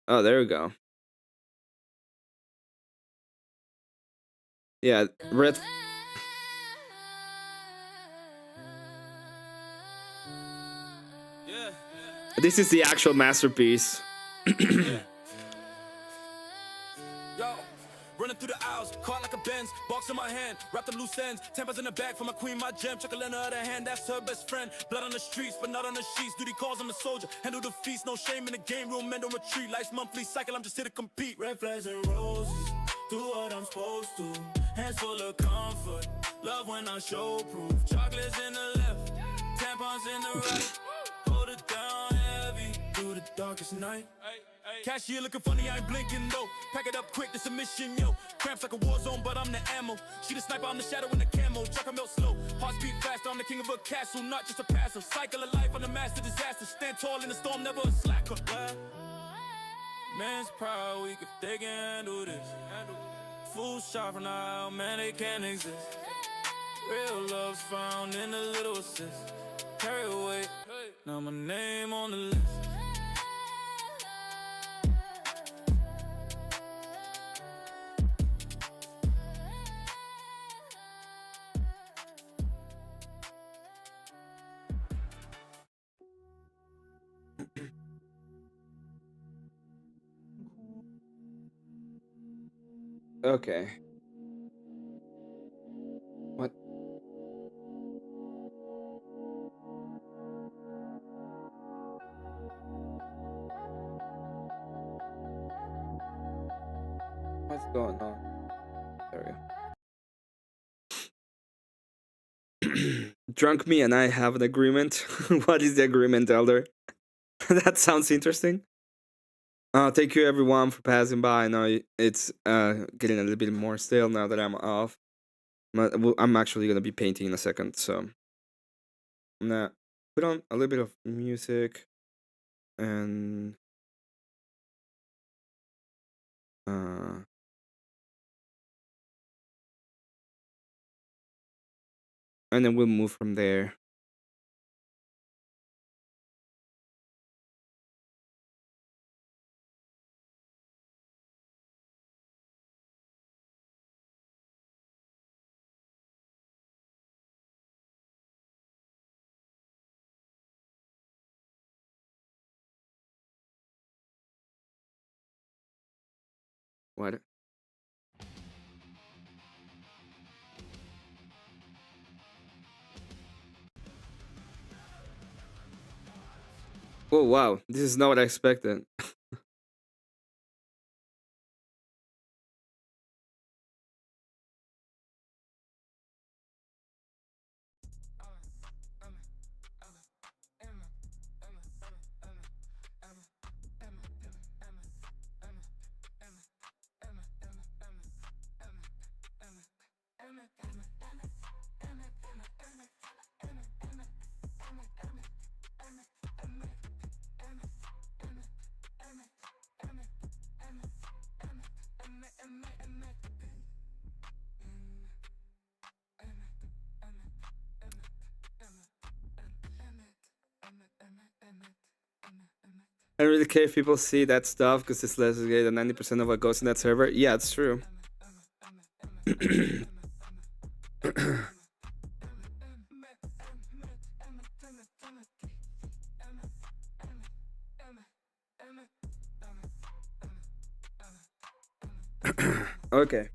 Oh, there we go. Yeah, red. This is the actual masterpiece. Yo, running through the aisles, caught like a Benz, box in my hand, wrap the loose ends, tempers in the bag for my queen, my gem, chocolate in her other hand, that's her best friend. Blood on the streets, but not on the sheets. Duty calls, I'm a soldier, handle the feast, no shame in the game, real men don't retreat. Life's monthly cycle, I'm just here to compete. Red flags and roses, do what I'm supposed to. Hands full of comfort, love when I show proof. Chocolates in the left, tampons in the right. Hold it down heavy through the darkest night. Cashier looking funny, I ain't blinking though. Pack it up quick, this a mission, yo. Cramps like a war zone, but I'm the ammo. She the sniper, I'm the shadow in the camo. Chuck melt slow, heart beat fast. I'm the king of a castle, not just a passer. Cycle of life, I'm the master disaster. Stand tall in the storm, never a slacker. Man's proud, weak if they can handle this. food shot from the aisle, man, they can't exist. Real love's found in the little assist. Carry away, now my name on the list. Okay. What? What's going on? There we go. Drunk me and I have an agreement. What is the agreement, Elder? That sounds interesting. Thank you everyone for passing by. I know it's getting a little bit more stale now that I'm off. I'm actually gonna be painting in a second, so I'm gonna put on a little bit of music and uh and then we'll move from there. What? Oh wow, this is not what I expected. I don't really care if people see that stuff because it's less gay than 90% of what goes in that server. Yeah, it's true. Okay.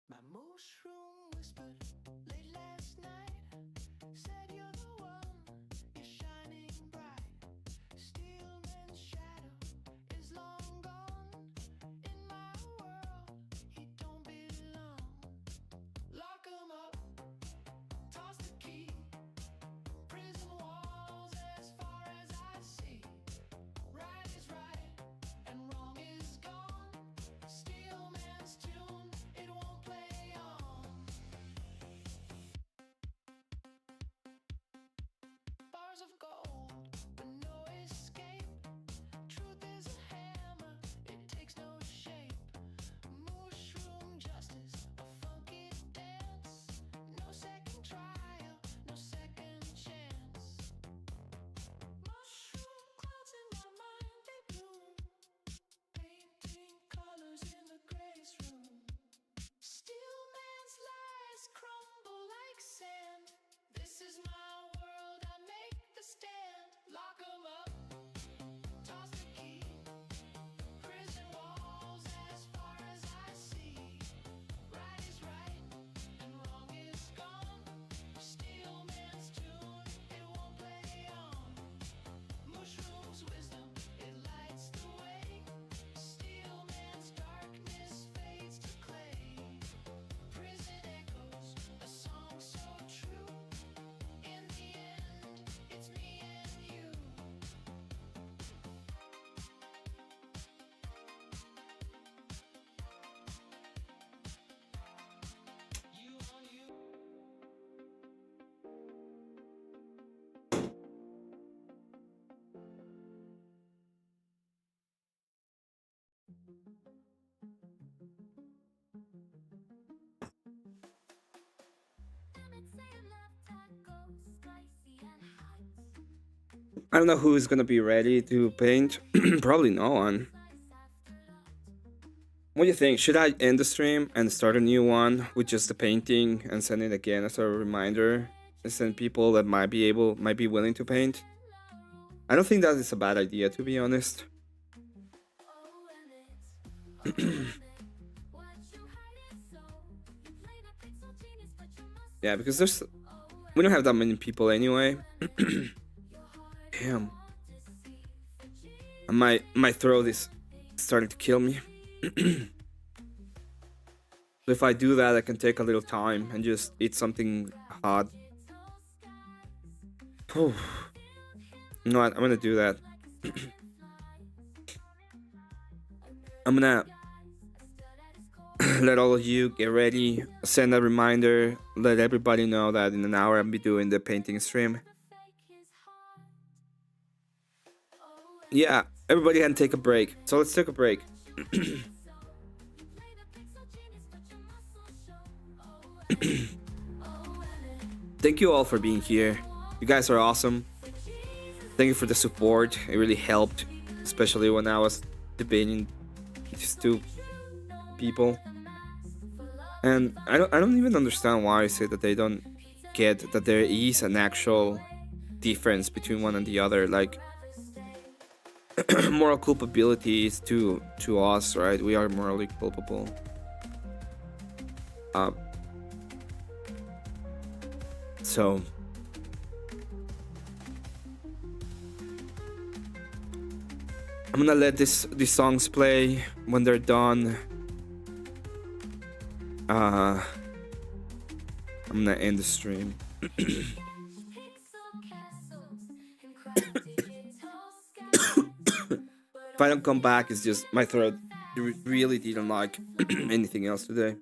My mushroom whispered late last night, said you're the one, you're shining bright. Steelman's shadow is long gone. In my world, he don't belong. Lock him up, toss the key. Prison walls as far as I see. Right is right and wrong is gone. Steelman's tune, it won't play on. I don't know who is gonna be ready to paint. Probably no one. What do you think? Should I end the stream and start a new one with just the painting and send it again as a reminder? And send people that might be willing to paint? I don't think that is a bad idea, to be honest. Yeah, because we don't have that many people anyway. Damn. My throat is starting to kill me. So if I do that, I can take a little time and just eat something hot. You know what? I'm gonna do that. I'm gonna let all of you get ready, send a reminder, let everybody know that in an hour I'll be doing the painting stream. Yeah, everybody can take a break. So let's take a break. Thank you all for being here. You guys are awesome. Thank you for the support. It really helped, especially when I was debating these two people. And I don't even understand why I say that they don't get that there is an actual difference between one and the other. Like moral culpability is to us, right? We are morally culpable. So I'm gonna let these songs play. When they're done, I'm gonna end the stream. If I don't come back, it's just my throat really didn't like anything else today.